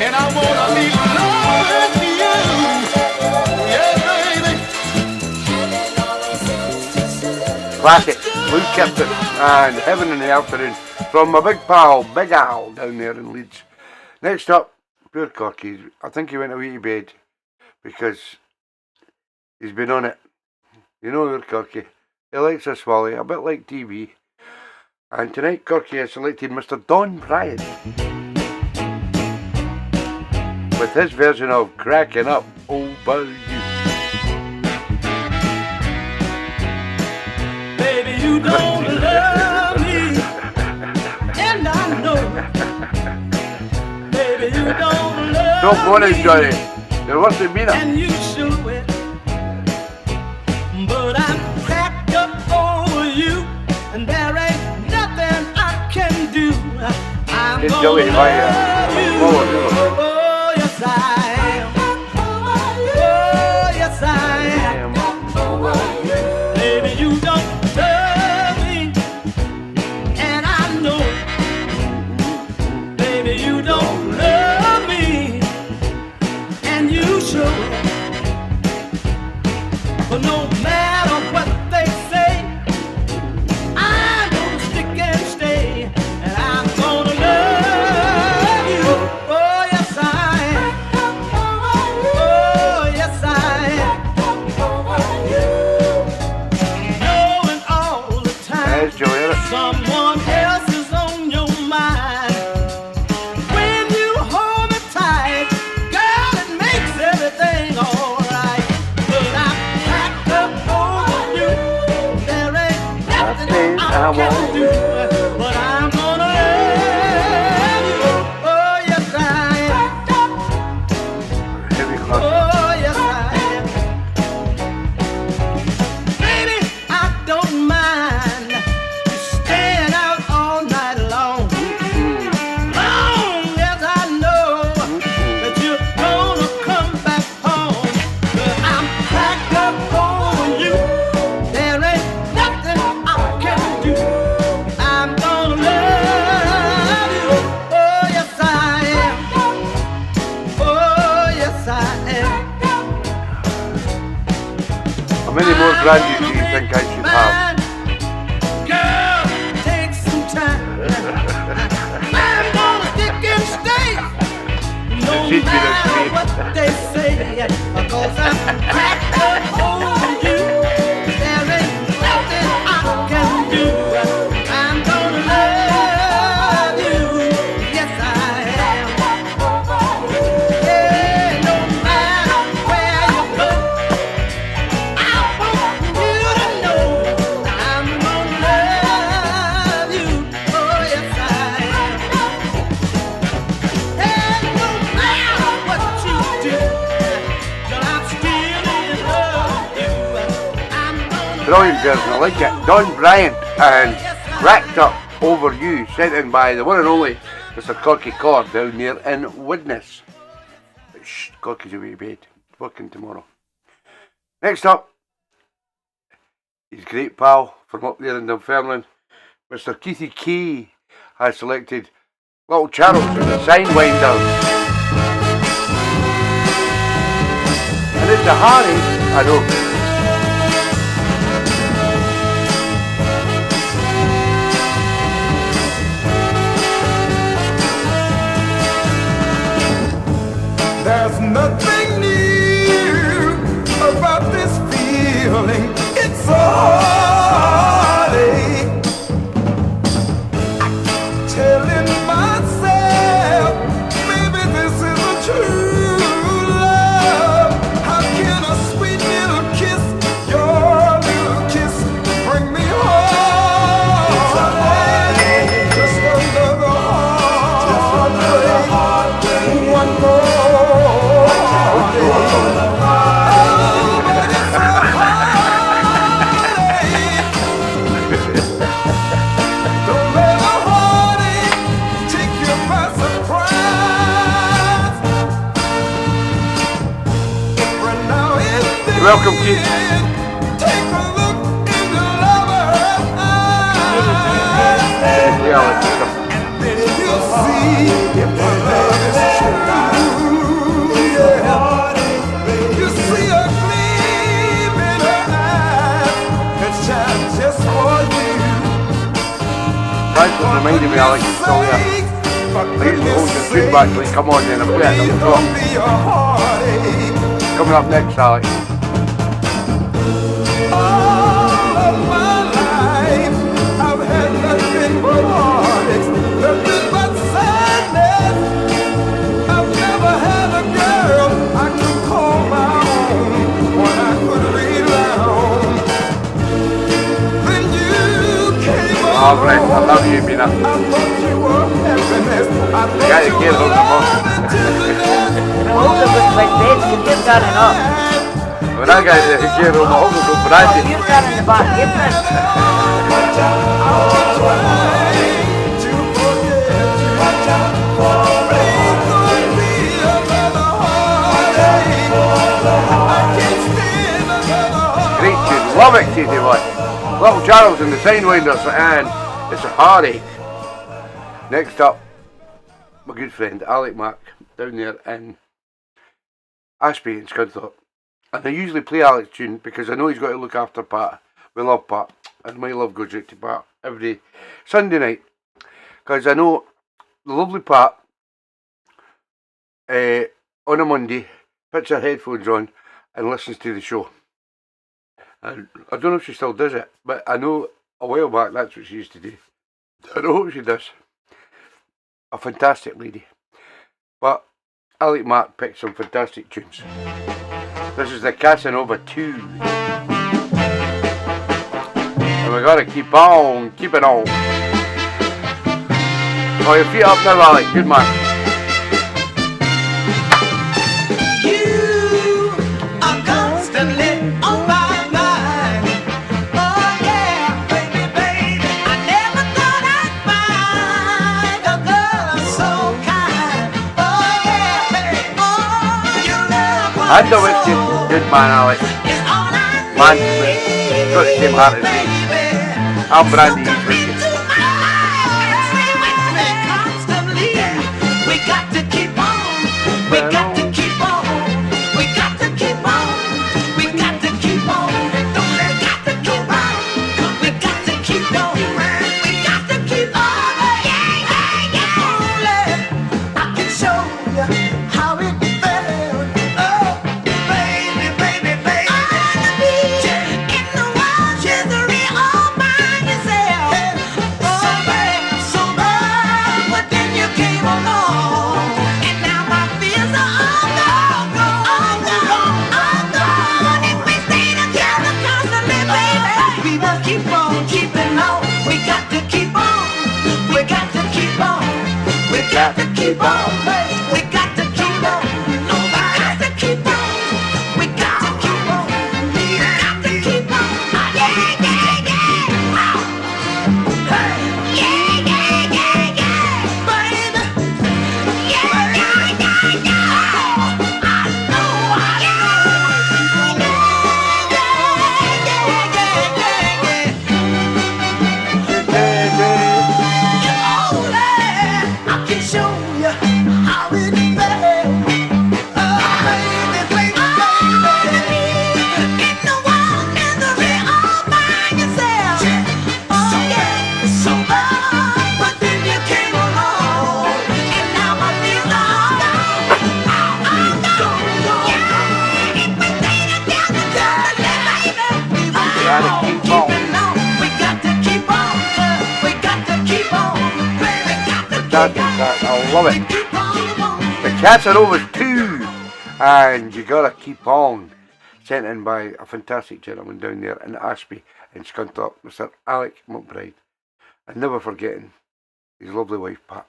And I wanna be loving you, yeah, baby. Classic, Luke Captain and Heaven in the Afternoon from my big pal, Big Al, down there in Leeds. Next up, poor Corky. I think he went away to bed because he's been on it. You know your Corky. He likes a swally, a bit like TV. And tonight, Corky has selected Mr. Don Bryant with his version of Cracking Up Over You. Baby, you don't love me, and I know. Baby, you don't love Don't go on it, Johnny. You're worse than me now. and you show it. But I'm cracked up over you, and there ain't nothing I can do. I'm It's gonna Joey, love my, you. forward, Oh, yes I am. Oh, yes I am. Baby, you don't love me, and I know. Baby, you don't love me, and you show it. I'm can all do, but I'm gonna love you. Oh, yes, I am. heavy class. Oh, yes, I am. Baby, I don't mind you staying out all night long. Long as I know that you're gonna come back home. But I'm cracked up on you. There ain't nothing I can do. I'm gonna love you. Oh, yes, I am. Oh, yes, I am. How many more graduates do you think I should have? Girl, take some time. I'm gonna stick and stay. No She'd be the matter same. what they say, because I'm cracked up on you. There ain't nothing I can do. I'm gonna love you. Yes, I am. Yeah, no matter where you go, I want you to know that I'm gonna love you. Oh, yes, I am. Hey, no matter what you do, that I'm still in love with you. I'm gonna Brilliant version, I like it. Don Bryant and Cracked Up Over You, sent in by the one and only Mr. Corky Cord down there in Widnes. Shh, Corky's away to bed. Working tomorrow. Next up, his great pal from up there in Dunfermline, Mr. Keithy K, has selected Little Charles and the Sidewinders. And it's a Harry, I know. There's nothing new about this feeling. It's a heartache. Telling myself, maybe this isn't true love. How can a sweet little kiss, your little kiss, bring me home? It's a heartache. Just another heartache. One more. Welcome, Keith. Take a look in the lover's eyes. Then you'll see if my love is true. Yeah. You see a gleam in her eyes that shines just for you. Thanks for reminding me, Alex, it's still there. I used to hold your tune back when you come on then and play it on the top. Coming up next, Alex. All of my life, I've had nothing but heartaches, nothing but sadness. I've never had a girl I could call my own, one I could rely on. Then you came along. Oh, Brett, I love you, Mina. I thought you were happiness. I thought Guy you that cares were about the most. love and tenderness. Hold up with my face, can you turn it up? When I got the care of my home, go brandy. You turn in the back, you turn. Great tune, love it, Keithy boy. Little Charles and the Sidewinders, and it's a heartache. Next up, my good friend Alec Mack down there in Ashby in Scunthorpe. And I usually play Alec's tune because I know he's got to look after Pat. We love Pat, and my love goes out to Pat every Sunday night. Because I know the lovely Pat on a Monday puts her headphones on and listens to the show. And I don't know if she still does it, but I know a while back that's what she used to do. I hope she does. A fantastic lady. But Alec Mack picked some fantastic tunes. This is the Casanova 2. And we gotta keep on, keep it on. Oh, your feet up now, Alec. Good man. You are constantly on my mind. Oh yeah, baby, baby. I never thought I'd find a girl so kind. Oh yeah, baby. Oh, your love was And the whiskey. Good man, Alec. Man, got the same heart as me. I'm Brandy, he's whiskey. We got to keep on. We got to keep on. We got to keep on. We got to keep on. We got to keep on. We got to keep on. We got to keep on. Yeah, yeah, yeah. I can show you how it felt. Oh, baby, baby, baby. In the wild misery all by yourself. So bad, so bad. But then you came along, and now my fears are all gone, all gone, all gone. If we stay together constantly, baby, we will keep on keeping on. We got to keep on. We got to keep on. We got to keep on. We got to keep on. Nobody got to keep on. We got to keep on. We got to keep on. Yeah, yeah, yeah. Hey. Yeah, yeah, yeah, yeah. Baby. Yeah, yeah, yeah, yeah. I know, I know. Yeah, yeah, yeah, yeah. I can show you how it felt. Oh, baby, baby, baby. In the wild misery all by yourself. Oh, yeah, so bad. But then you came along, and now my fears are all gone. All gone. Yeah, if we stay together, baby, we will keep on keeping on. We got to keep on. We got to keep on. Baby, got to keep on. I love it. The Cats Are Over 2, and you gotta keep on. Sent in by a fantastic gentleman down there in Ashby in Scunthorpe, Mr. Alec McBride, and never forgetting his lovely wife Pat.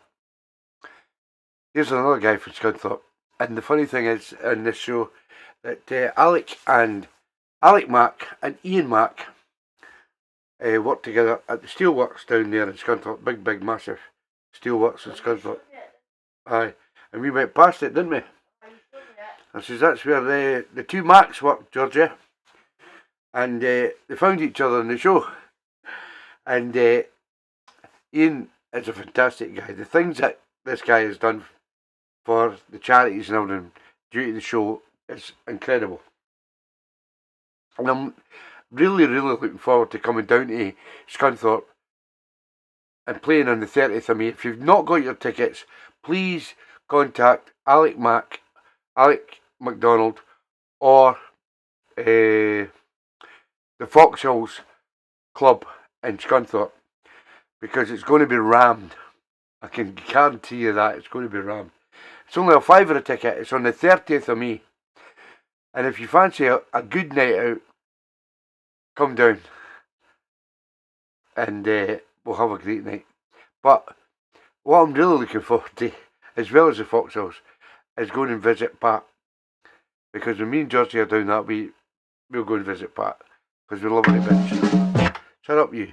Here's another guy from Scunthorpe, and the funny thing is in this show that Alec Mack and Ian Mack worked together at the steelworks down there in Scunthorpe, big massive steelworks in Scunthorpe. Aye, and we went past it, didn't we? I says that's where the two Macks worked, Georgia, and they found each other in the show. And Ian is a fantastic guy. The things that this guy has done for the charities and everything due to the show is incredible. And I'm really looking forward to coming down to Scunthorpe and playing on the 30th of May. If you've not got your tickets, please contact Alec MacDonald or the Foxhills Club in Scunthorpe, because it's going to be rammed. I can guarantee you that it's going to be rammed. It's only a £5 a ticket. It's on the 30th of May. And if you fancy a good night out, come down and we'll have a great night. But what I'm really looking forward to, as well as the Foxhills, is going and visit Pat. Because when me and Georgie are down that way, we'll go and visit Pat. Because we love it a bitch. Shut up, you.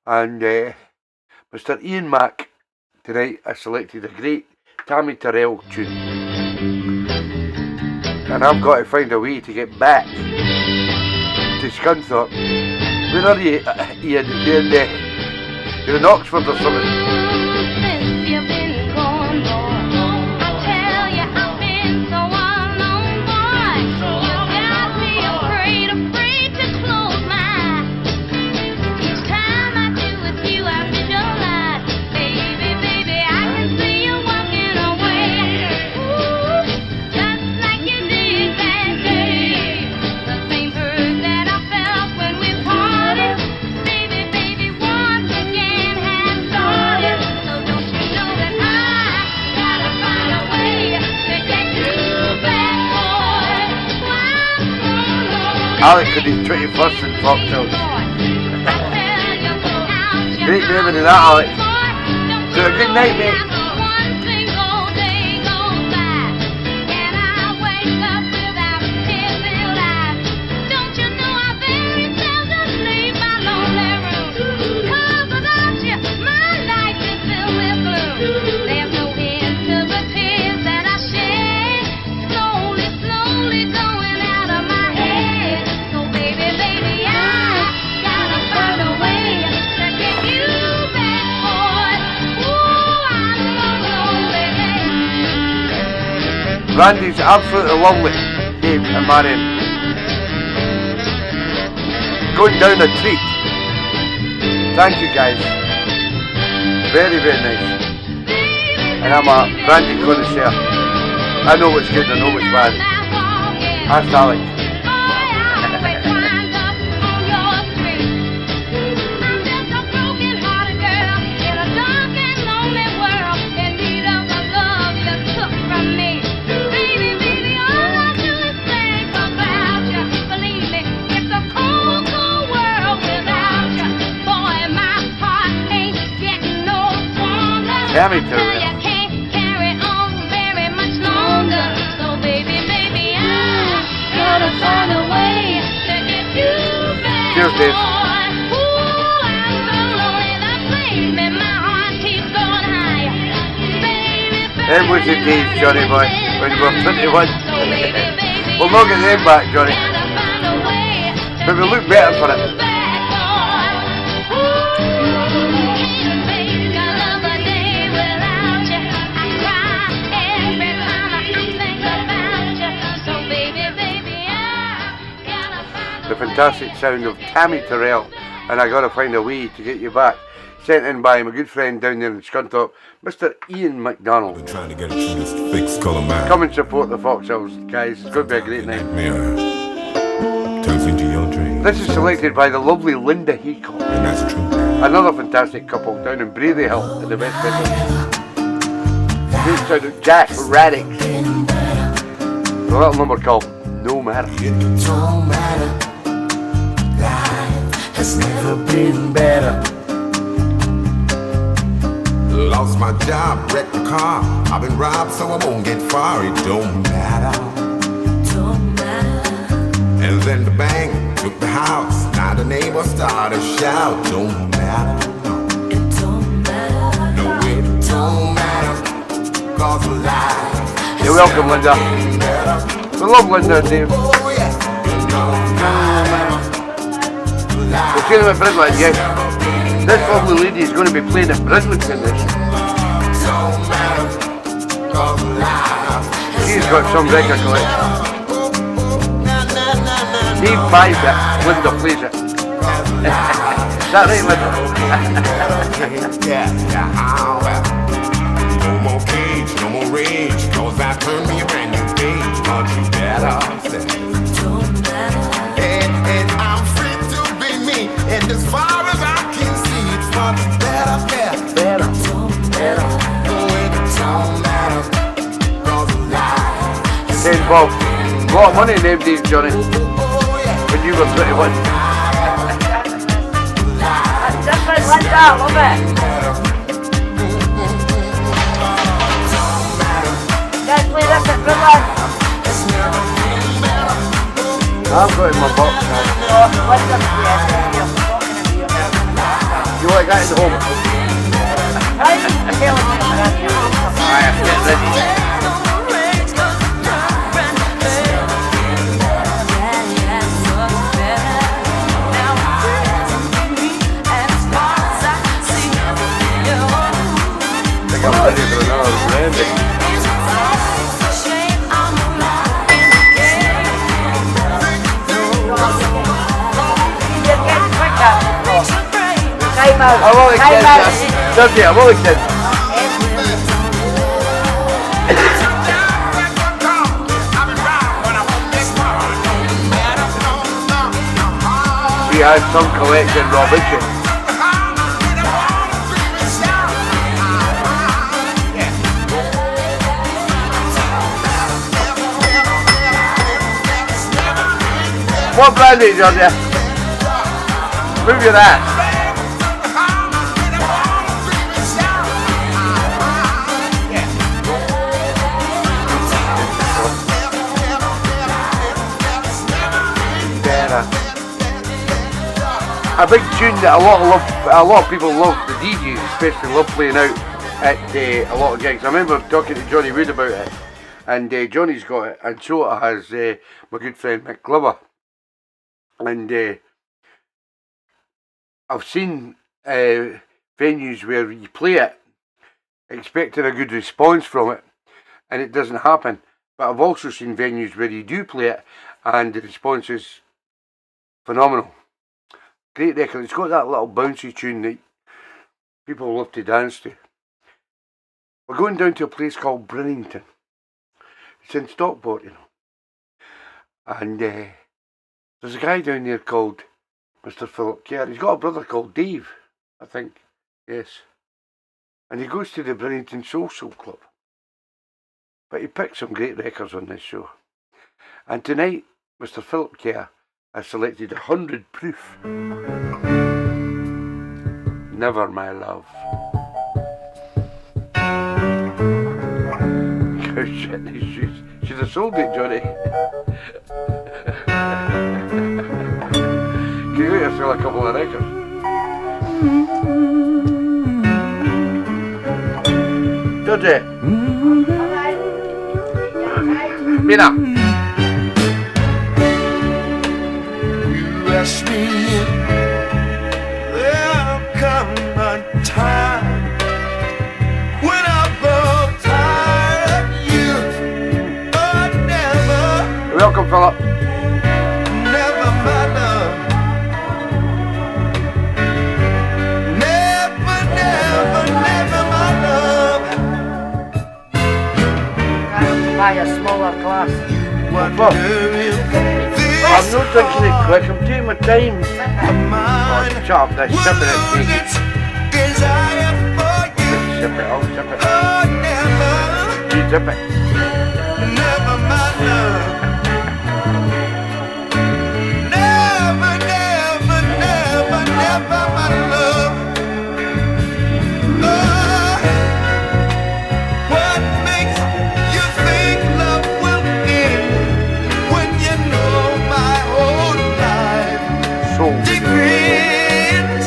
And Mr. Ian Mack tonight has selected a great Tammy Terrell tune. And I've got to find a way to get back to Scunthorpe. Where are you, Ian? You're in Oxford or something. Alec could be 21st in Foxhills. Great memory that, Alex. So a good night, mate. Randy's absolutely lovely, Dave and Marion. Going down a treat. Thank you guys. Very, very nice. And I'm a Randy connoisseur. I know what's good, I know what's bad. Ask Alex. Tammy to it. Cheers, Dave. Them was the days, Johnny boy, when we were 21. We'll not get them back, Johnny. But we look better for it. The fantastic sound of Tammy Terrell, and I gotta find a way to get you back. Sent in by my good friend down there in Scunthorpe, Mr. Ian McDonald. Been trying to get a chance to fix color man. Come and support the Foxhills, guys. It's going to be a great night. Mirror turns into your dream. This is selected by the lovely Linda Heacock. And that's true. Another fantastic couple down in Braithy Hill in the West Midlands. Great sound of Jack Raddick. A little number called No Matter. It don't matter. Life has never been better. Lost my job, wrecked the car. I've been robbed, so I won't get far. It don't matter. Don't matter. And then the bank took the house. Now the neighbors started to shout. Don't matter. It don't matter. No, it don't matter. Cause life. You're welcome, Linda. We love Linda and Dave. Oh, yeah. We're seeing them at Bridland, yes. This lovely lady is going to be playing at Bridland in this. She's got some record collection. Dave buys it, Linda plays it. Is that right, Linda? No more cage, no more rage. Cause I turned me a brand new page. Much better. And I'm free to be me. And as far as I can see, it's much better. Better. Saying Bob, a lot of money in them days, Johnny, when you were 21. Different Linda, love it. Let's play this at Bridland. I've got it in my box now. You want to get it home? Alright, get ready. I'm ready for another landing. I'm only kidding. I'm only kidding. She has some collection, Robinson. What brand is on there? Move your ass. A big tune that a lot of people love, the DJs especially love playing out at a lot of gigs. I remember talking to Johnny Wood about it, and Johnny's got it, and so has my good friend Mick Glover. And I've seen venues where you play it expecting a good response from it, and it doesn't happen. But I've also seen venues where you do play it, and the response is phenomenal. Great record. It's got that little bouncy tune that people love to dance to. We're going down to a place called Brinnington. It's in Stockport, you know. And there's a guy down there called Mr. Philip Kerr. He's got a brother called Dave, I think. Yes. And he goes to the Brinnington Social Club. But he picked some great records on this show. And tonight, Mr. Philip Kerr has selected 100 Proof. Never My Love. Oh shit, these shoes. Should have sold it, Johnny. Can you get yourself a couple of records? Georgie. Mina. Ask me if there'll come a time when I'll grow tired of you, but never. Welcome, Philip. Never my love. Never, never, never my love. Gotta buy a smaller glass. I'm not drinking it quick, I'm taking my time. Oh, shut up, this sipping it, take it. Sip it, I'll sip it. You sip it. Never my love. Never, never, never, never my love. What makes you think love will end when you know my whole life depends?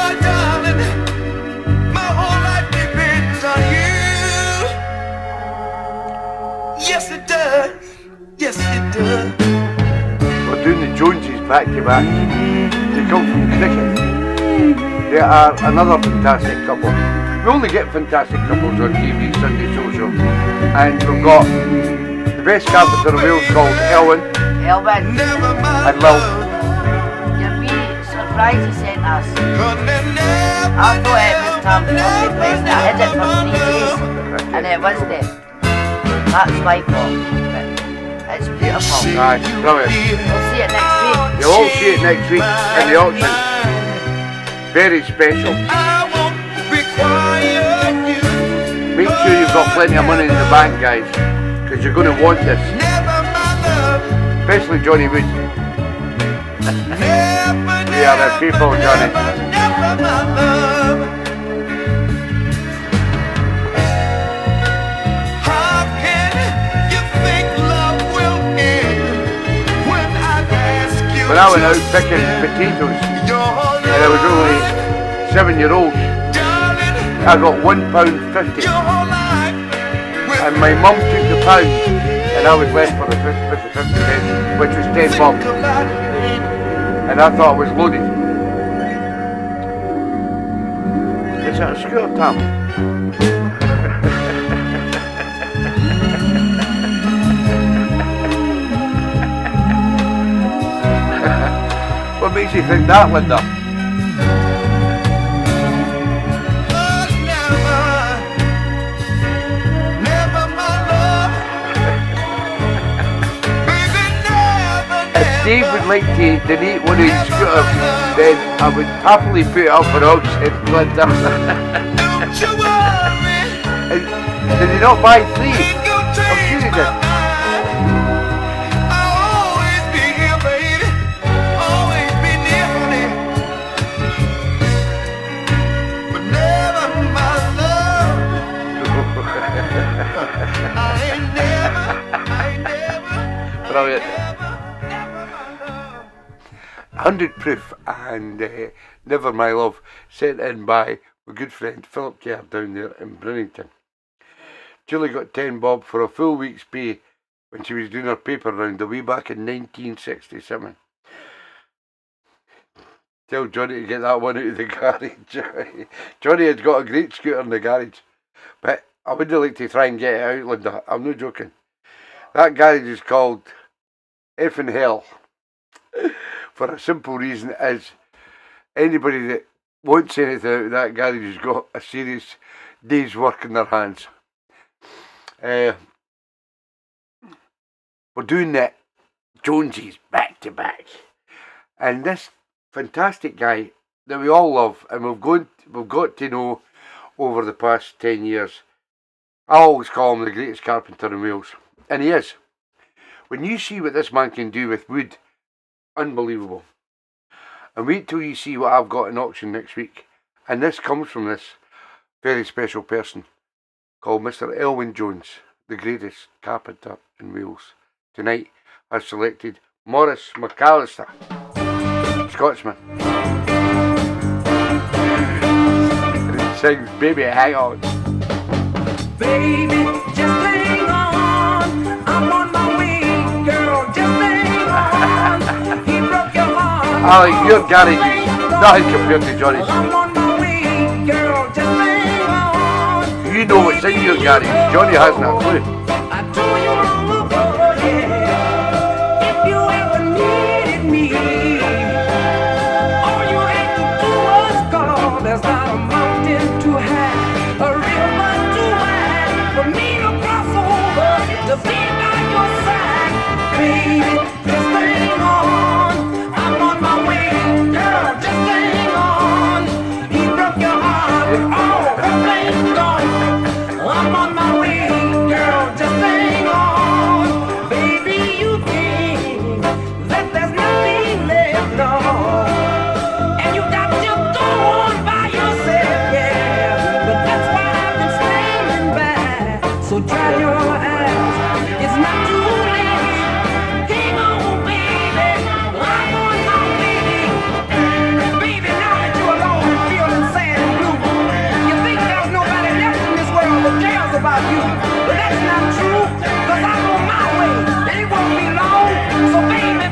Oh darling, my whole life depends on you. Yes it does, yes it does. We're doing the Joneses back to back. They come from cricket. They are another fantastic couple. We only get fantastic couples on TV Sunday Social. And we've got the best carpenter in Wales called Elwyn. Elwyn. And Lil. You're really surprised he sent us. I thought it was time for the place. I hid it for 3 days. And it wasn't it. That's my fault. But it's beautiful. Aye, brilliant. We'll see it next week. You'll all see it next week in the auction. Very special. Make sure you've got plenty of money in the bank, guys, because you're going to want this. Especially Johnny Wood. We are the people, Johnny. When I went out picking potatoes, and I was only 7-year-old, I got £1.50, and my mum took the pound, and I was left with the 50 pence, which was £10, and I thought I was loaded. Is that a scooter, Tom? What makes you think that, Linda? If Dave would like to donate one of his scooters, then I would happily put it up for auction, Linda. Did he not buy 3? I'm sure he did. brilliant. 100 Proof and Never My Love, sent in by my good friend Philip Kerr down there in Brinnington. Julie got 10 bob for a full week's pay when she was doing her paper round way back in 1967. Tell Johnny to get that one out of the garage. Johnny had got a great scooter in the garage, but I would like to try and get it out, Linda. I'm not joking. That garage is called Effing Hell for a simple reason is anybody that wants anything out of that garage has got a serious day's work in their hands. We're doing the Joneses back to back, and this fantastic guy that we all love and we've got to know over the past 10 years. I always call him the greatest carpenter in Wales, and he is. When you see what this man can do with wood, unbelievable. And wait till you see what I've got in auction next week, and this comes from this very special person called Mr. Elwyn Jones, the greatest carpenter in Wales. Tonight I've selected Maurice McAllister, Scotsman. And he sings Baby Hang On. Baby, just hang on. I'm on my way, girl. Just hang on. He broke your heart. Ali, your garage is nothing compared to Johnny's. I'm on my way, girl. Just hang on. You know what's in your garage. Johnny hasn't a clue. I told you long ago, yeah. If you ever needed me, all you had to do was call. There's not a mountain too high, a river too wide for me to cross over to be by your side. Baby, just hang on. I'm on my way, girl. Just hang on. He broke your heart with all her flames gone. I'm on my way, girl. Just hang on. Baby, you think that there's nothing left, no. And you got to go on by yourself, yeah. But that's why I've been standing by. So dry your eyes. It's not too late. Hang on, baby. I'm on my way. Baby, now that you're alone and feeling sad and blue, you think there's nobody left in this world that cares about you. But that's not true, 'cause I'm on my way. And it won't be long. So baby,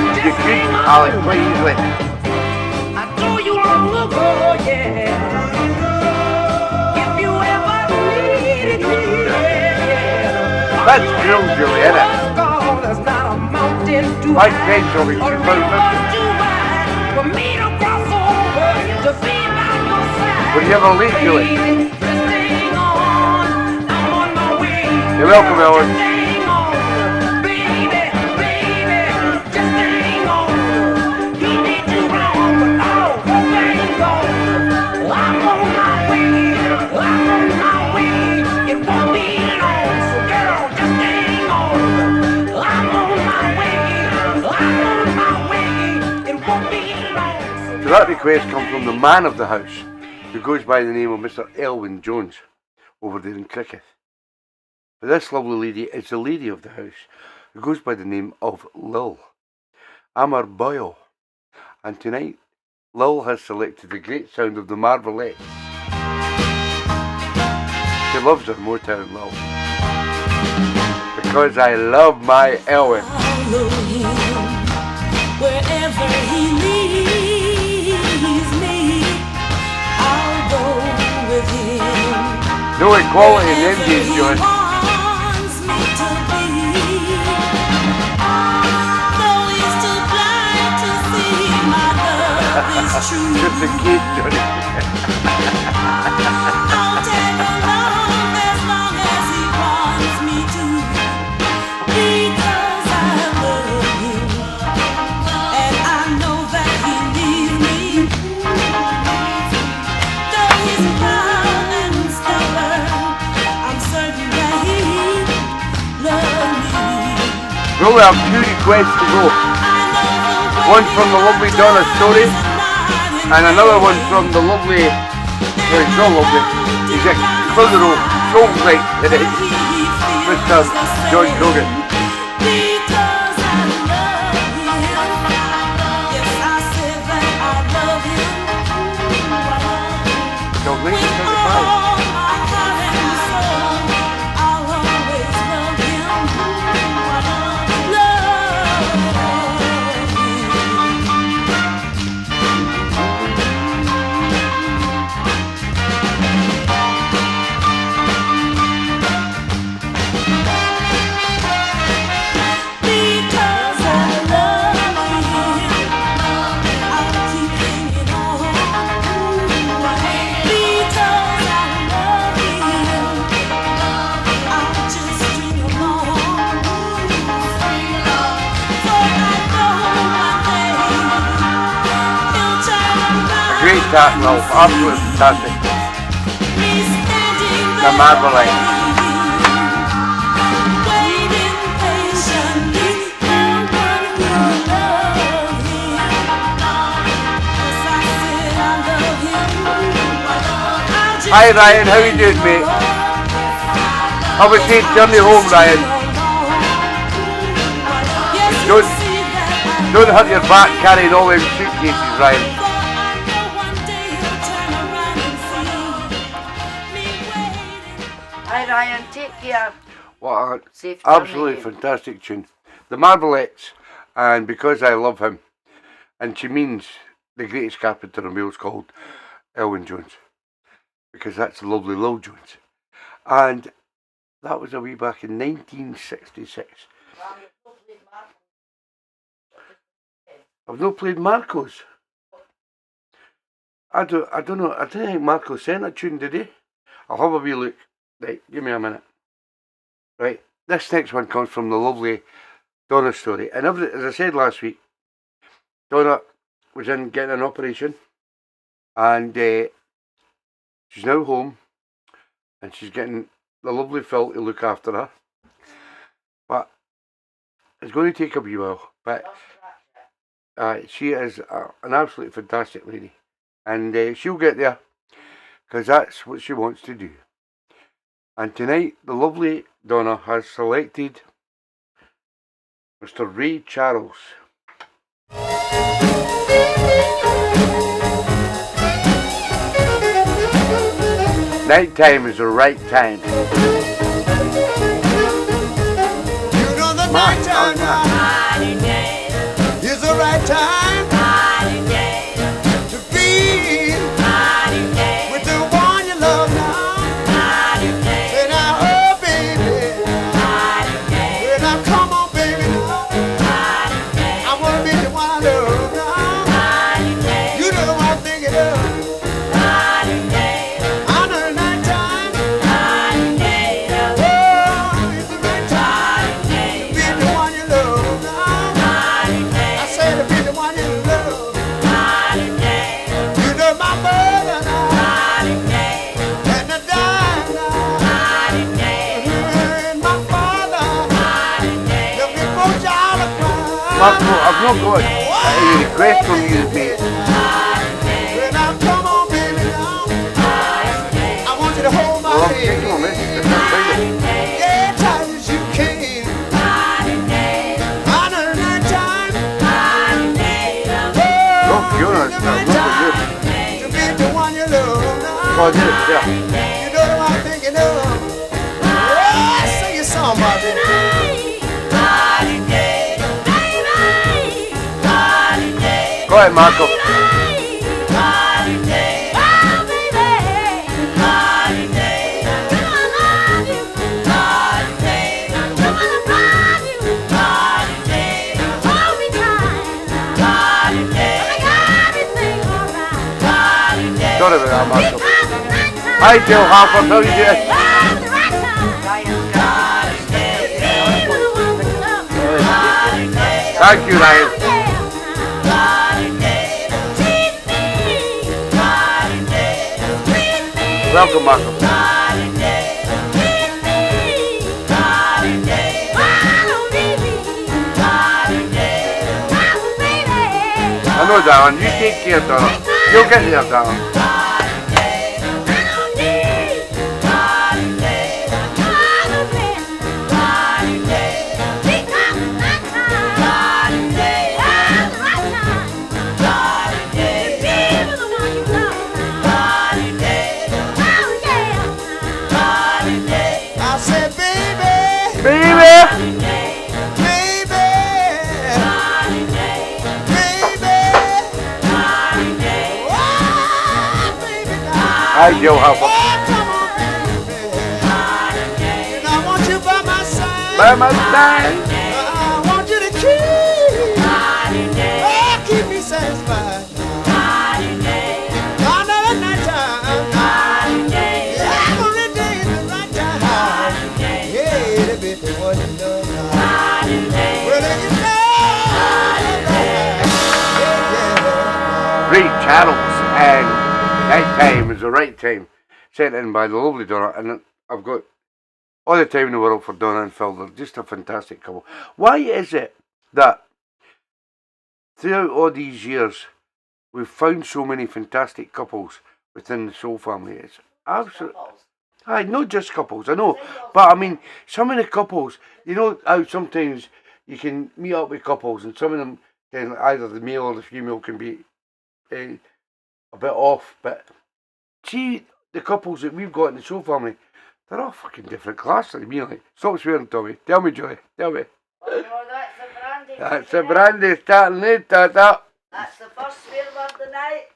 You just could, hang on. Alex, quite easily. I told you long ago, yeah. If you ever needed me, yeah. That's cool, Julie, isn't it? There's not a mountain too My high, friend told me a she's river about too wide for me to cross over to be by your side. Were you ever late, Julie? Baby, just hang on. I'm on my way. You're welcome, Ellen. Just hang on. Baby, just hang on. He did you wrong, but all the things gone. I'm on my way. I'm on my way. It won't be long, so girl, just hang on. I'm on my way. I'm on my way. It won't be long. So that request comes from the man of the house, who goes by the name of Mr. Elwyn Jones, over there in Cricket. But this lovely lady is the lady of the house, who goes by the name of Lil. I'm her boyo. And tonight, Lil has selected the great sound of the Marvelettes. She loves her Motown, Lil. Because I love my Elwyn. Follow him wherever he leads me. I'll go with him. No equality in Indies, John. Wants me to be. Though he's too blind to see my love is true. Just a kid, Johnny. I'll tag along as long as he wants me to. Because I love him, and I know that he needs me. Though he's proud and stubborn, I'm certain that he loves me. We'll have 2 requests to go. One from the lovely Donna Story, and another one from the lovely, well, he's not lovely, he's a Clitheroe soul right today, Mr. John Cogan. Because Great chat, Ralph. Absolutely fantastic. The Marvelite. Hi Ryan, how you doing, mate? Have a safe journey home, Ryan. Don't hurt your back carrying all them suitcases, Ryan. Hi Ryan, take care. What Safe an absolutely journey. fantastic tune. The Marvelettes, and Because I Love Him. And she means the greatest carpenter in Wales called Elwyn Jones. Because that's the lovely Lil Jones. And that was a wee back in 1966. I've not played Marco's. I don't know. I don't think Marco sent a tune, did he? I'll have a wee look. Right, give me a minute. Right, this next one comes from the lovely Donna story. And as I said last week, Donna was in getting an operation. And she's now home. And she's getting the lovely Phil to look after her. But it's going to take a wee while. But she is an absolutely fantastic lady. And she'll get there. Because that's what she wants to do. And tonight, the lovely Donna has selected Mr. Ray Charles. Night time is the right time. You know the night time is the right time to be with the one you love now. Say now, oh baby, say now, come on baby, I wanna be the one I love now. You know what I'm thinking of. Marco, I've not got any request from you, mate. Come on, baby, now. I want you to hold my hand. Taking on this. Yeah, tight as you can. On a night time. Oh, Fiona, it's not good. To be the one you love now. Oh, I did it, yeah. You know what I'm thinking of. Oh, sing a song about it. Go ahead, Marco. Sorry about that, Marco. Hi, Jill Harper, how are you doing? Thank you, Ryan. Welcome, Marco. I know, darling. You take care, darling. You'll get there, darling. Hi, Joe Hopper. I want you by my side. By my side. I want you to keep me satisfied. Another night time. Every day is the right time. Yeah, it'll be the one you know now. Well, if you know, Ray Charles And night time is the right time. Sent in by the lovely Donna, and I've got all the time in the world for Donna and Phil. They're just a fantastic couple. Why is it that throughout all these years we've found so many fantastic couples within the Soul family? It's absolutely... Aye, not just couples, I know. But I mean, some of the couples, you know how sometimes you can meet up with couples and some of them, can, either the male or the female, can be a bit off. But see, the couples that we've got in the Soul family, they're all fucking different class to me. Like, stop swearing, Tommy. Tell me, Joy. Tell me. Oh, no, that's the brandy. That's the brandy starting it, that. That's the first swear word of the night.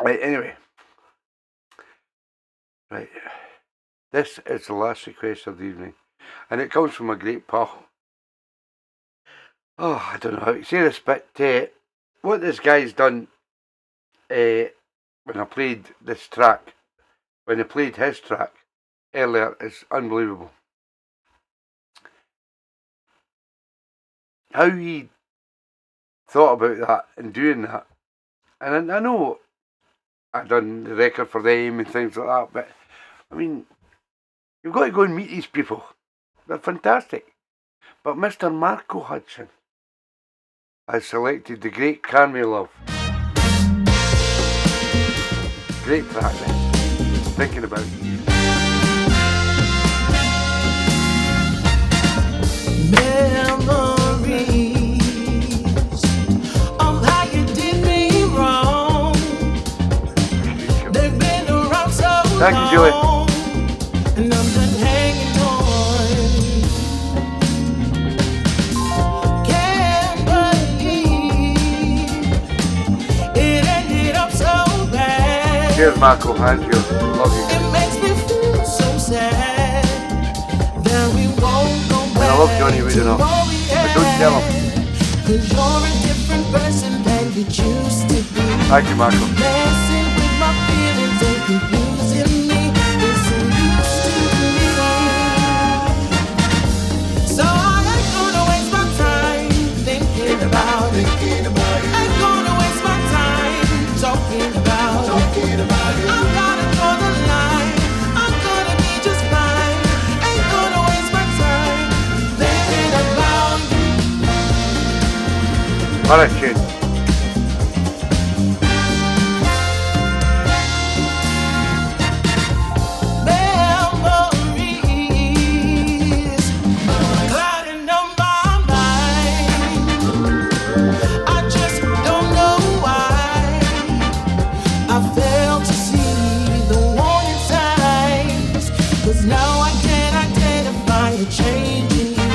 Right, anyway. Right. This is the last request of the evening. And it comes from a great pal. Oh, I don't know how to say this, but what this guy's done when I played this track, when I played his track earlier, is unbelievable. How he thought about that and doing that. And I know I've done the record for them and things like that, but I mean, you've got to go and meet these people. They're fantastic. But Mr. Marco Hudson has selected the great Can We Love. Great track, then. Thinking about you. Memories of how you did me wrong. They've been around so long. Thank you, Julie. And I'm just hanging on. Can't believe it ended up so bad. Cheers, Marco. Hands you. Love you. It makes me feel so sad that we won't go back. I love Johnny Reid enough, but don't tell him. 'Cause you're a different person than you used to be. Thank you, Marco. Messing with my feelings and confusing me. It's so used to me. So I ain't gonna waste my time thinking about it. Ain't gonna waste my time talking about it. I'm gonna draw the line. I'm gonna be just fine. Ain't gonna waste my time thinking about you. What a tune. Memories clouding on my mind. I just don't know why I failed to see the warning signs. 'Cause now I can't identify a change in you.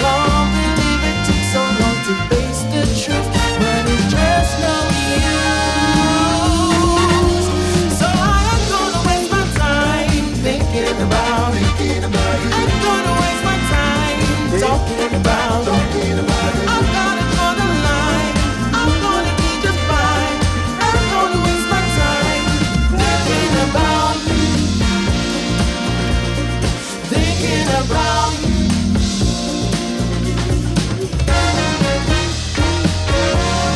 Can't believe it took so long to face the truth, but it's just no use. So I ain't gonna waste my time thinking about it. Ain't gonna waste my time talking about it. I'm gonna draw the line. I'm gonna be just fine. Ain't gonna waste my time thinking about you. Thinking about you.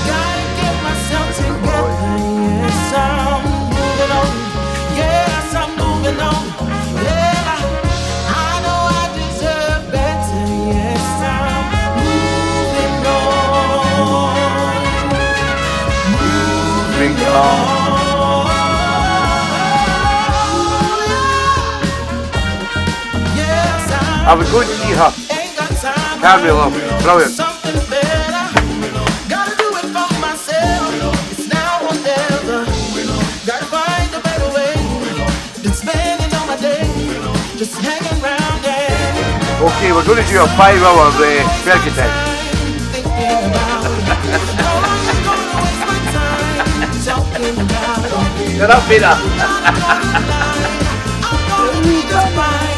Gotta get myself together. Yes, I'm moving on. Yes, I'm moving on. Yeah, I know I deserve better. Yes, I'm moving on. Yes, I was going to see her. ain't got time. Can We Love. Brilliant. Something better. Gotta do it for myself. It's now or never. Gotta find a better way than spending all my day just hanging around there. Okay, we're going to do a 5-hour Fergie time. Thinking about it. No, I ain't gonna waste my time talking about it. Shut up, Peter. I'm gonna be just fine.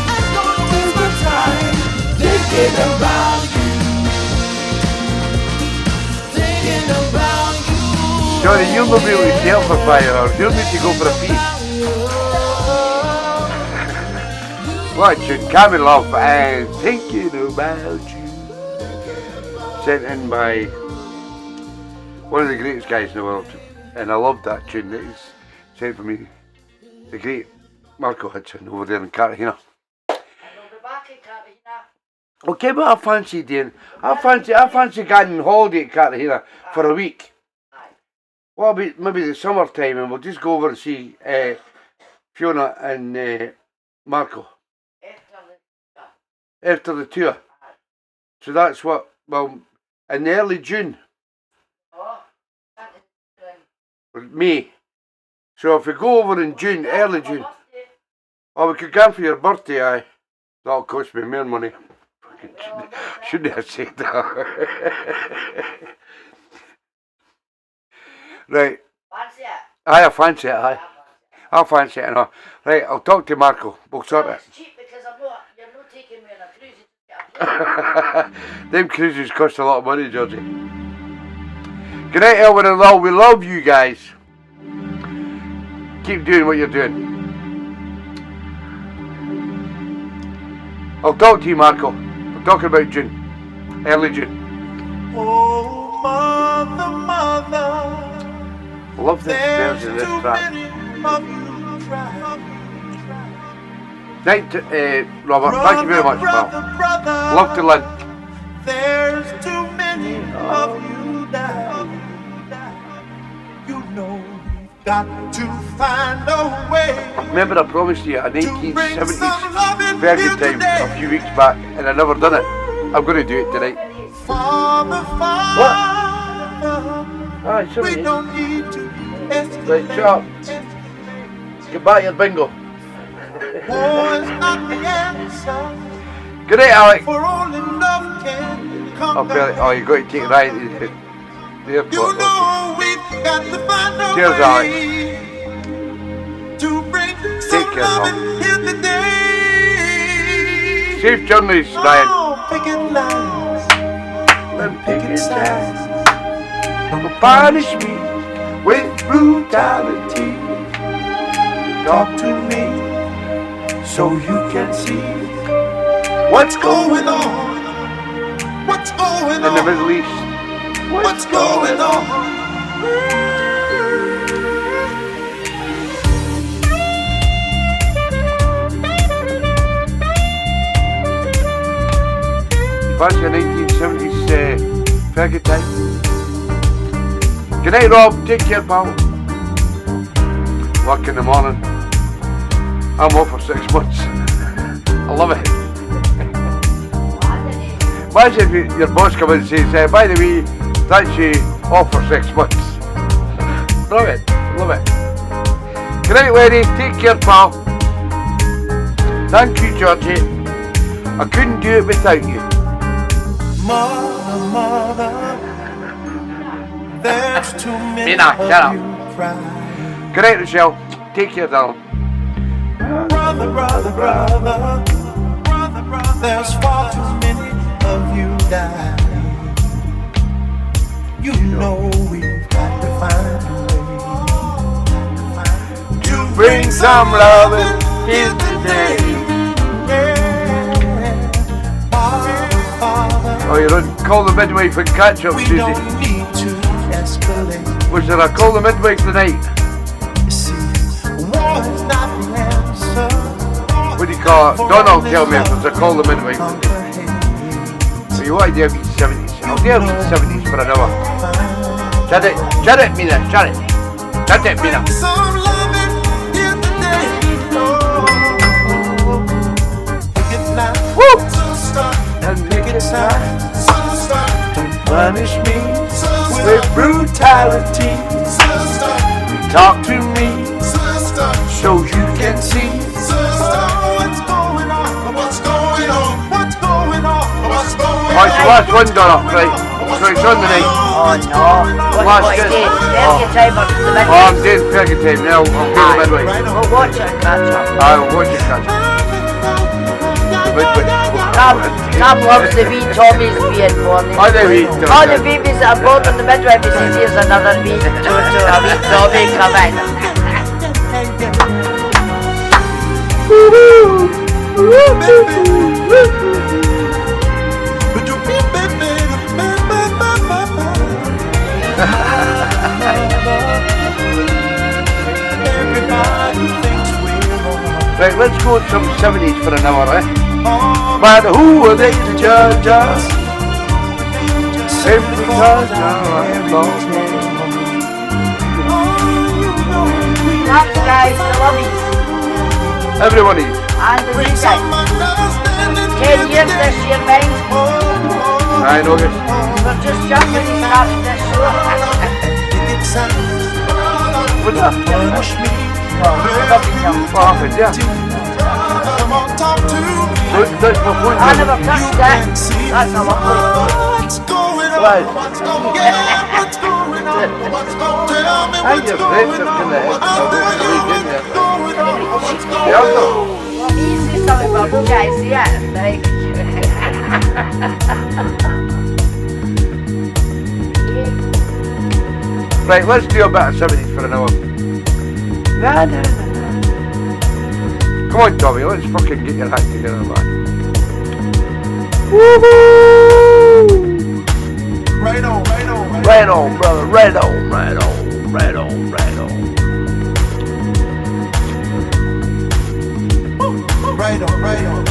Ain't gonna waste my time thinking about you. Thinking about you. Johnny, you'll not be able to stay up for 5 hours. You'll need to go for a pee. What a tune. Can We Love and Thinking About You. Sent in by one of the greatest guys in the world. and I loved that tune that he's sent for me. The great Marco Hudson over there in Cartagena. Okay, but I fancy doing. I fancy getting on holiday at Cartagena for a week. Well, maybe the summertime, and we'll just go over and see Fiona and Marco after the tour. So that's what. Well, in early June. May. So if we go over in June, early June. Oh, we could go for your birthday, aye. That'll cost me more money. Shouldn't have said that. Right. Fancy it? Aye, I fancy it, aye. I'll fancy it and all. Right, I'll talk to Marco. We'll sort it. It's cheap because you're not taking me on a cruise. Them cruises cost a lot of money, Georgie. Good night, Elwyn and Lol. We love you guys. Keep doing what you're doing. I'll talk to you, Marco. We're talking about June. Early June. Oh, mother, mother. I love this version of this track. Night, Robert. Thank you very much, pal. Love to Lynn. There's too many of you that you know we've got to find a way. Remember I promised you a 1970s Fergie time a few weeks back and I never done it. I'm going to do it tonight. Father, Aye, sorry. we don't need to Right, shut up. Get back your bingo. War is not the answer. Good night, Alec. For only love can conquer. Oh, you got to take Ryan to the airport. You know we've got to find a Cheers, way to bring Take some care, loving in the day. Safe journeys, Ryan. Oh, picket lines and picket signs. Don't punish me with brutality. Talk to me so you can see what's going on. What's going on in the Middle East? What's going on? Fancy a 1970s Fergie time. Good night, Rob. Take care, pal. Work in the morning. I'm off for 6 months. I love it. Imagine if your boss comes in and says, by the way, thanks you off for 6 months. Love it. Love it. Good night, Lenny. Take care, pal. Thank you, Georgie. I couldn't do it without you. Mother, mother, there's too many Shut up. of you cry. Good night, Rochelle. Take care, darling. Brother, brother, brother, there's far too many of you dying. You know we've got to find a way to Bring some loving here today. Oh, you're on Call the Midwife and catch up, Susie. Was there a Call the Midwife tonight? What do you call it? Donald, tell me if there's a Call the Midwife. So you want to do a 70s? I'll do a 70s for an hour. Shut it, Mina, shut it. Shut it, Mina. Woo! And make it time. Don't punish me with brutality. Talk to me so you can see what's going on. What's going on? What's going on? What's going on? Right, so last one, Donna, right? So it's on the night. Oh no. Last good. I'm doing Fergie time now. I'll do the midway. We'll watch it and catch up. I will watch it catch up. The midway. Sam loves the wee Tommy's being born. All the wee Tommy. All the babies that are born on the midwife, he says here's another wee Jojo, a wee Tommy coming. Right, let's go with some 70s for an hour, eh? But who are they to judge us? Simply because I'm lost. Thanks guys, I love you. Everyone is. And the DJ. 10 years this year, mate. I know this. We're just jumping in after this show. What's that? What happened, yeah? That's my point. I never touched that. That's a lovely. Right. I just read something that Easy something about you guys, yeah. Like. Right, let's do a bit of 70s for an hour. Nah. Come on, Tommy, let's fucking get your act together, man. Woohoo! Right on, right on, right on. Right on, brother, right on. Right on, right on. Right on, right on.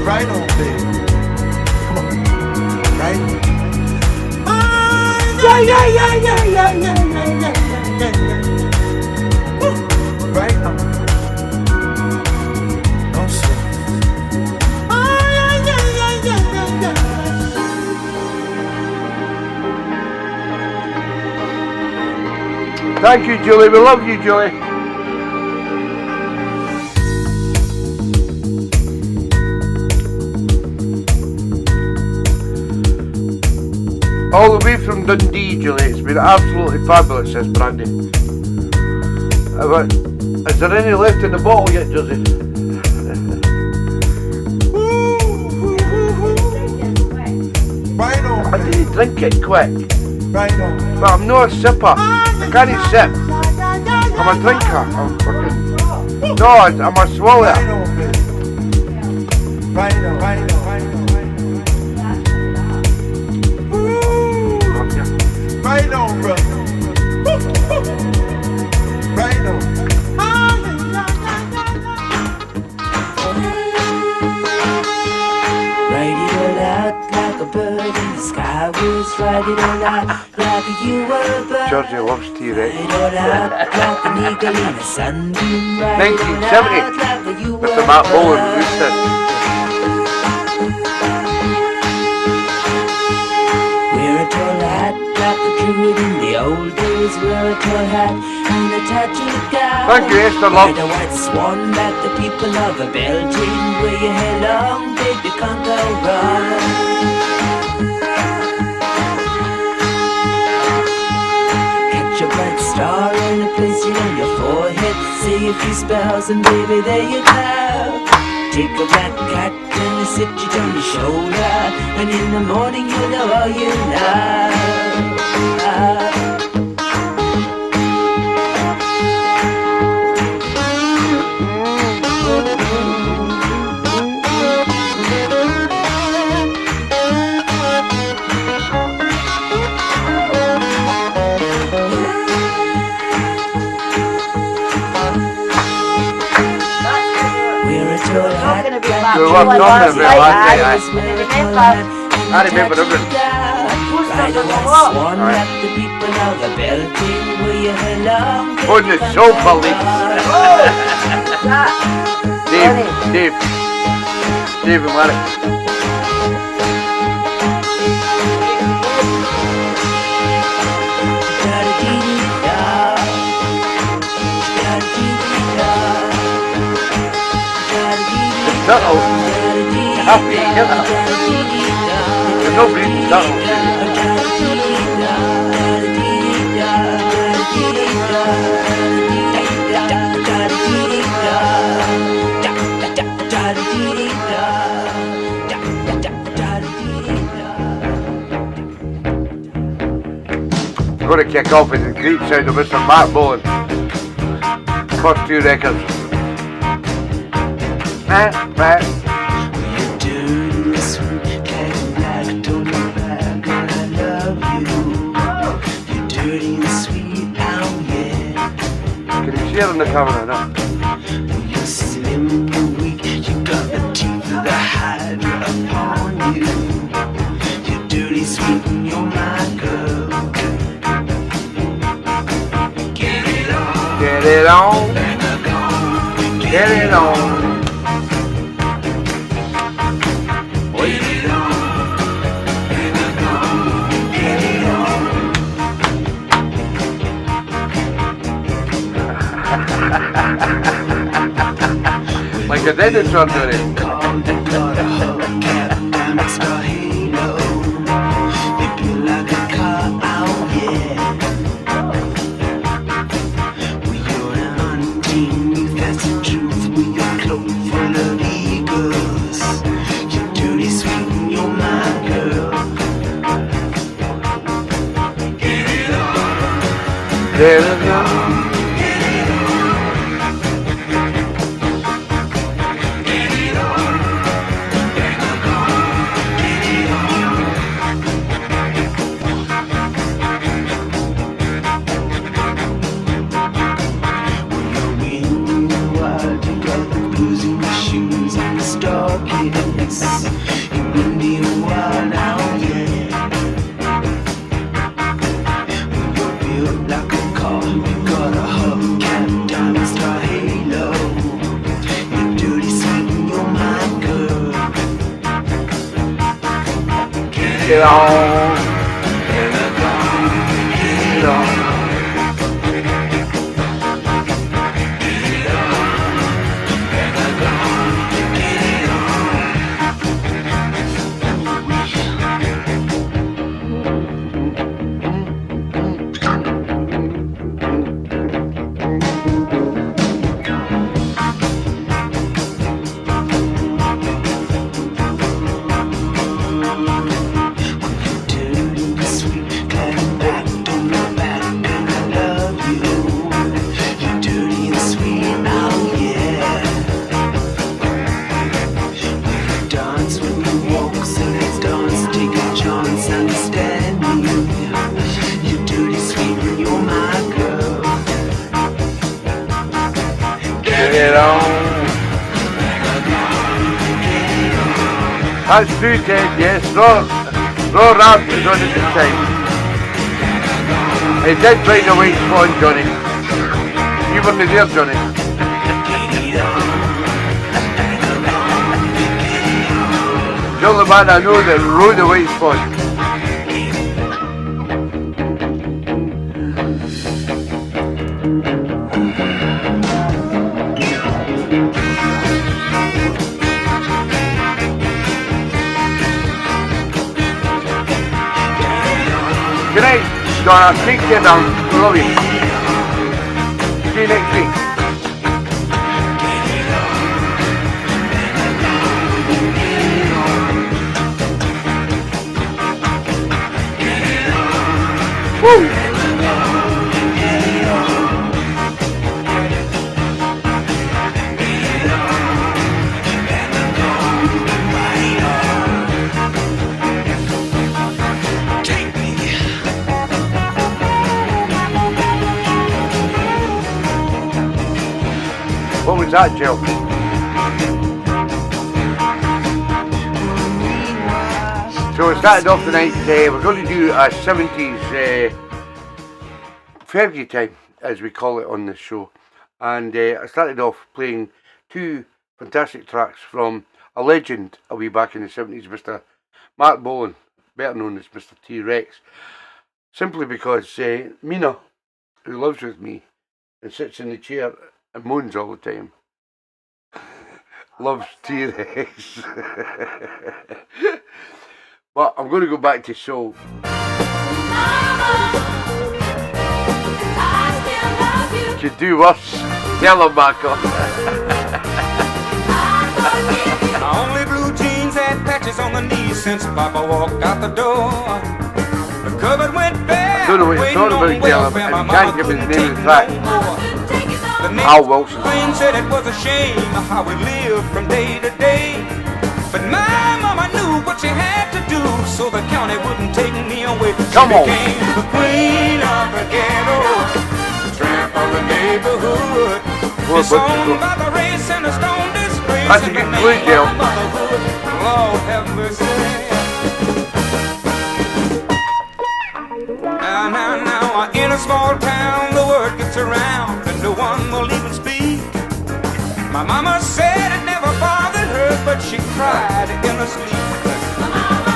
Right on, baby. Come on. Right on. Yeah. Right on. Don't say. Thank you, Julie. We love you, Julie. All the way from Dundee, Julie. It's been absolutely fabulous, says Brandy. Is there any left in the bottle yet, Josie? Right on. I didn't drink it quick. Right on. But I'm not a sipper. I can't sip. I'm a drinker. I'm fucking... No, I'm a swallower. Right on, baby. Right on, right on, right on, right on. Right on, brother. Right on. Write it all out like a bird in the sky was. Write it all out like you were a bird. Georgie loves tea, right? Write it all out like an eagle in a sunbeam. Write it all 1970. out like you were Mr. Matt a Bowen bird. produced it. Wear a tall hat like the druid in the old days. Wear a tall hat and a tattooed guy. Thank you, Esther Love. Ride a white swan like the people of a Belgium. Wear your hair long, baby, can't go wrong. Catch a bright star and a place it on your forehead. Say a few spells and baby, there you go. Take a black cat and sit it on your shoulder, and in the morning you'll know all you know. We were talking about last night, I remember everything. On the sofa, Dave and Larry. Turtles. Happy, yeah. There's no breathing turtles. I'm going to kick off with the great sound of Mr. Matt Bowen. First two records. there on the camera, no? You're slim and weak, you got the teeth of the hydra upon you. You're dirty, sweet, and you're my girl. Get it on. Get it on. Get it on. Like a dinosaur doing it. There it goes. Get on. Get on. That's true, Ted, yes. Raw Rap is on at the time. He did find a white swan, Johnny. You weren't there, Johnny. You're the man I know that rode the white swan. Good night, Donna. Take care down. Love you. See you next week. Woo! What was that, Jill? So we started off the night, we're going to do a 70s February time, as we call it on this show. And I started off playing two fantastic tracks from a legend a wee back in the 70s, Mr. Mark Bolan, better known as Mr. T-Rex. Simply because Mina, who lives with me and sits in the chair and moans all the time, loves T-Rex. But I'm going to go back to soul. Could do worse. Tell him, Marco. Only blue jeans had patches on the knees since Papa walked out the door. The cupboard went bare. I don't know what you're talking about, Tell him, and you can't give his name in fact. Al Wilson. Said it was a shame how we lived from day to day. But my mama knew what she had to do so the county wouldn't take me away. Come on. She became the queen of the ghetto. Tramp of the neighborhood. Poor Disowned by the race and a stone disgrace. That's a good clue, Jill. Lord have mercy. Now, in a small town, the word gets around and no one will even speak. My mama said it never bothered her, but she cried in her sleep.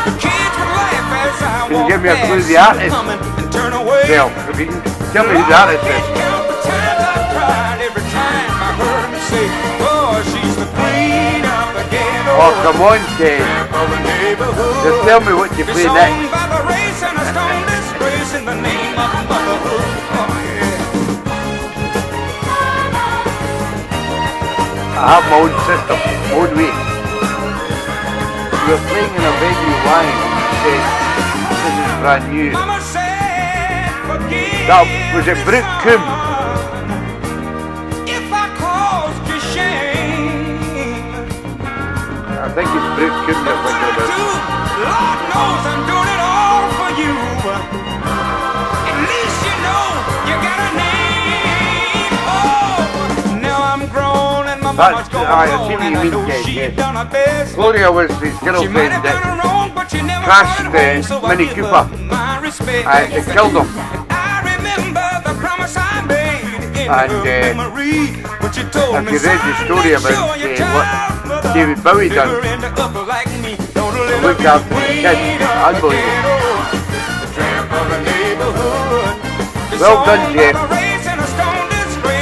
The kids would laugh as I Can you walked give me a clue past, the artist? coming and turn away. Jill, if you can tell me who the artist is. Count the times I cried every time I heard him say, oh, she's the queen of the ghetto. Oh, come on, Kate. Of the neighborhood. Just tell me what you play next. Disowned by the race and a stone disgrace in the name of motherhood. Oh, yeah. I have my own system, my own way. You were playing in a venue line and said, this is brand new. Mama said, forgive That was it, Brooke Coombe. if I caused you shame. I think it's Brooke Coombe you're thinking about. Lord knows I'm doing it all for you. At least you know you got a name. Oh, now I'm grown and my mama's gone I see what and I you know mean, she Kate. done her best. Gloria was his She might girlfriend have that done her wrong, but she never crashed brought it home, so I Mini give Cooper. her my respect. It killed him. I remember the promise I made in And her memory, but you told if me you read the story about what David Bowie done, look after the kids, unbelievable. Well done, Jeff.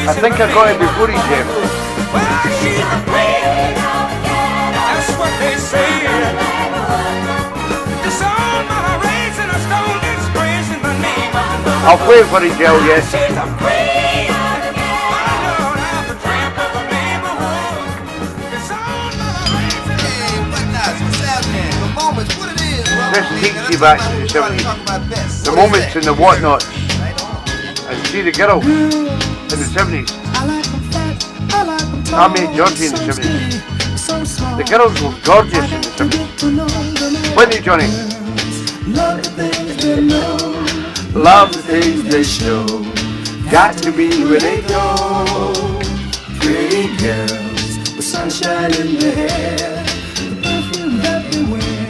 I think I got it before he, Jeff. That's what they say. Disowned by the race and a stone disgrace in the name of the I'll play it for you, Jill, yes. This takes you back to the 70s. The moments and the whatnots. And see the girl in the 70s. I met Georgie in the 70s. The girls were gorgeous in the 70s. Wasn't it, Johnny? Love the things they show. Got to be where they go. Pretty girls with sunshine in their hair. The perfume that they wear.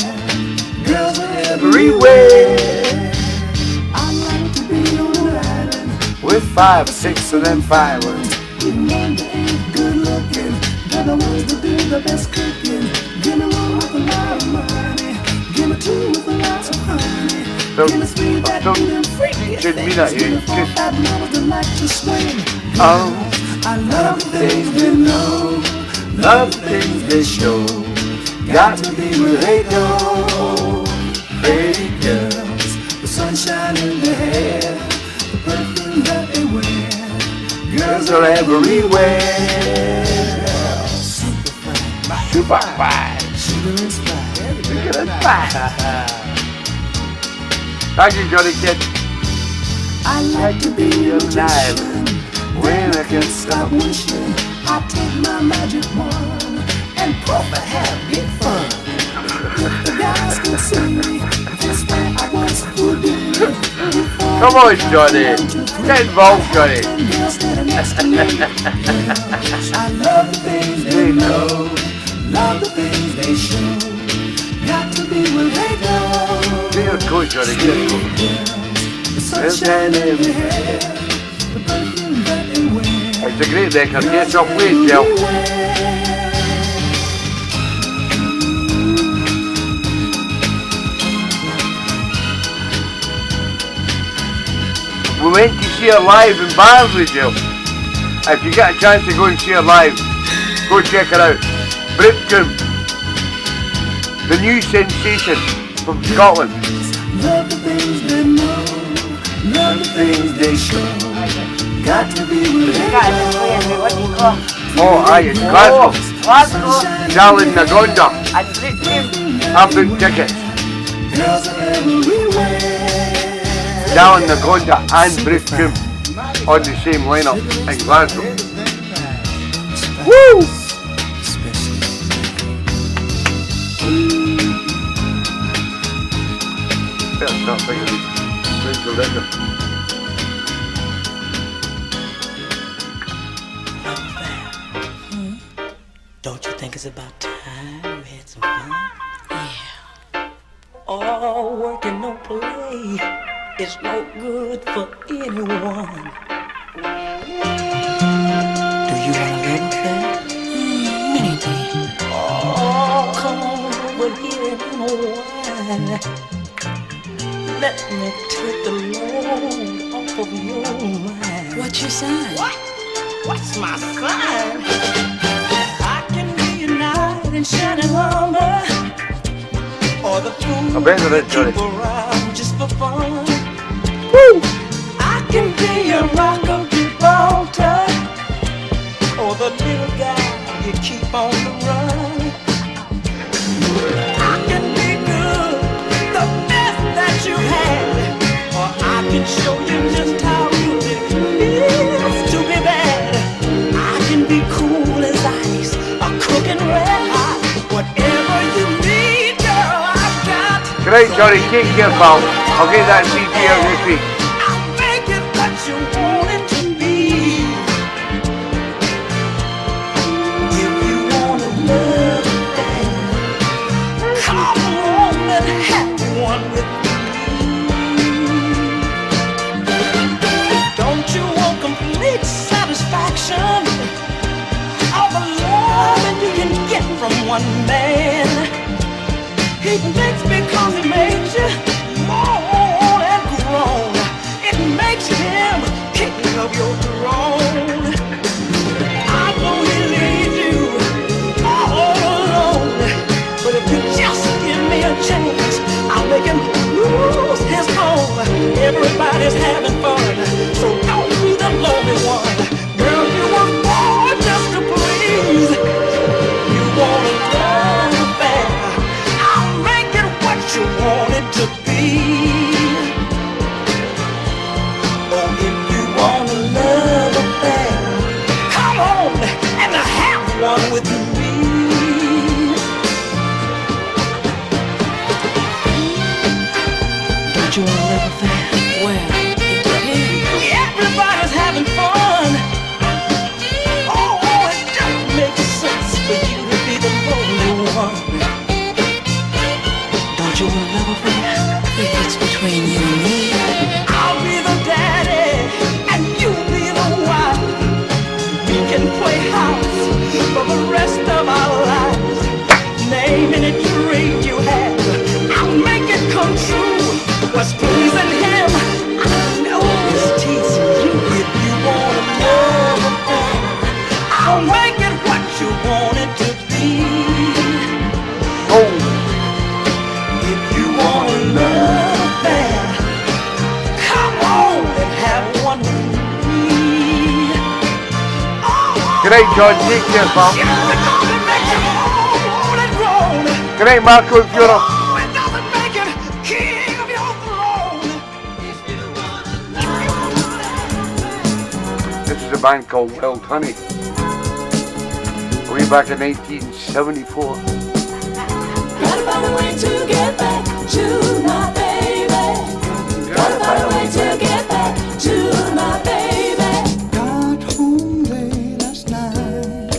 Girls everywhere. I like to be on an island with 5 or 6 of them fireworks. Even one that ain't good looking. They're the ones that do the best cooking. Give me one with a lot of money. Give me two with a lot of honey. So, I'm still teaching me that you just, I love the things they know, love the things they show. Got to be where they go. Pretty girls, the sunshine in their hair, the perfume that they wear. Girls are everywhere. super fine. Sugar and spice. Sugar and spice. Thank you, Johnny Kid. I like to be alive when I can't stop wishing. I take my magic wand and proper have big fun. The guys can see this way I once would be. Come on, Johnny. Get involved, Johnny. I love the things they know, love the things they show. Got to be where they go. Get your coat, Johnny. Get your coat. The sunshine everywhere, the perfume that they wear. It's a great record. Get your plate, Jill. We went to see her live in Barnsley, Jill. If you get a chance to go and see her live, go check her out. Brooklyn, the new sensation from Scotland. Love the things they know, love the things they show. Got to be where they go. What do you call? Oh, aye, it's Glasgow. Glasgow. Darling Nagonda. And Brooklyn. I booked tickets. Girls are everywhere. Darling Nagonda and Brooklyn on the same lineup in Glasgow. Woo! Better start thinking of these record. it's about time we had some fun. Yeah. All work and no play is no good for anyone. Do you want to live with that? Anything. Oh, come on over here and wine. Let me take the load off of your mind. What's your sign? What? What's my sign? I can be a knight in shining armor, or the fool you keep around just for fun. Woo! I can be a rock of Gibraltar, or the little guy you keep on the run. I can be good, the best that you had, or I can show you just how good it feels to be bad. I can be cool as ice, or cooking red hot. Whatever you need, girl, I've got. Great, Johnny, take care, pal. I'll get that CD out this week. I'll make it what you want it to be. If you want to love it, come on and have one with me. Don't you want complete satisfaction? All the love that you can get from one man. He thinks because he made you moan and groan, it makes him king of your throne. I know he leaves you all alone, but if you just give me a chance, I'll make him lose his home. Everybody's having fun, so don't be the lonely one. Girl, you were born just to please. You wanna love affair, I'll make it what you want it to be. Oh, if you want a love affair, come on and have one with me. Don't you want a love affair? Well, it depends. Everybody's having fun. Oh, it don't make sense for you to be the lonely one. Don't you want a love affair? If it's between you and me, I'll be the daddy and you be the wife. We can play house for the rest of our lives. Name any dream you have, I'll make it come true. What's pleasing him, I know it's teasing you. If you want a love affair, I'll make it what you want it to be. Oh. If you want a love affair, come on and have one with me. Great, John, take care, pal. Great, Marco and Fiona. This is a band called Wild Honey. Way back in 1974. Gotta find a way to get back to my baby. Gotta find a way to get back to my baby. Got home late last night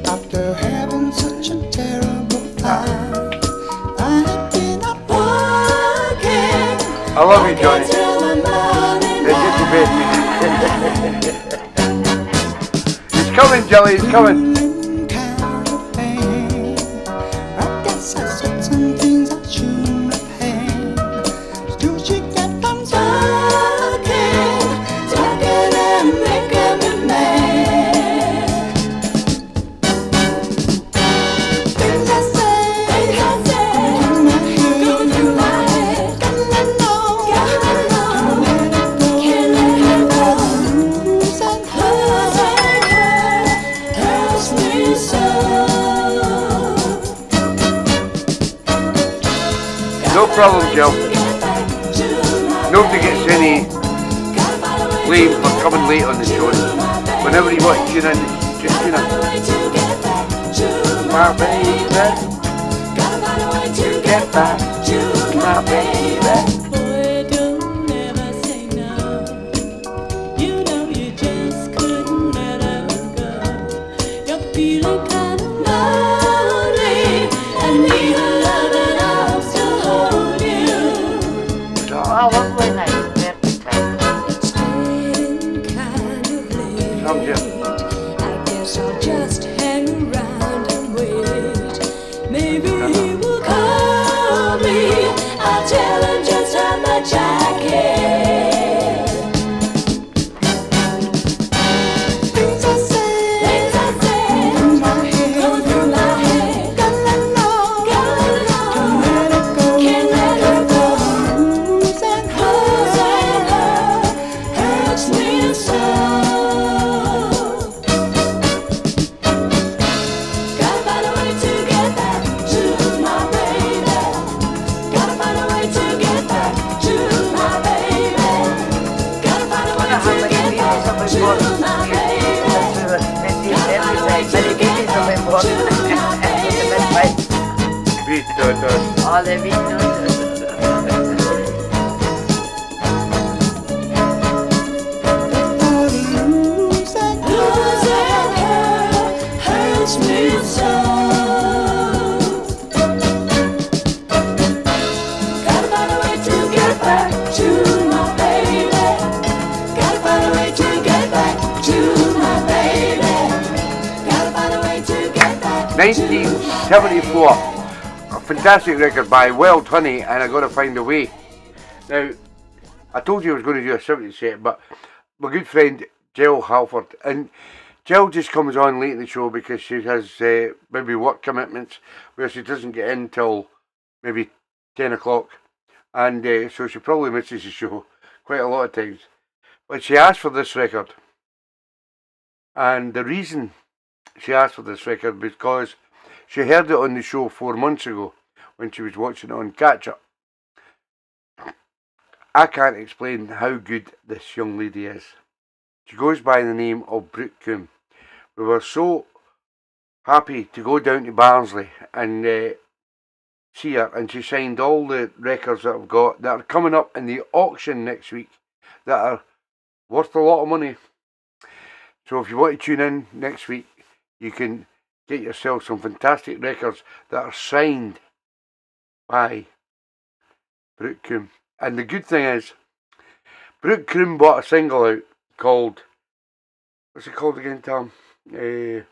after having such a terrible time. I had been up working. I love you, Johnny. It's coming, Jelly, it's coming. I guess I said some things I shouldn't have had. Still she kept on talking and making me mad. Things I say, going through my head. Gotta know, can't let her go. Lose and hurts me so. No problem, Joe. Nobody gets any blame for coming late on the show. Whenever you want to tune in, just tune in. My baby, to get back to my baby. Boy, don't ever say no. You know you just couldn't let her go. You're feeling kind of low. Oh, the Beatles. Hurts me so. Gotta find a way to get back to my baby. Gotta find a way to get back to my baby. Gotta find a way to get back. 1974. A fantastic record by Wild Honey, and I Gotta Find a Way. Now, I told you I was going to do a 70s set, but my good friend Jill Halford, and Jill just comes on late in the show because she has maybe work commitments where she doesn't get in till maybe 10 o'clock. And so she probably misses the show quite a lot of times. But she asked for this record. And the reason she asked for this record was because she heard it on the show 4 months ago when she was watching it on Catch Up. I can't explain how good this young lady is. She goes by the name of Brooke Coombe. We were so happy to go down to Barnsley and see her, and she signed all the records that I've got that are coming up in the auction next week that are worth a lot of money. So if you want to tune in next week, you can get yourself some fantastic records that are signed by Brooke Coombe. And the good thing is, Brooke Coombe bought a single out called, what's it called again, Tom? Tell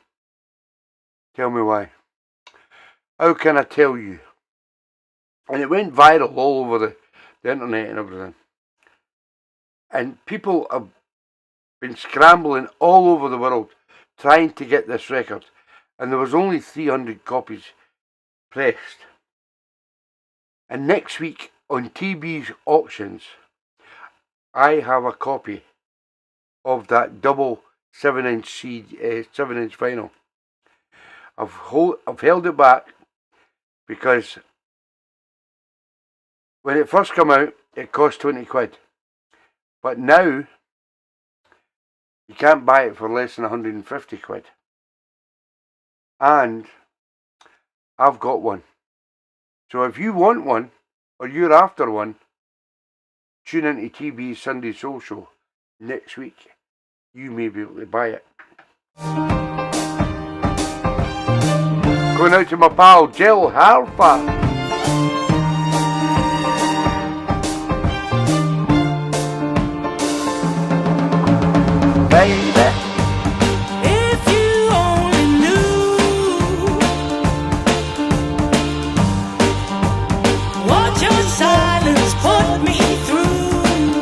me why. How Can I Tell You? And it went viral all over the internet and everything. And people have been scrambling all over the world trying to get this record. And there was only 300 copies pressed. And next week on TeeBee's auctions, I have a copy of that double 7-inch vinyl. I've held it back because when it first came out, it cost 20 quid. But now, you can't buy it for less than 150 quid. And I've got one. So if you want one, or you're after one, tune into TeeBee's Sunday Soul Show next week. You may be able to buy it. Going out to my pal Jill Halford. Baby, If you only knew what your silence put me through,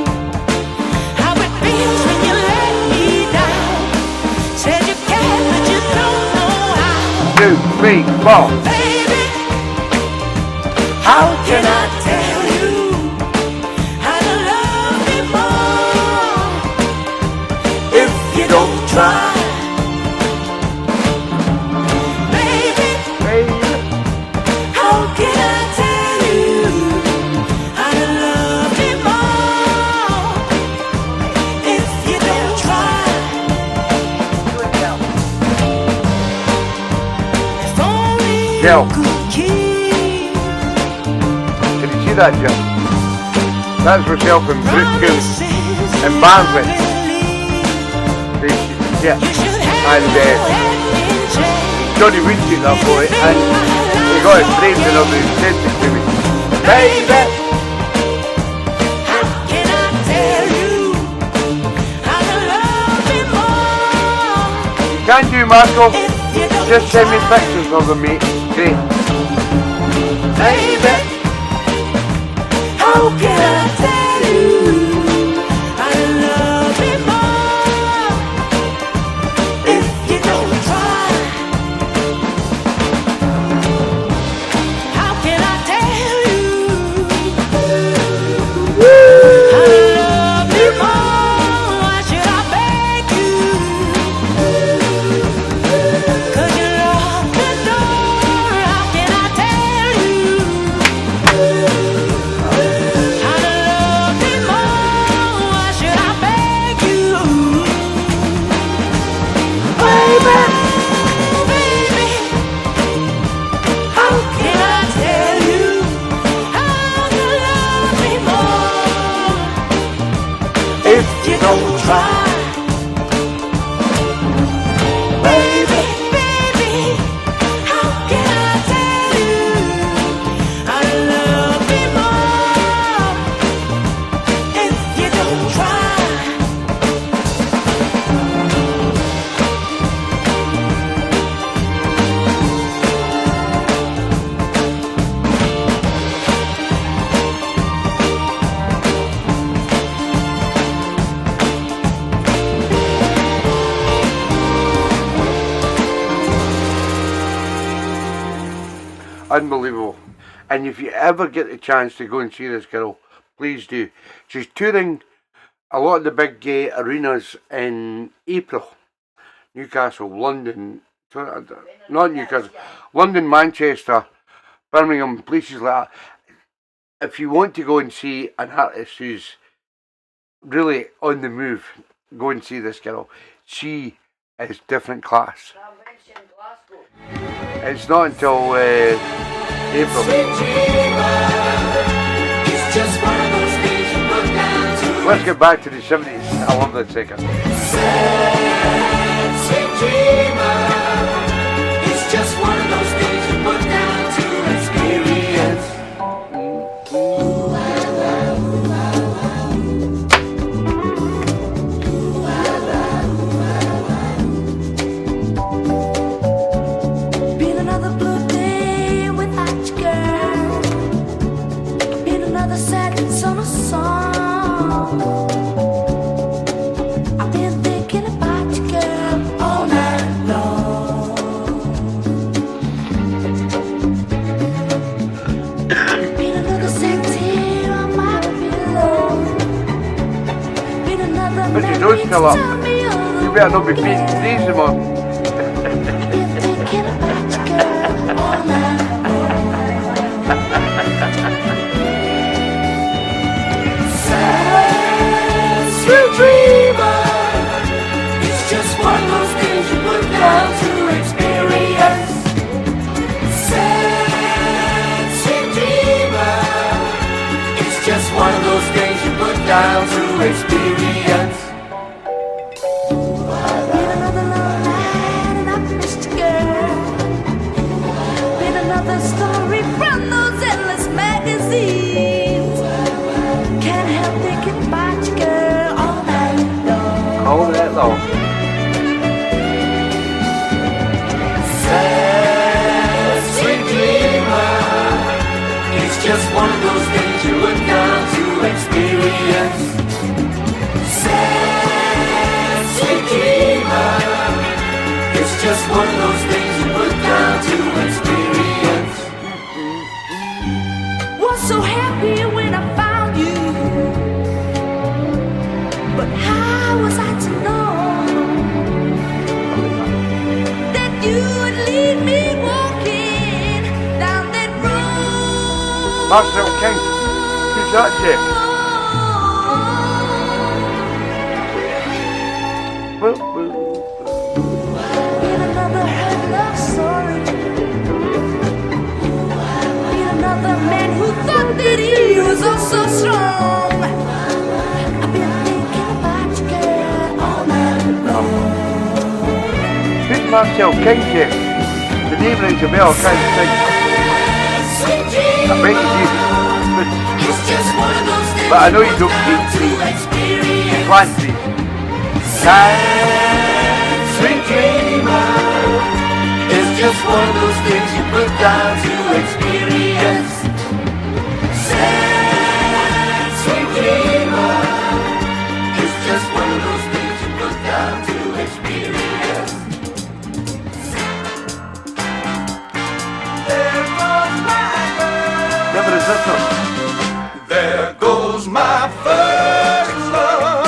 how it feels when you let me down. Said you can, but you don't know how. 2, 3, 4. Baby, how can I tell you how to love me more if you don't try? Baby, how can I tell you how to love me more if you don't try? If only Jill. you could keep Can you see that, Jill? That's myself and Brooke Coombe in Barnsley. Yeah. And Johnny Wood took that for it, and he got it framed and everything, and sent it to me. Baby! How can I tell you how to love me more? You can do, Marco. Just send me pictures of them, mate. Great. Baby, how can I tell you how to love me more if you don't try? How can I tell you how to love me more? Why should I beg you? 'Cause you locked the door. How can I tell you unbelievable. And if you ever get the chance to go and see this girl, please do. She's touring a lot of the big arenas in April. Newcastle, London, not Newcastle, London, Manchester, Birmingham, places like that. If you want to go and see an artist who's really on the move, go and see this girl. She is different class. It's not until April. Let's get back to the 70s. I love that second. It's just one of those things you put down to experience. Been another blue day without you, girl. Been another sad summer song. I've been thinking about you, girl, all night long. Been another sad tear on my pillow. Been another But you don't fill up. You better not be beating these them on. thinking about you, girl, all night sad, sweet dreamer. It's just one of those things you put down to experience. Sad, sweet dreamer. It's just one of those things you put down to experience. Been another long night and I've missed you, girl. Been another story from those endless magazines. Can't help thinking about you, girl, all night long. All that long. Sad, sweet dreamer. It's just one of those things you look down to experience. Sad, sweet dreamer. It's just one of those things you put down to experience. Was so happy when I found you, but how was I to know that you would lead me walking down that road? Marcel King. Who's that, Jeff? Been another hurt love story. Been another man who thought that he was oh so strong. I've been thinking about you, girl, all night long. Who's Marcel King, Jeff? The name rings a bell, I can't think. I bet you do. It's just one of those things. But I know you don't keep plant trees. Sad, sweet dreamer. It's just one of those things you put down to experience. Sad, sweet dreamer. It's just one of those things you put down to experience. There goes my girl. Never is that one. There goes my first love,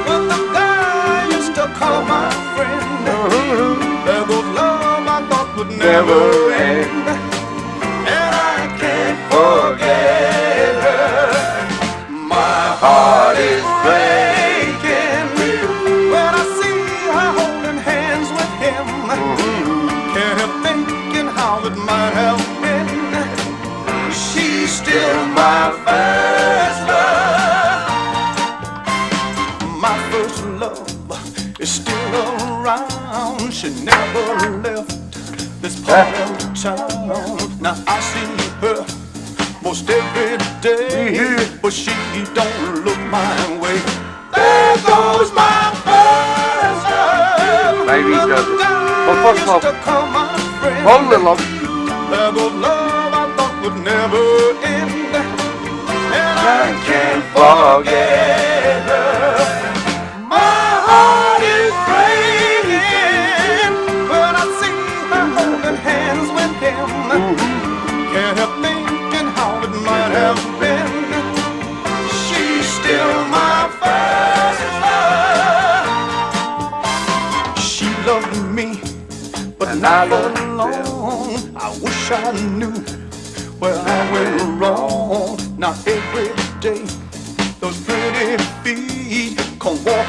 but the guy used to call my friend. There goes love I thought would never end, and I can't forget her. My heart is breaking when I see her holding hands with him. Can't help thinking how it might have been. She's still my first love. My first love is still around. She never left this part of town. Now I see her most every day, but she don't look my way. There goes my first love. Maybe he doesn't. Well, first love. Only love. There goes love I thought would never end, and I can't forget her. My heart is breaking when I see her holding hands with him.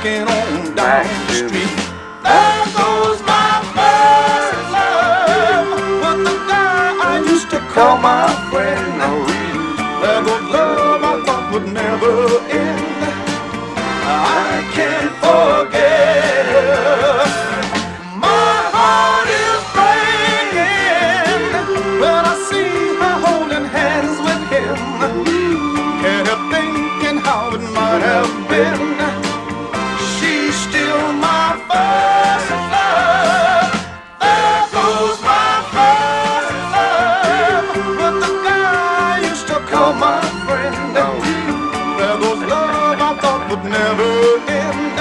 walking on down the street. There goes my first love, with the guy I used to call my friend. There goes love I thought would never end. I can't forget her. My heart is breaking when I see her holding hands with him. Can't help thinking how it might have been. She's still my first love. There goes my first love, with the guy I used to call my friend. There goes love I thought would never end.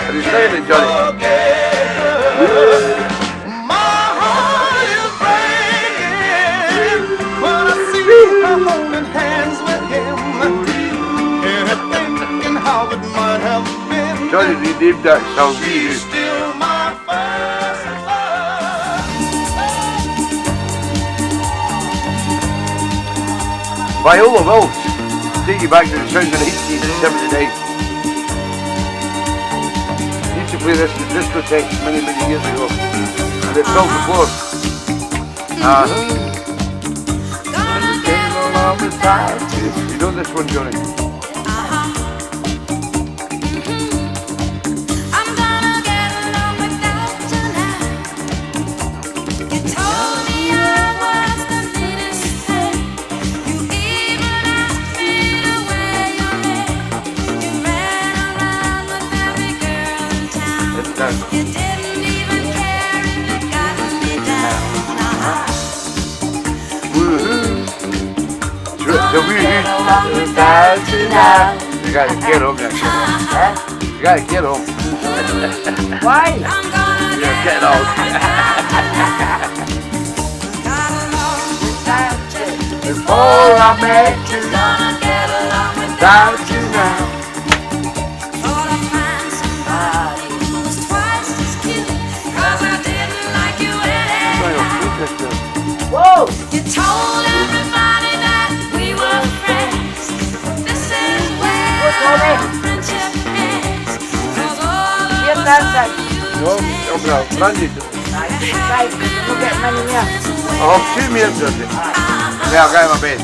And I can't forget her. My heart is breaking when I see her holding hands with him. And I'm thinking how it might have been. Johnny renamed that song. She's still my first love. Viola Wills, take you back to the sounds of 1979. Used to play this in discotheques many years ago, and it filled the floor. You know this one, Johnny? You didn't even care if you got me down. You gotta get home next time. You gotta get home. Why? You're getting old. Before I met you, without you now. Whoa! You told everybody that we were friends. This is where our friendship ends. 'Cause all of us No, Brandy. Right, we'll get many more. I'll have 2 minutes, does it? Yeah, I'll get my bed.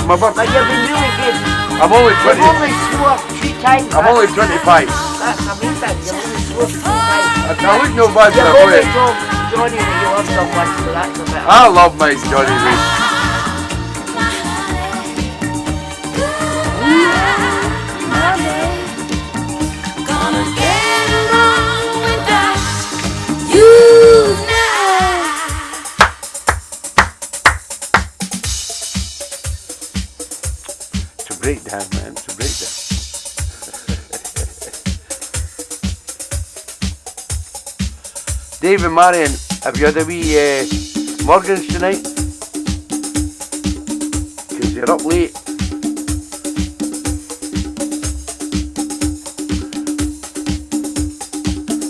My But you've been really good. I'm only 20. You've only swore 3 times. I'm only 25. That's amazing. You've only swore 3 times. I look no bad when I You've play only it. told Johnny that you love someone, so that's a bit. I love my Johnny Reid. gonna get along without you now. It's a breakdown, man. It's a breakdown. Dave and Marion, have you had a wee Morgans tonight? Because you're up late.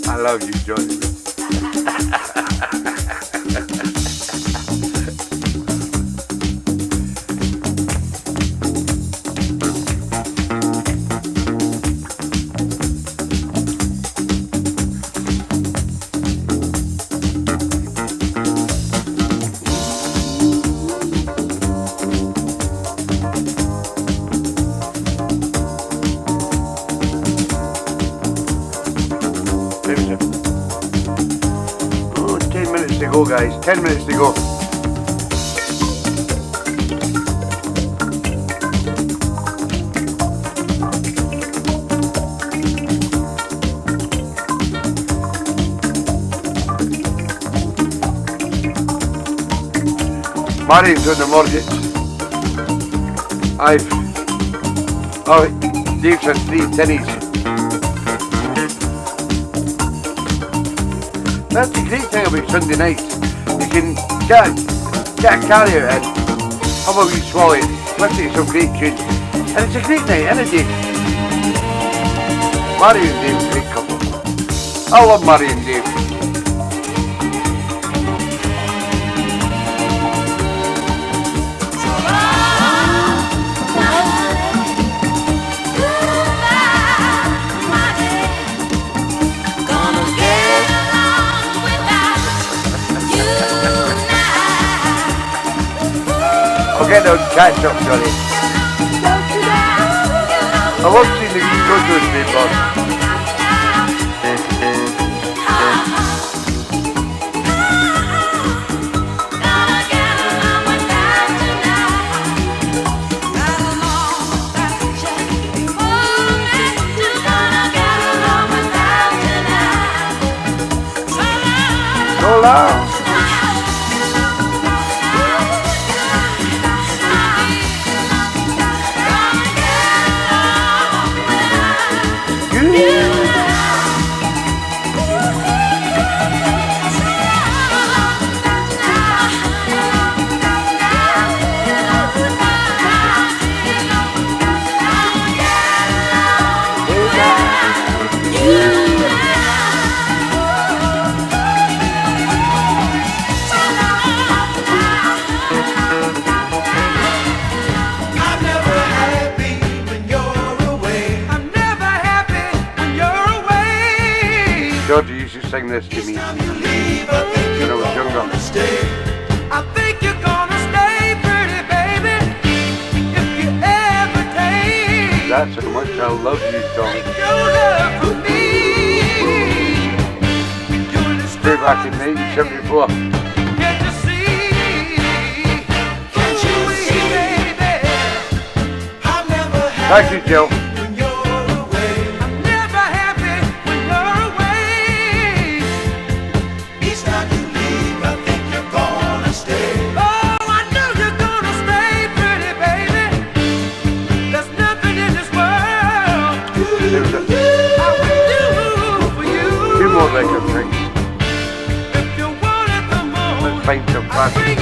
I love you, Johnny. Oh, 10 minutes to go, guys. 10 minutes to go. Marion's on the mortgage. Dave's on 3 tennies. That's the great thing about Sunday nights. You can get a carrier in, have a wee swallow, listen to some great tunes, and it's a great night, isn't it, Dave? Mario and Dave, great couple. I love Mario and Dave. Get on catch up, Johnny. I love seeing the wee Jojo's neighbours. So loud. Georgie used to sing this to me when I was younger. I think you're gonna stay pretty, baby, if you ever take. That's how much I love you, Tom. Your love for me. Stay back in 1974. Can't you see? Can't you see, baby? I'm never happy. Thank you, Jill. Let's find some classics.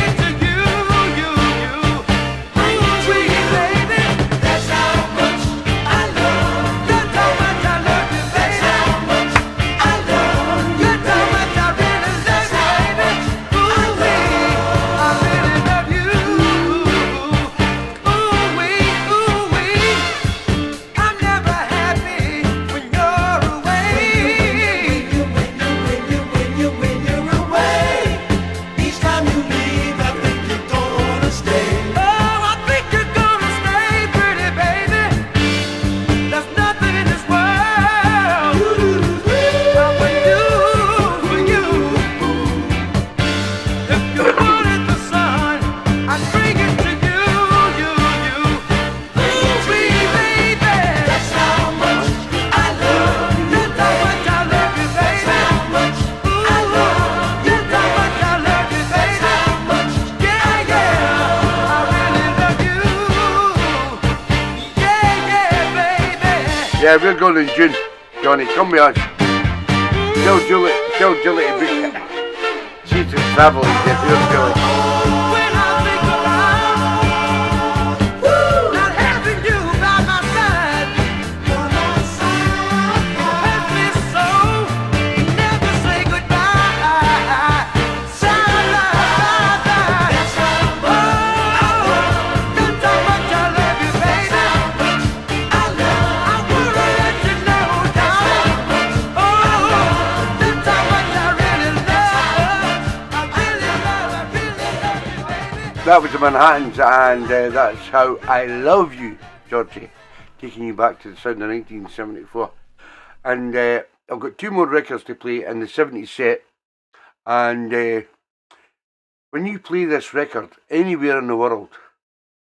Yeah, we're going in June. Johnny, come with us. Tell Julie to book it. She's in travel and get here, Julie. That was the Manhattans, and that's How I Love You, Georgie, taking you back to the sound of 1974. And I've got two more records to play in the 70s set, and when you play this record anywhere in the world,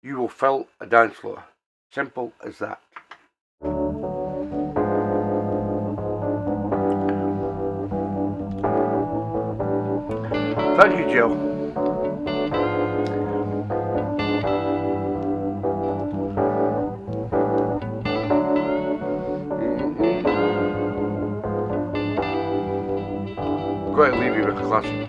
you will fill a dance floor. Simple as that. Thank you, Jill. Got to leave you with a classic.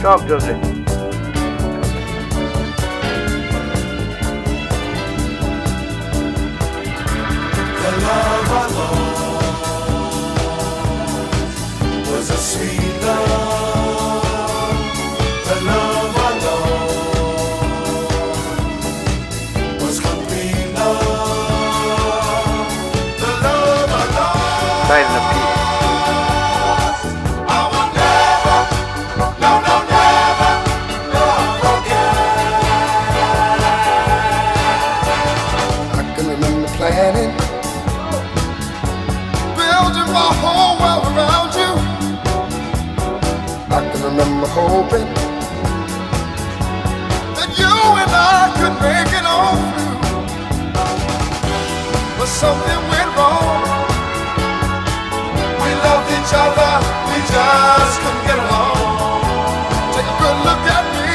Sharp does it. The love I lost was a sweet love. The love I lost signing of peace. Planning, building my whole world around you. I can remember hoping that you and I could make it on through, but something went wrong. We loved each other, we just couldn't get along. Take a good look at me,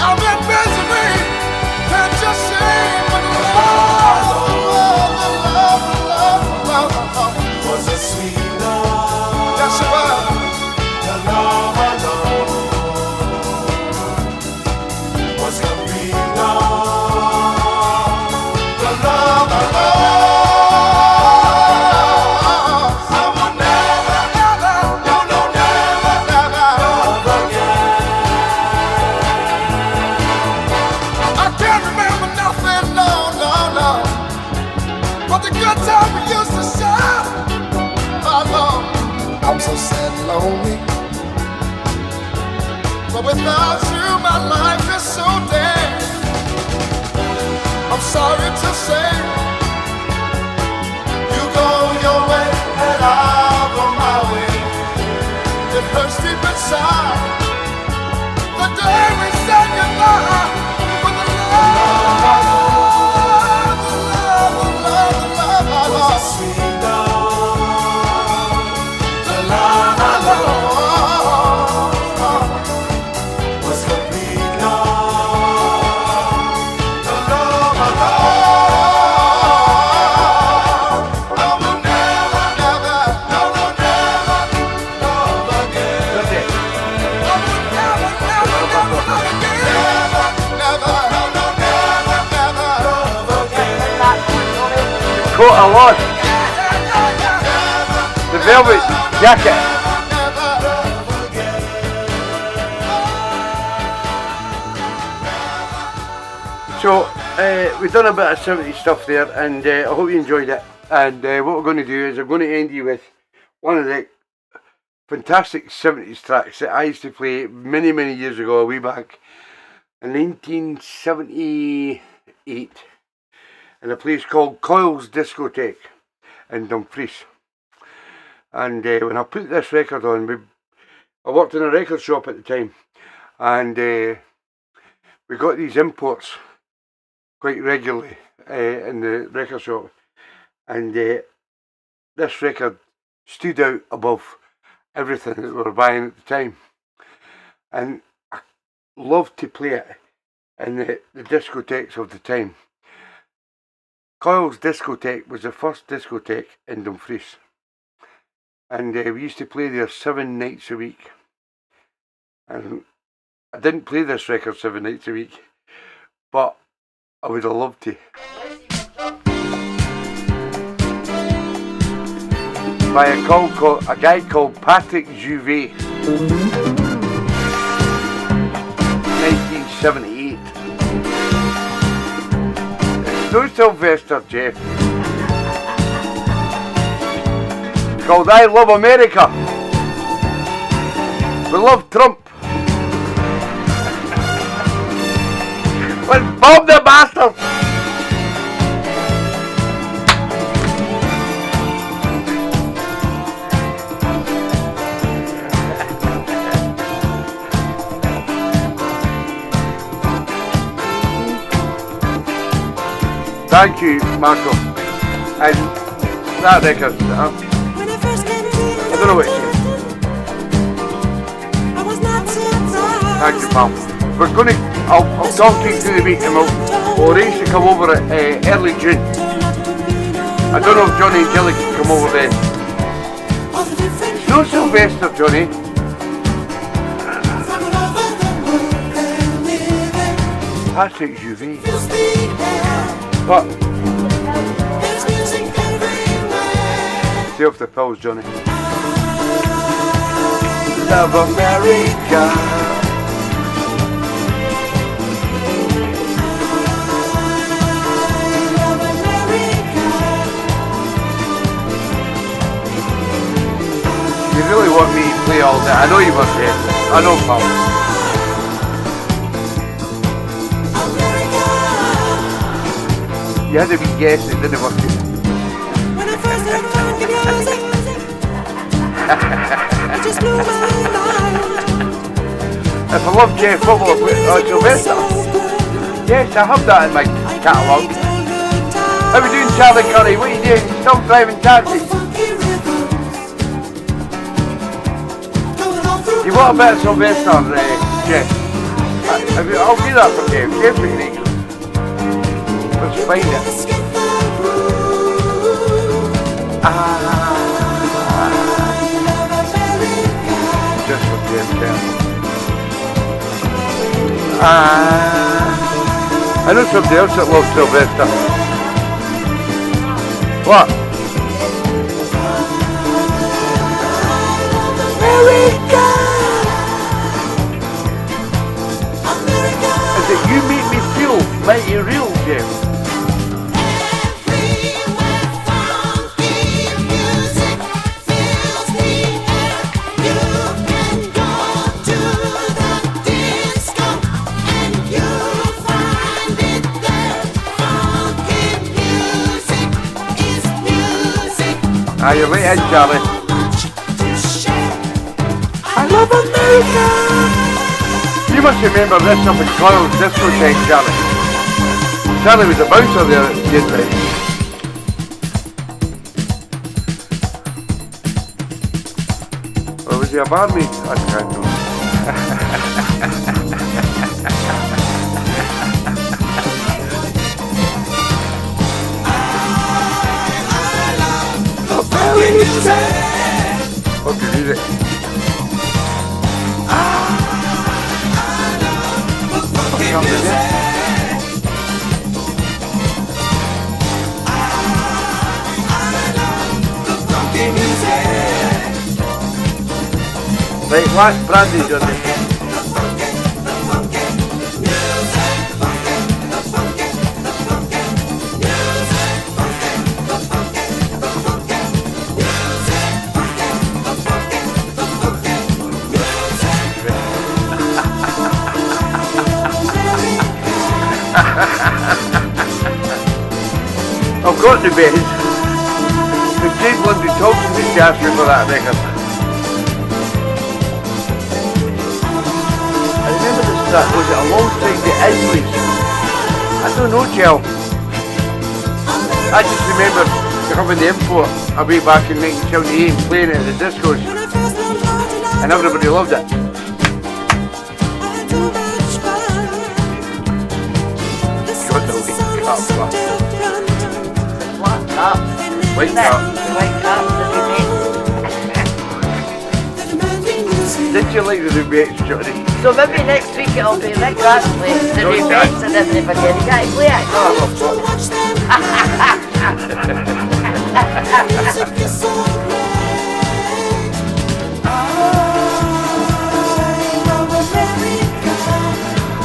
I'm in misery, can't just say but was a sweet love. Yes, it was. The love I know was complete love. The love I know. I will never, never, no, no, never, never love again. I can't remember nothing, no, no, no. But the good time we used to share. I'm so sad and lonely, but without you my life is so dead. I'm sorry to say, you go your way and I'll go my way. It hurts deep inside the day we said goodbye. With the love, the love, the love, the love, the love, sweet love. Was complete love. The love I love. I will never, never, no, no, never love again. I will never, never, never love again. Never, never, no, no, never, never love again. Caught a lot. The velvet jacket. So we've done a bit of 70s stuff there, and I hope you enjoyed it. And what we're going to do is I'm going to end you with one of the fantastic 70s tracks that I used to play many, many years ago, way back in 1978, in a place called Coyle's Discotheque in Dumfries. And when I put this record on, I worked in a record shop at the time, and we got these imports quite regularly in the record shop, and this record stood out above everything that we were buying at the time, and I loved to play it in the discotheques of the time. Coyle's Discotheque was the first discotheque in Dumfries, and we used to play there 7 nights a week. And I didn't play this record 7 nights a week, but I would have loved to. By a guy called Patrick Juvet, 1978. No Sylvester, Jeff. It's called I Love America. We love Trump. Let's bomb the bastard. Thank you, Marco. And that record, I don't know what it is. Thank you, pal. We're going to, I'll talk to you through the week, and we'll arrange to come over at early June. I don't know if Johnny and Jelly can come over then. No Sylvester, Johnny. Patrick Juvet. But stay off the pills, Johnny. Love America. all day. I know you must be. I know, pal. You had to be guessing, it didn't work. When I first heard funky music, it just blew my mind. If I love Jeff Football, Sylvester. Yes, I have that in my catalogue. How are we doing, Charlie Curry? What are you doing? Still driving taxi? You want a bit of Sylvester, Jeff? I'll do that for Jeff. Jeff, we can eat. Let's find it. Just for Jeff, I know somebody else that loves Sylvester. What? Is it You Make Me Feel Mighty Real, Jeff? You're right in, Charlie. I love America! You must remember this up in Cloud's disco time, Charlie. Charlie was a bouncer there at the time. Or was he a barmaid? I can't know. Okay, read it. Right, last brandy, Johnny. I've got the bed. The Jake Lundy talking to me asked me for that record. I remember this track, was it alongside the Isleys? I don't know, Jill. I just remember having the import a way back in 1978 and playing it at the discos. And everybody loved it. Wake up. Did you like the rebates, Johnny? So maybe next week it'll be Rick Astley, the rebates and everybody. You can't play it.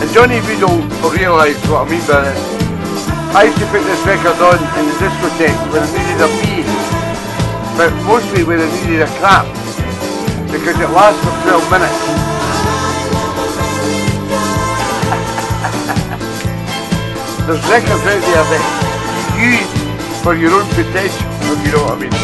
And Johnny Beadle will realise what I mean by this. I used to put this record on in the discotheque when I needed a pee, but mostly when I needed a crap, because it lasts for 12 minutes. There's records out there that you use for your own potential, if you know what I mean.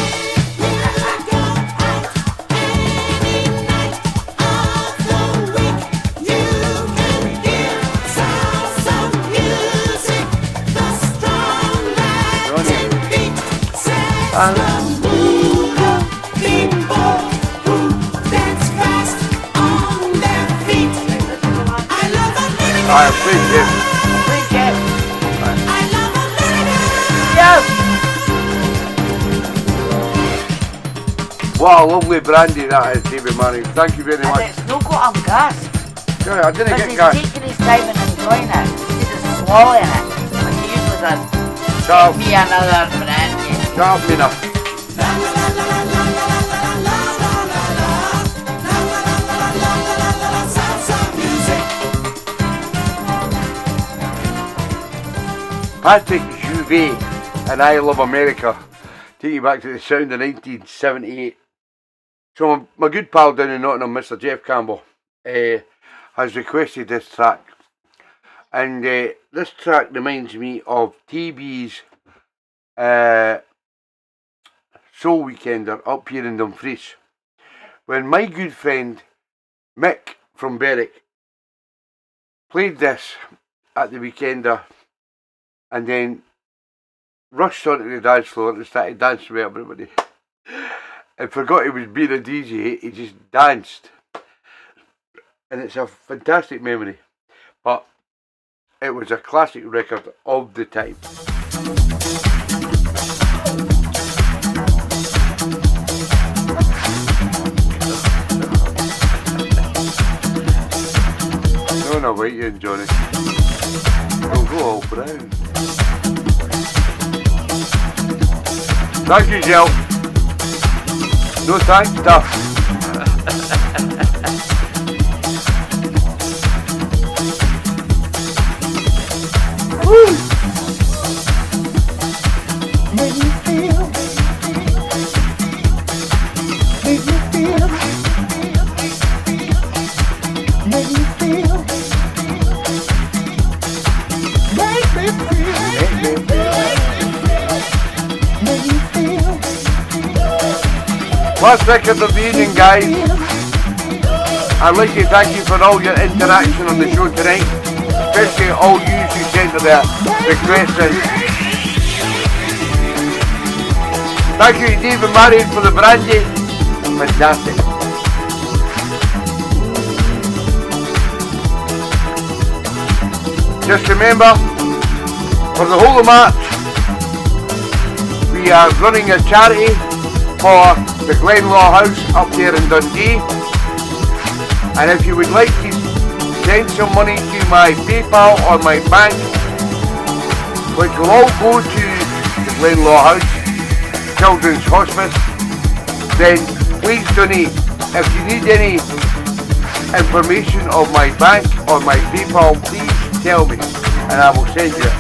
I played Jeff. Yes! What a lovely brandy that is, David Manning. Thank you very much. And it's no got him gassed. Yeah, I didn't get he's gassed. taking his time and enjoying it. He's just swallowing it. Like he usually does. Give me another brandy. Shut up, Mina. Patrick Juvet and I Love America. Take you back to the sound of 1978. So my good pal down in Nottingham, Mr. Jeff Campbell, has requested this track. And this track reminds me of TeeBee's Soul Weekender up here in Dumfries. When my good friend Mick from Berwick played this at the Weekender and then rushed onto the dance floor and started dancing with everybody. And forgot he was being a DJ, he just danced. And it's a fantastic memory. But it was a classic record of the time. No, wait, you enjoy it. Don't go all brown. Thank you, Jill. No thanks, stuff. Woo! Make me feel. Make me feel. Make me feel. Make me feel. Last record of the evening, guys. I'd like to thank you for all your interaction on the show tonight, especially all you who sent their requests in. Thank you to David Marion for the brandy. Fantastic. Just remember, for the whole of March, we are running a charity for the Glenlaw House up there in Dundee. And if you would like to send some money to my PayPal or my bank, which will all go to the Glenlaw House Children's Hospice, then please donate. If you need any information of my bank or my PayPal, please tell me and I will send you it.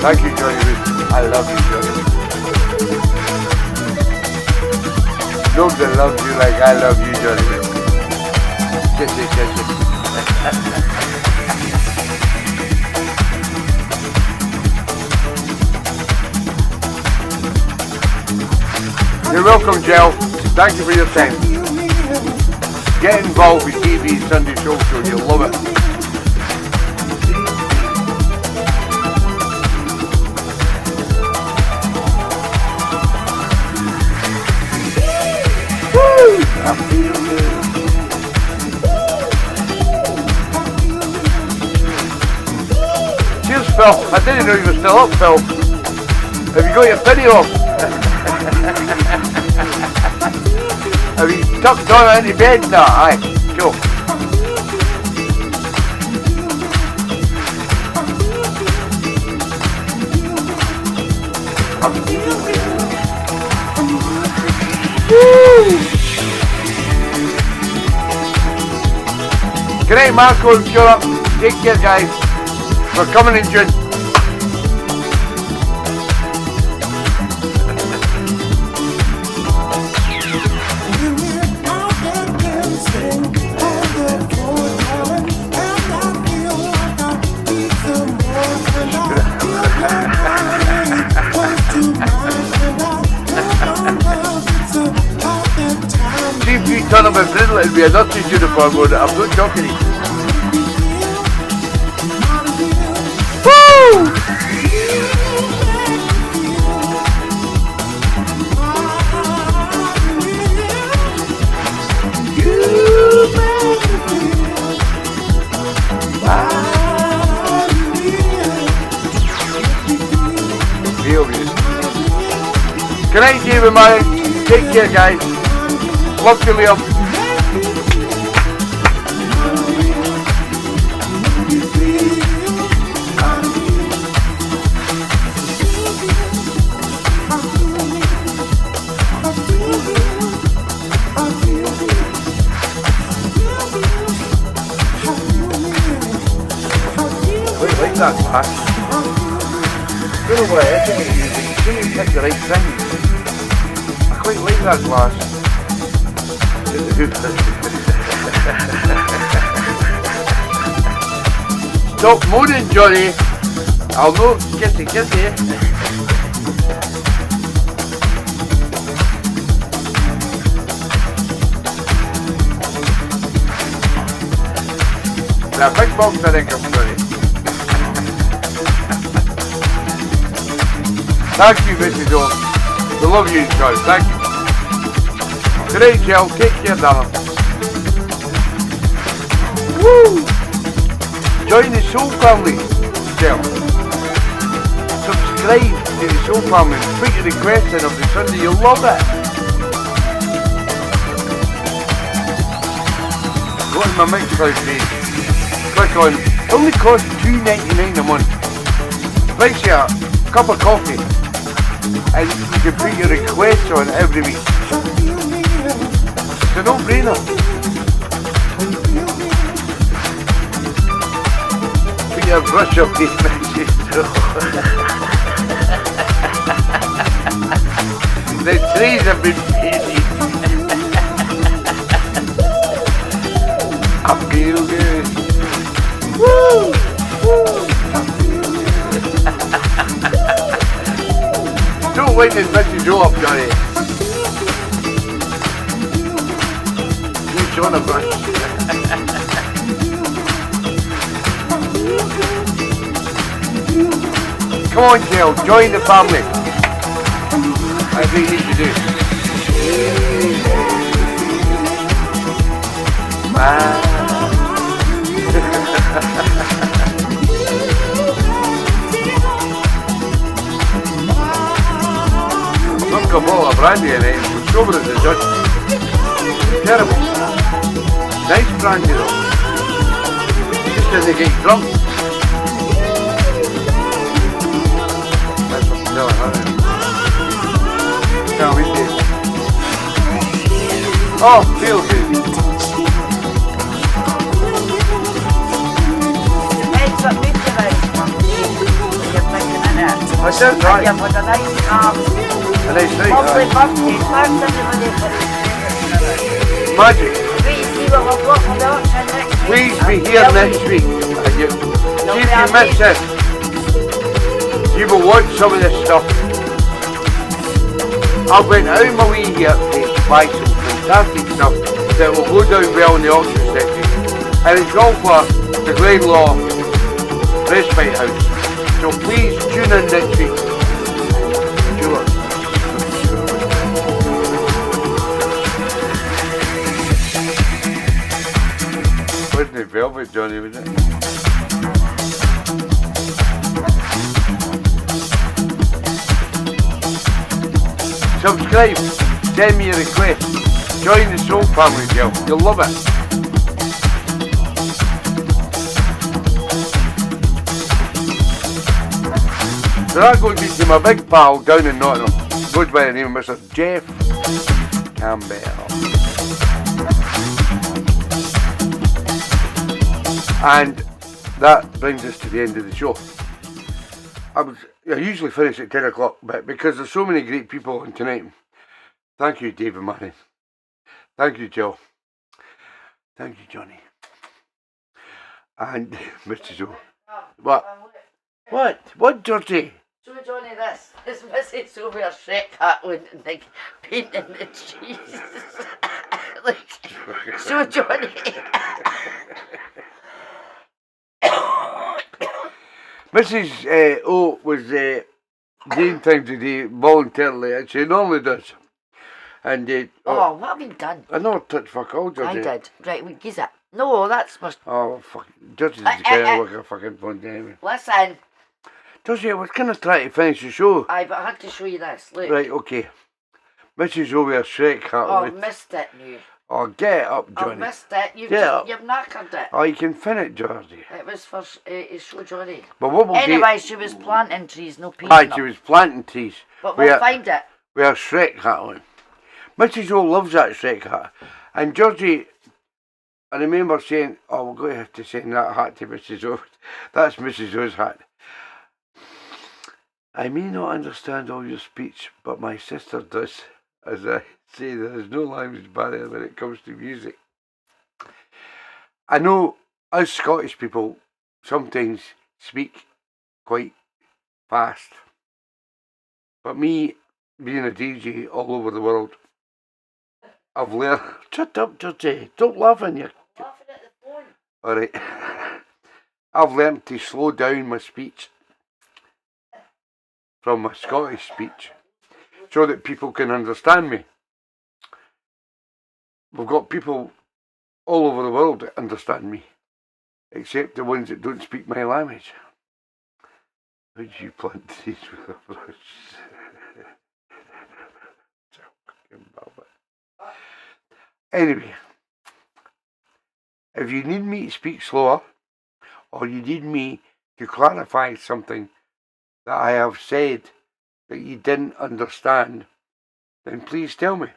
Thank you, Johnny. I love you, Johnny. Nobody loves you like I love you, Johnny. You're welcome, Jill. Thank you for your time. Get involved with TeeBee's Sunday Show, you'll love it. Cheers, Phil. I didn't know you were still up, Phil. Have you got your penny off? Have you tucked on into bed now? Aye, cool. Good night, Marco and Europe. Take care, guys. We're coming in June. See if you turn up a brittle, it'll be a nurse's uniform on it. I'm not joking. Woo! Good night, David Murray. Take care, guys. Love you, Liam. glass. I don't know what it is about music. You seem to pick the right thing. I quite like that glass. Stop moaning, Johnny. I'll know kissy kissy. Now, big box I think I'm sorry. Thank you, Mrs. O. We love you, John. Thank you. Great, Jill. Take care, darling. Woo! Join the Soul Family, Jill. Subscribe to the Soul Family. Put your request in every Sunday. You'll love it. Go on my Mixcloud page. Click on, it only costs $2.99 a month. Price you a cup of coffee and you can put your requests on every week. It's a no-brainer. Put your brush up these messages. The trees have been painted. I feel good. Woo! Woo! Don't wait and message you up, Johnny. You on a brush. Come on, Jill, join the family. That's what you need to do. Look a bottle of brandy in it, it's sober as a judge. Terrible. Nice brandy though. Just doesn't get drunk. That's what I'm telling her. Can't wait to. Oh, feels good. It's a I said right. And you've got a nice A nice night, lovely birthday. Magic. Please see what we've got for the auction next week. Please be here next week. And you, see if you miss this, you will want some of this stuff. I went out of my way here to buy some fantastic stuff that will go down well in the auction section. And it's all for the Greenlaw Respite House. So please tune in next week. Sure. Wasn't it velvet, Johnny, was it? Subscribe, send me a request, join the Soul Family, Jill. You'll love it. So that goes to my big pal down in Nottingham. Goes by the name of Mr. Jeff Campbell. And that brings us to the end of the show. I usually finish at 10 o'clock, but because there's so many great people on tonight. Thank you, David Murray. Thank you, Jill. Thank you, Johnny. And Mr. Joe. What? What? What, Georgie? Show Johnny this. This Mrs. over a Shrek hat with like painting the cheese. Like, show Johnny. Mrs. O was doing things today voluntarily, and she normally does. And what have you done? I never touched fuck all, Georgie. I did. Right, we gives it. No, that's must. Oh, fuck. Georgie's the kind of work a fucking fun anyway. Listen. Georgie, I was kind of trying to finish the show. Aye, but I had to show you this. Look. Right, okay. Mrs. O with a Shrek hat. Oh, I've missed it now. Oh, get it up, Johnny. I've missed it. You've knackered it. Oh, you can finish it, Georgie. It was for show Johnny. But what we'll anyway, she was planting trees, no painting. Aye, she was planting trees. But we'll find it. With a Shrek hat on. Mrs. O loves that Shrek hat. And Georgie, I remember saying, oh, we're going to have to send that hat to Mrs. O. That's Mrs. O's hat. I may not understand all your speech, but my sister does. As I say, there is no language barrier when it comes to music. I know us Scottish people sometimes speak quite fast, but me, being a DJ all over the world, I've learned... Shut up, Georgie. Don't laugh on you. Laughing at the phone. Alright. I've learned to slow down my speech from my Scottish speech so that people can understand me. We've got people all over the world that understand me, except the ones that don't speak my language. Would you plant these with a brush? Anyway, if you need me to speak slower, or you need me to clarify something that I have said that you didn't understand, then please tell me.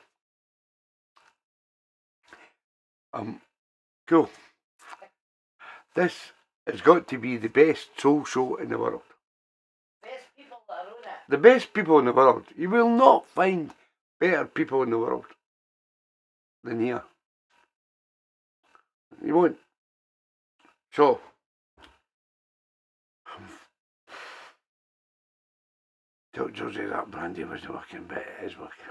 Cool. This has got to be the best soul show in the world. Best people that are on it. The best people in the world. You will not find better people in the world than here. You won't. So, tell Josie that brandy wasn't working, but it is working.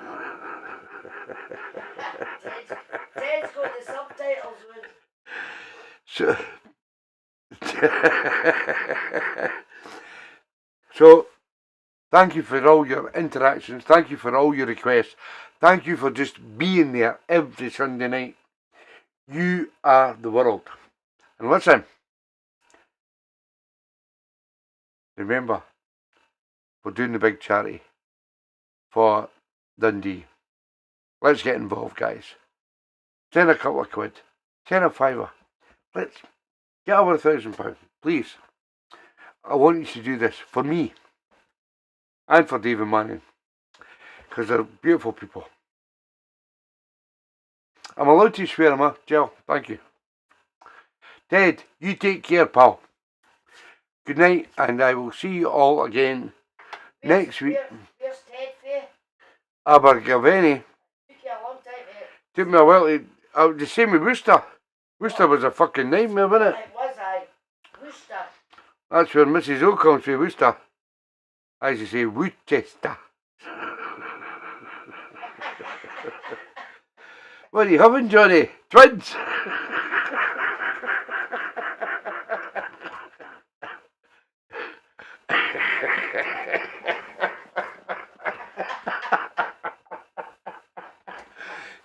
Ted's got the subtitles with. So, thank you for all your interactions. Thank you for all your requests. Thank you for just being there every Sunday night. You are the world. And listen, remember, we're doing the big charity for Dundee. Let's get involved, guys. Send a couple of quid. Send a fiver. Let's get over £1,000, please. I want you to do this for me and for David Manning, because they're beautiful people. I'm allowed to swear, am I? Jill, thank you. Ted, you take care, pal. Good night, and I will see you all again next week. Where's Ted for? Abergavenny. Took you a long time, mate. Took me a while to... the same with Worcester. Worcester was a fucking nightmare, wasn't it? It was, aye. Worcester. That's where Mrs. O comes from, Worcester. I used to say Worcester. What are you having, Johnny? Twins?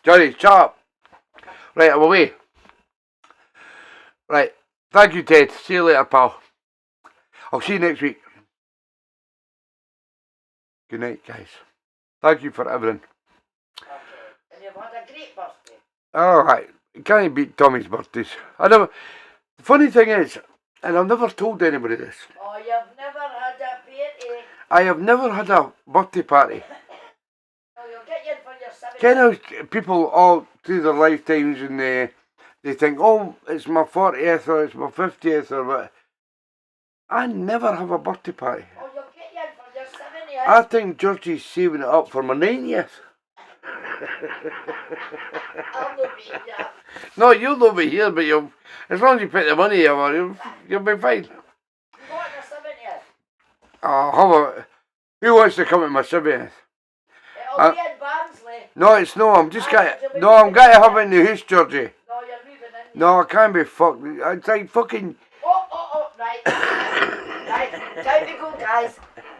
Johnny, shut up. Right, I'm away. Right, thank you, Ted. See you later, pal. I'll see you next week. Good night, guys. Thank you for everything. Okay. And you've had a great birthday. Alright, you can't beat Tommy's birthdays. The funny thing is, and I've never told anybody this. Oh, you've never had a party. I have never had a birthday party. Oh, you'll get you in for your 70th. Kind of people all through their lifetimes and they think, oh, it's my 40th or it's my 50th or what. I never have a birthday party. Oh, you'll get you in for your 70th. I think Georgie's saving it up for my 90th. I'll not be here. No, you'll not be here, but as long as you put the money over, you'll be fine. You want your 70th? Oh, who wants to come at my 70th? It'll be in Barnsley. No, it's no. I'm going to have it in the house, Georgie. No, you're moving in. No, I can't be fucked. It's like fucking. Oh, right. Right, time to go, guys.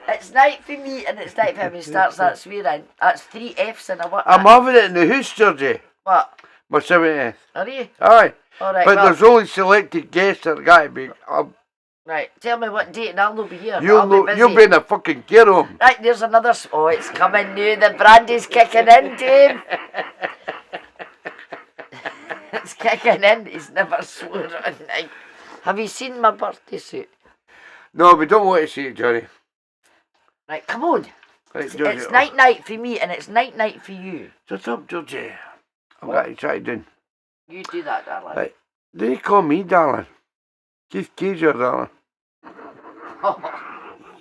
It's night for me and it's night for him. He starts that swearing. That's 3 F's in a what? I'm having it in the house, Georgie. What? My 70th. Are you? Aye. Alright, but well, there's only selected guests that got to be. Right, tell me what date and I'll not be here. You'll be in a fucking care home. Right, there's another. Oh, it's coming now. The brandy's kicking in, Dave. It's kicking in. He's never sworn on night. Have you seen my birthday suit? No, we don't want to see it, Johnny. Right, come on. Right, it's night for me and it's night for you. Shut up, Georgie. I've got to try it doing. You do that, darling. Right. Don't you call me darling. Keith Cager, darling. Oh,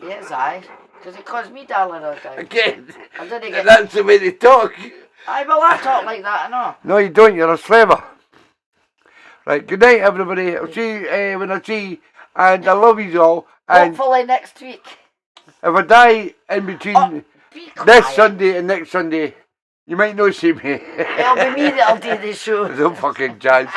yes, aye. Because he calls me darling all the time. Again. I didn't And get... that's the way they talk. Aye, well, I talk like that, I know. No, you don't. You're a slaver. Right, good night, everybody. I'll see you when I see, and I love you all. And hopefully next week. if I die in between this Sunday and next Sunday, you might not see me. It'll be me that'll do the show. No fucking chance.